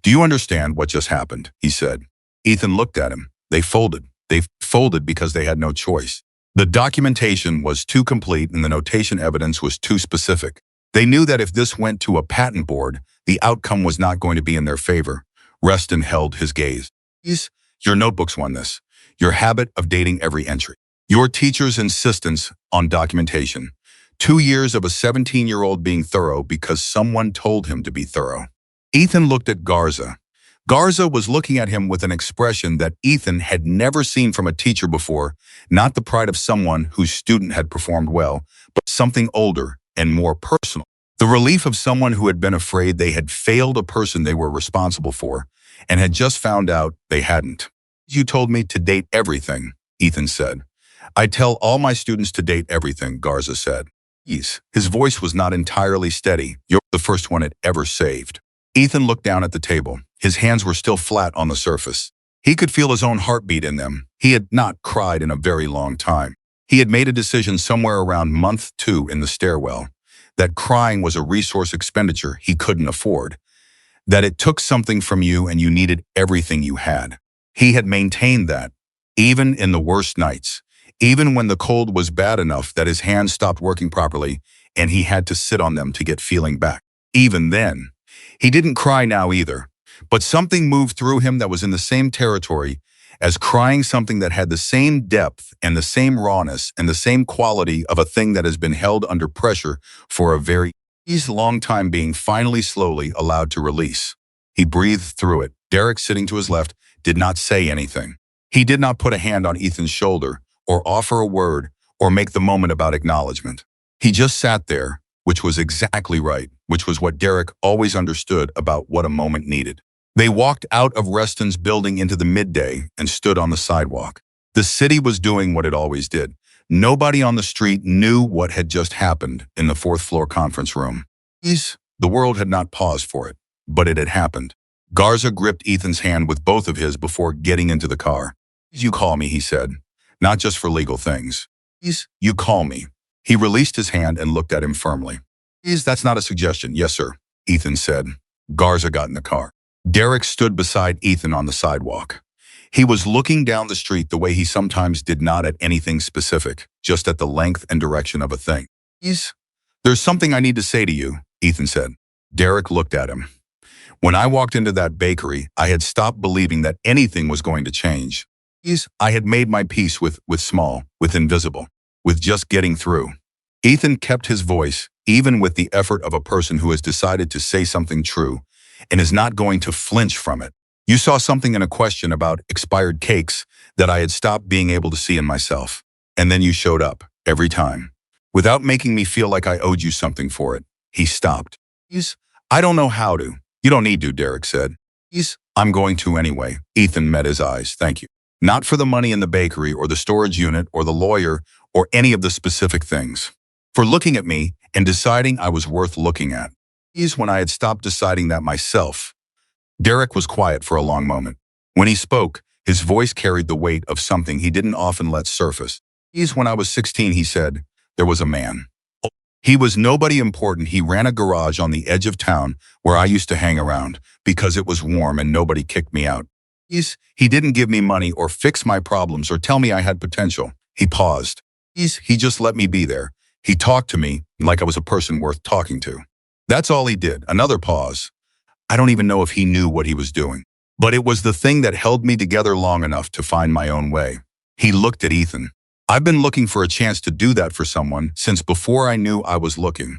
"Do you understand what just happened?" he said. Ethan looked at him. They folded. They folded because they had no choice. The documentation was too complete and the notation evidence was too specific. They knew that if this went to a patent board, the outcome was not going to be in their favor. Reston held his gaze. "Your notebooks won this. Your habit of dating every entry. Your teacher's insistence on documentation. 2 years of a 17-year-old being thorough because someone told him to be thorough." Ethan looked at Garza. Garza was looking at him with an expression that Ethan had never seen from a teacher before, not the pride of someone whose student had performed well, but something older and more personal. The relief of someone who had been afraid they had failed a person they were responsible for and had just found out they hadn't. "You told me to date everything," Ethan said. "I tell all my students to date everything," Garza said. His voice was not entirely steady. "You're the first one it ever saved." Ethan looked down at the table. His hands were still flat on the surface. He could feel his own heartbeat in them. He had not cried in a very long time. He had made a decision somewhere around month 2 in the stairwell, that crying was a resource expenditure he couldn't afford, that it took something from you and you needed everything you had. He had maintained that, even in the worst nights, even when the cold was bad enough that his hands stopped working properly and he had to sit on them to get feeling back. Even then, he didn't cry now either, but something moved through him that was in the same territory as crying, something that had the same depth and the same rawness and the same quality of a thing that has been held under pressure for a very long time being finally slowly allowed to release. He breathed through it. Derek, sitting to his left, did not say anything. He did not put a hand on Ethan's shoulder or offer a word or make the moment about acknowledgement. He just sat there, which was exactly right, which was what Derek always understood about what a moment needed. They walked out of Reston's building into the midday and stood on the sidewalk. The city was doing what it always did. Nobody on the street knew what had just happened in the 4th floor conference room. The world had not paused for it, but it had happened. Garza gripped Ethan's hand with both of his before getting into the car. "You call me," he said. "Not just for legal things. You call me." He released his hand and looked at him firmly. "That's not a suggestion." "Yes, sir," Ethan said. Garza got in the car. Derek stood beside Ethan on the sidewalk. He was looking down the street the way he sometimes did, not at anything specific, just at the length and direction of a thing. "There's something I need to say to you," Ethan said. Derek looked at him. "When I walked into that bakery, I had stopped believing that anything was going to change. I had made my peace with small, with invisible, with just getting through." Ethan kept his voice, even with the effort of a person who has decided to say something true and is not going to flinch from it. "You saw something in a question about expired cakes that I had stopped being able to see in myself. And then you showed up, every time, without making me feel like I owed you something for it." He stopped. "I don't know how to." "You don't need to," Derek said. "I'm going to anyway." Ethan met his eyes. "Thank you. Not for the money in the bakery or the storage unit or the lawyer or any of the specific things. For looking at me and deciding I was worth looking at." When I had stopped deciding that myself. Derek was quiet for a long moment. When he spoke, His voice carried the weight of something he didn't often let surface. When I was 16, he said, there was a man. He was nobody important. He ran a garage on the edge of town where I used to hang around because it was warm and nobody kicked me out. He didn't give me money or fix my problems or tell me I had potential. He paused. He just let me be there. He talked to me like I was a person worth talking to. That's all he did. Another pause. I don't even know if he knew what he was doing. But it was the thing that held me together long enough to find my own way. He looked at Ethan. I've been looking for a chance to do that for someone since before I knew I was looking.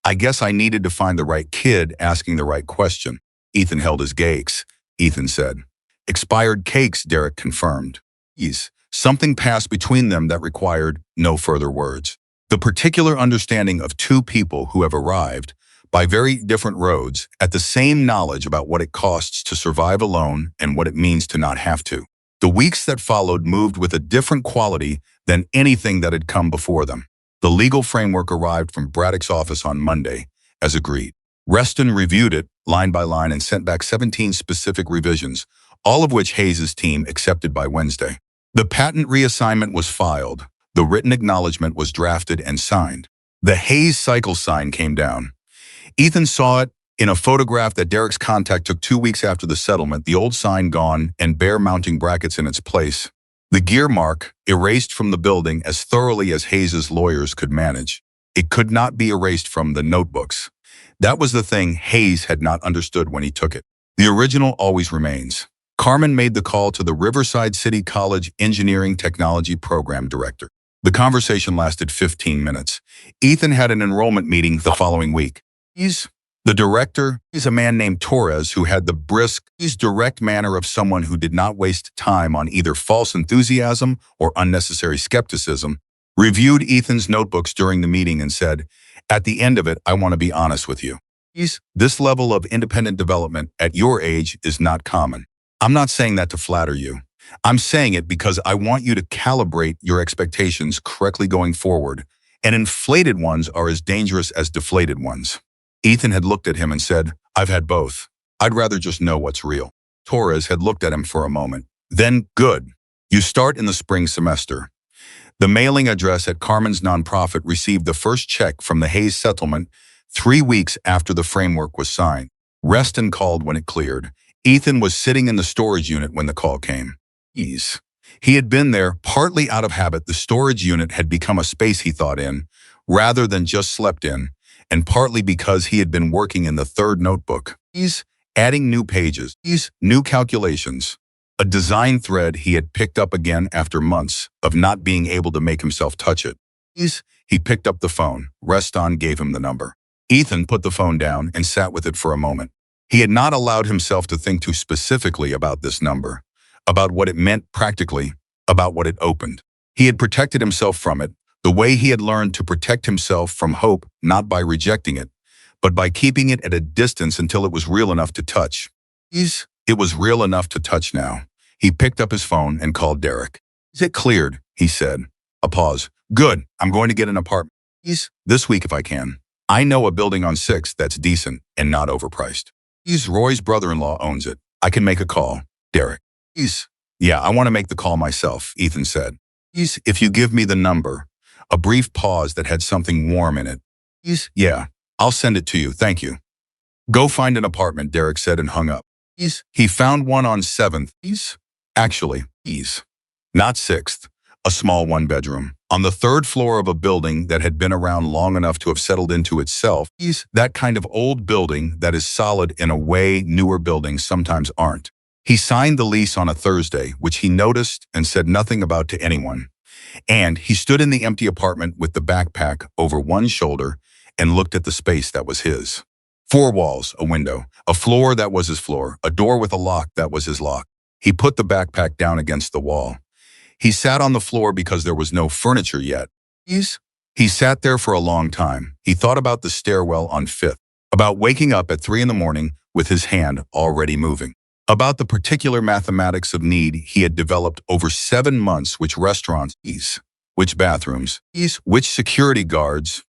I guess I needed to find the right kid asking the right question. Ethan held his gaze. Ethan said. Expired cakes, Derek confirmed. Something passed between them that required no further words. The particular understanding of two people who have arrived by very different roads at the same knowledge about what it costs to survive alone and what it means to not have to. The weeks that followed moved with a different quality than anything that had come before them. The legal framework arrived from Braddock's office on Monday, as agreed. Reston reviewed it line by line and sent back 17 specific revisions, all of which Hayes' team accepted by Wednesday. The patent reassignment was filed. The written acknowledgement was drafted and signed. The Hayes cycle sign came down. Ethan saw it in a photograph that Derek's contact took 2 weeks after the settlement, the old sign gone and bare mounting brackets in its place. The gear mark erased from the building as thoroughly as Hayes' lawyers could manage. It could not be erased from the notebooks. That was the thing Hayes had not understood when he took it. The original always remains. Carmen made the call to the Riverside City College Engineering Technology Program Director. The conversation lasted 15 minutes. Ethan had an enrollment meeting the following week. The director is a man named Torres who had the brisk, direct manner of someone who did not waste time on either false enthusiasm or unnecessary skepticism, reviewed Ethan's notebooks during the meeting and said, at the end of it, I want to be honest with you. This level of independent development at your age is not common. I'm not saying that to flatter you. I'm saying it because I want you to calibrate your expectations correctly going forward, and inflated ones are as dangerous as deflated ones. Ethan had looked at him and said, I've had both. I'd rather just know what's real. Torres had looked at him for a moment. Then, good. You start in the spring semester. The mailing address at Carmen's nonprofit received the first check from the Hayes settlement 3 weeks after the framework was signed. Reston called when it cleared. Ethan was sitting in the storage unit when the call came. He had been there partly out of habit. The storage unit had become a space he thought in, rather than just slept in, and partly because he had been working in the third notebook. Adding new pages, new calculations. A design thread he had picked up again after months of not being able to make himself touch it. He picked up the phone. Reston gave him the number. Ethan put the phone down and sat with it for a moment. He had not allowed himself to think too specifically about this number, about what it meant practically, about what it opened. He had protected himself from it, the way he had learned to protect himself from hope, not by rejecting it, but by keeping it at a distance until it was real enough to touch. It was real enough to touch now. He picked up his phone and called Derek. It cleared, he said. A pause. Good, I'm going to get an apartment. This week if I can. I know a building on 6th that's decent and not overpriced. Roy's brother-in-law owns it. I can make a call. Derek. Yeah, I want to make the call myself, Ethan said. If you give me the number. A brief pause that had something warm in it. Yeah, I'll send it to you, thank you. Go find an apartment, Derek said and hung up. He found one on 7th. Actually, not 6th. A small one-bedroom. On the 3rd floor of a building that had been around long enough to have settled into itself. That kind of old building that is solid in a way newer buildings sometimes aren't. He signed the lease on a Thursday, which he noticed and said nothing about to anyone. And he stood in the empty apartment with the backpack over one shoulder and looked at the space that was his. 4 walls, a window, a floor that was his floor, a door with a lock that was his lock. He put the backpack down against the wall. He sat on the floor because there was no furniture yet. He sat there for a long time. He thought about the stairwell on 5th, about waking up at 3 in the morning with his hand already moving, about the particular mathematics of need he had developed over 7 months, which restaurants, which bathrooms, which security guards,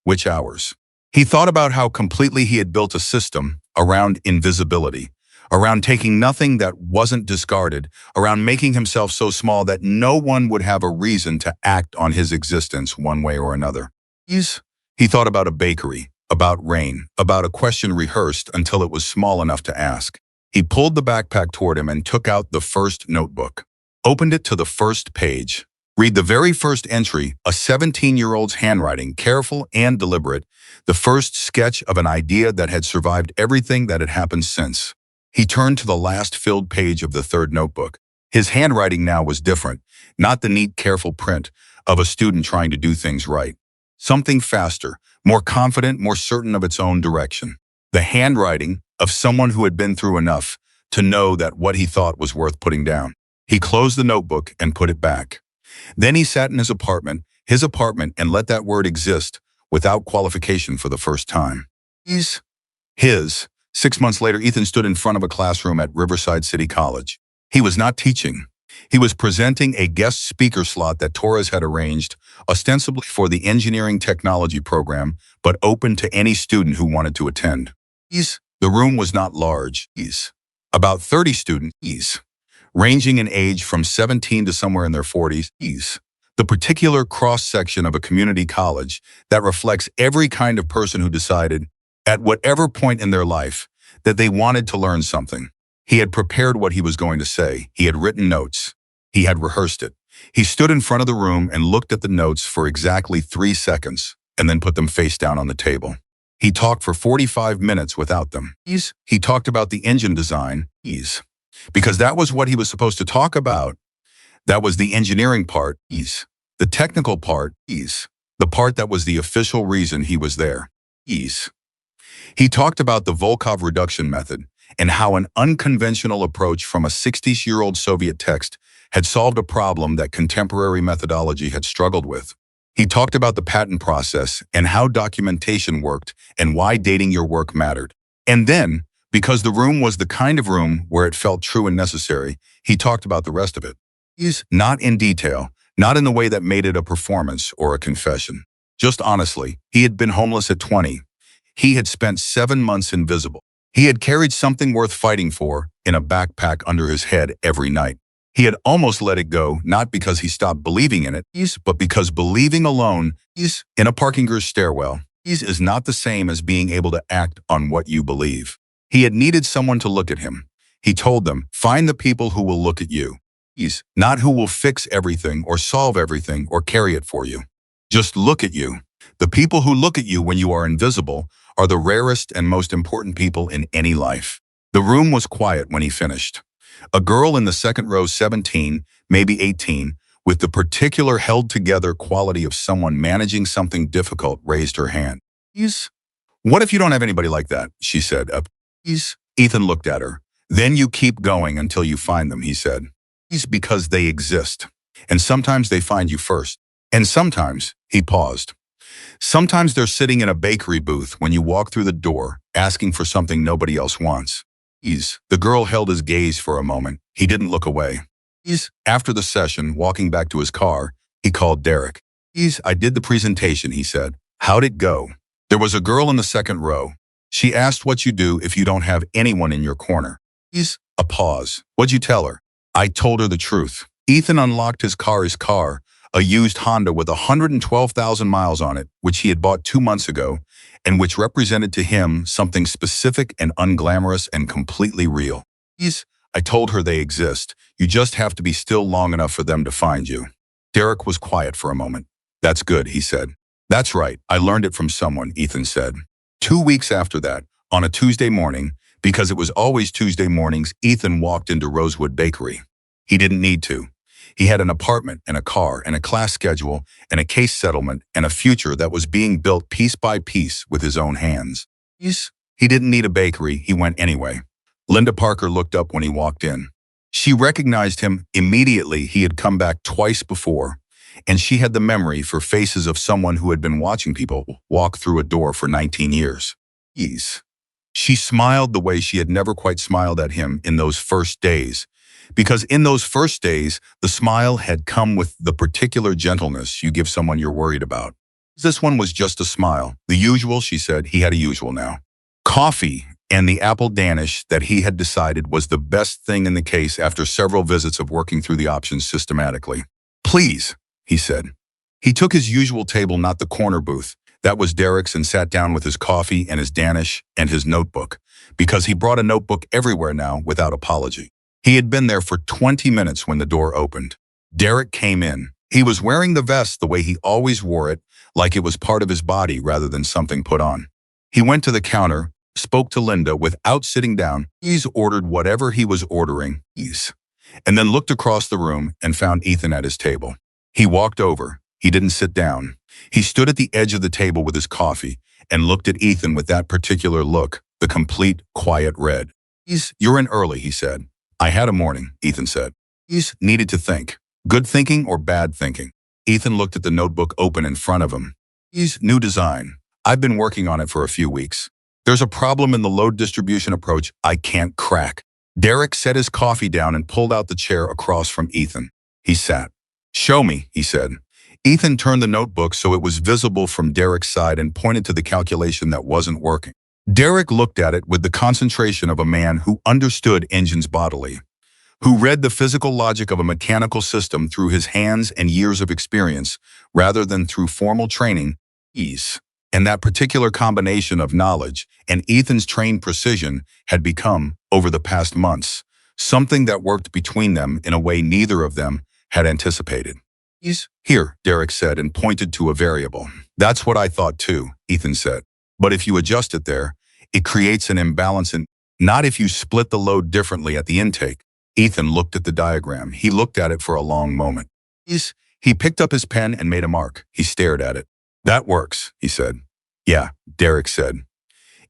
which hours. He thought about how completely he had built a system around invisibility, around taking nothing that wasn't discarded, around making himself so small that no one would have a reason to act on his existence one way or another. He thought about a bakery, about rain, about a question rehearsed until it was small enough to ask. He pulled the backpack toward him and took out the first notebook. Opened it to the first page. Read the very first entry, a 17-year-old's handwriting, careful and deliberate, the first sketch of an idea that had survived everything that had happened since. He turned to the last filled page of the third notebook. His handwriting now was different, not the neat, careful print of a student trying to do things right. Something faster, more confident, more certain of its own direction. The handwriting of someone who had been through enough to know that what he thought was worth putting down. He closed the notebook and put it back. Then he sat in his apartment, and let that word exist without qualification for the first time. His. 6 months later, Ethan stood in front of a classroom at Riverside City College. He was not teaching. He was presenting a guest speaker slot that Torres had arranged, ostensibly for the engineering technology program, but open to any student who wanted to attend. The room was not large. About 30 students, ranging in age from 17 to somewhere in their 40s. The particular cross-section of a community college that reflects every kind of person who decided, at whatever point in their life, that they wanted to learn something. He had prepared what he was going to say. He had written notes. He had rehearsed it. He stood in front of the room and looked at the notes for exactly 3 seconds, and then put them face down on the table. He talked for 45 minutes without them. He talked about the engine design, because that was what he was supposed to talk about. That was the engineering part, the technical part, the part that was the official reason he was there. He talked about the Volkov reduction method and how an unconventional approach from a 60-year-old Soviet text had solved a problem that contemporary methodology had struggled with. He talked about the patent process and how documentation worked and why dating your work mattered. And then, because the room was the kind of room where it felt true and necessary, he talked about the rest of it. Not in detail, not in the way that made it a performance or a confession. Just honestly, he had been homeless at 20. He had spent 7 months invisible. He had carried something worth fighting for in a backpack under his head every night. He had almost let it go, not because he stopped believing in it, but because believing alone in a parking garage stairwell is not the same as being able to act on what you believe. He had needed someone to look at him. He told them, find the people who will look at you. Not who will fix everything or solve everything or carry it for you. Just look at you. The people who look at you when you are invisible are the rarest and most important people in any life. The room was quiet when he finished. A girl in the second row, 17, maybe 18, with the particular held-together quality of someone managing something difficult, raised her hand. What if you don't have anybody like that? She said. Ethan looked at her. Then you keep going until you find them, he said. Because they exist. And sometimes they find you first. And sometimes, he paused. Sometimes they're sitting in a bakery booth when you walk through the door, asking for something nobody else wants. The girl held his gaze for a moment. He didn't look away. After the session, walking back to his car, he called Derek. I did the presentation, he said. How'd it go? There was a girl in the second row. She asked what you do if you don't have anyone in your corner. A pause. What'd you tell her? I told her the truth. Ethan unlocked his car, a used Honda with 112,000 miles on it, which he had bought 2 months ago, and which represented to him something specific and unglamorous and completely real. I told her they exist. You just have to be still long enough for them to find you. Derek was quiet for a moment. That's good, he said. That's right. I learned it from someone, Ethan said. 2 weeks after that, on a Tuesday morning, because it was always Tuesday mornings, Ethan walked into Rosewood Bakery. He didn't need to. He had an apartment and a car and a class schedule and a case settlement and a future that was being built piece by piece with his own hands. He didn't need a bakery. He went anyway. Linda Parker looked up when he walked in. She recognized him immediately. He had come back twice before, and she had the memory for faces of someone who had been watching people walk through a door for 19 years. She smiled the way she had never quite smiled at him in those first days, because in those first days, the smile had come with the particular gentleness you give someone you're worried about. This one was just a smile. The usual, she said. He had a usual now. Coffee, and the apple Danish that he had decided was the best thing in the case after several visits of working through the options systematically. "Please," he said. He took his usual table, not the corner booth. That was Derek's, and sat down with his coffee and his Danish and his notebook, because he brought a notebook everywhere now without apology. He had been there for 20 minutes when the door opened. Derek came in. He was wearing the vest the way he always wore it, like it was part of his body rather than something put on. He went to the counter, spoke to Linda without sitting down. He's ordered whatever he was ordering, and then looked across the room and found Ethan at his table. He walked over. He didn't sit down. He stood at the edge of the table with his coffee and looked at Ethan with that particular look, the complete, quiet red. "You're in early," he said. "I had a morning," Ethan said. Needed to think. Good thinking or bad thinking? Ethan looked at the notebook open in front of him. New design. I've been working on it for a few weeks. There's a problem in the load distribution approach I can't crack." Derek set his coffee down and pulled out the chair across from Ethan. He sat. "Show me," he said. Ethan turned the notebook so it was visible from Derek's side and pointed to the calculation that wasn't working. Derek looked at it with the concentration of a man who understood engines bodily, who read the physical logic of a mechanical system through his hands and years of experience rather than through formal training. And that particular combination of knowledge and Ethan's trained precision had become, over the past months, something that worked between them in a way neither of them had anticipated. "Here," Derek said and pointed to a variable. "That's what I thought too," Ethan said. "But if you adjust it there, it creates an imbalance in, not if you split the load differently at the intake." Ethan looked at the diagram. He looked at it for a long moment. He picked up his pen and made a mark. He stared at it. "That works," he said. "Yeah," Derek said.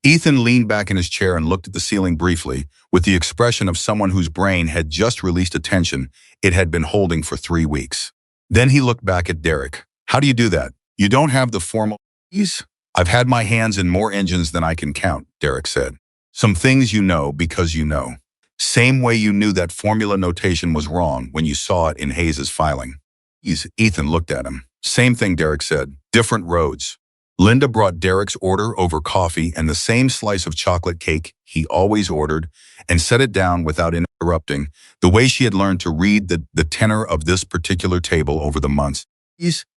Ethan leaned back in his chair and looked at the ceiling briefly, with the expression of someone whose brain had just released a tension it had been holding for 3 weeks. Then he looked back at Derek. "How do you do that? You don't have the formal..." "I've had my hands in more engines than I can count," Derek said. "Some things you know because you know. Same way you knew that formula notation was wrong when you saw it in Hayes's filing." Ethan looked at him. "Same thing," Derek said. "Different roads." Linda brought Derek's order over coffee and the same slice of chocolate cake he always ordered and set it down without interrupting, the way she had learned to read the tenor of this particular table over the months.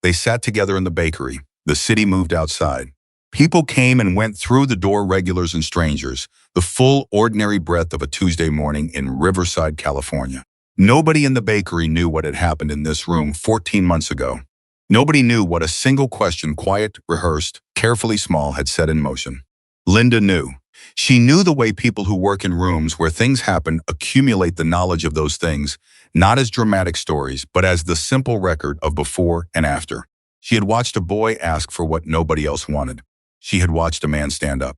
They sat together in the bakery. The city moved outside. People came and went through the door, regulars and strangers, the full ordinary breadth of a Tuesday morning in Riverside, California. Nobody in the bakery knew what had happened in this room 14 months ago. Nobody knew what a single question, quiet, rehearsed, carefully small, had set in motion. Linda knew. She knew the way people who work in rooms where things happen accumulate the knowledge of those things, not as dramatic stories, but as the simple record of before and after. She had watched a boy ask for what nobody else wanted. She had watched a man stand up.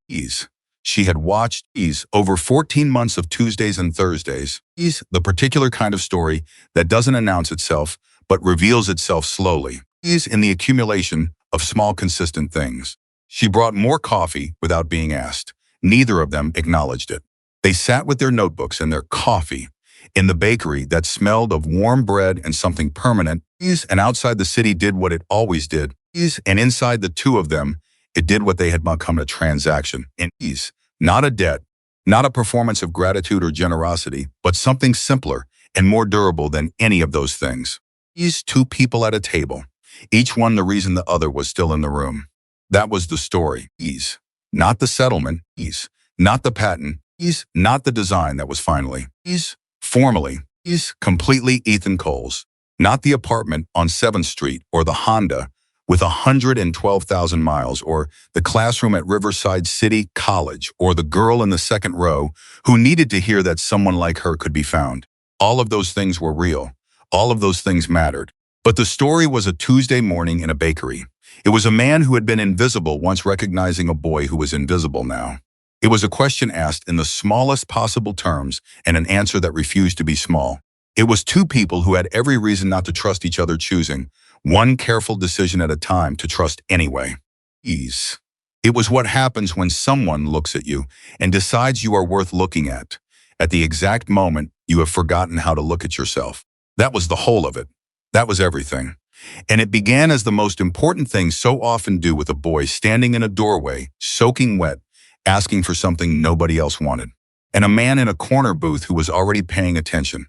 She had watched over 14 months of Tuesdays and Thursdays. The particular kind of story that doesn't announce itself, but reveals itself slowly. In the accumulation of small, consistent things. She brought more coffee without being asked. Neither of them acknowledged it. They sat with their notebooks and their coffee in the bakery that smelled of warm bread and something permanent, and outside the city did what it always did, and inside the two of them, it did what they had become, a transaction, and not a debt, not a performance of gratitude or generosity, but something simpler and more durable than any of those things. Two people at a table, each one the reason the other was still in the room. That was the story. Not the settlement. Not the patent. Not the design that was finally, formally, completely Ethan Cole's. Not the apartment on 7th Street or the Honda with 112,000 miles or the classroom at Riverside City College or the girl in the second row who needed to hear that someone like her could be found. All of those things were real. All of those things mattered. But the story was a Tuesday morning in a bakery. It was a man who had been invisible once recognizing a boy who was invisible now. It was a question asked in the smallest possible terms and an answer that refused to be small. It was two people who had every reason not to trust each other, choosing one careful decision at a time to trust anyway. It was what happens when someone looks at you and decides you are worth looking at the exact moment you have forgotten how to look at yourself. That was the whole of it. That was everything. And it began as the most important things so often do, with a boy standing in a doorway, soaking wet, asking for something nobody else wanted, and a man in a corner booth who was already paying attention.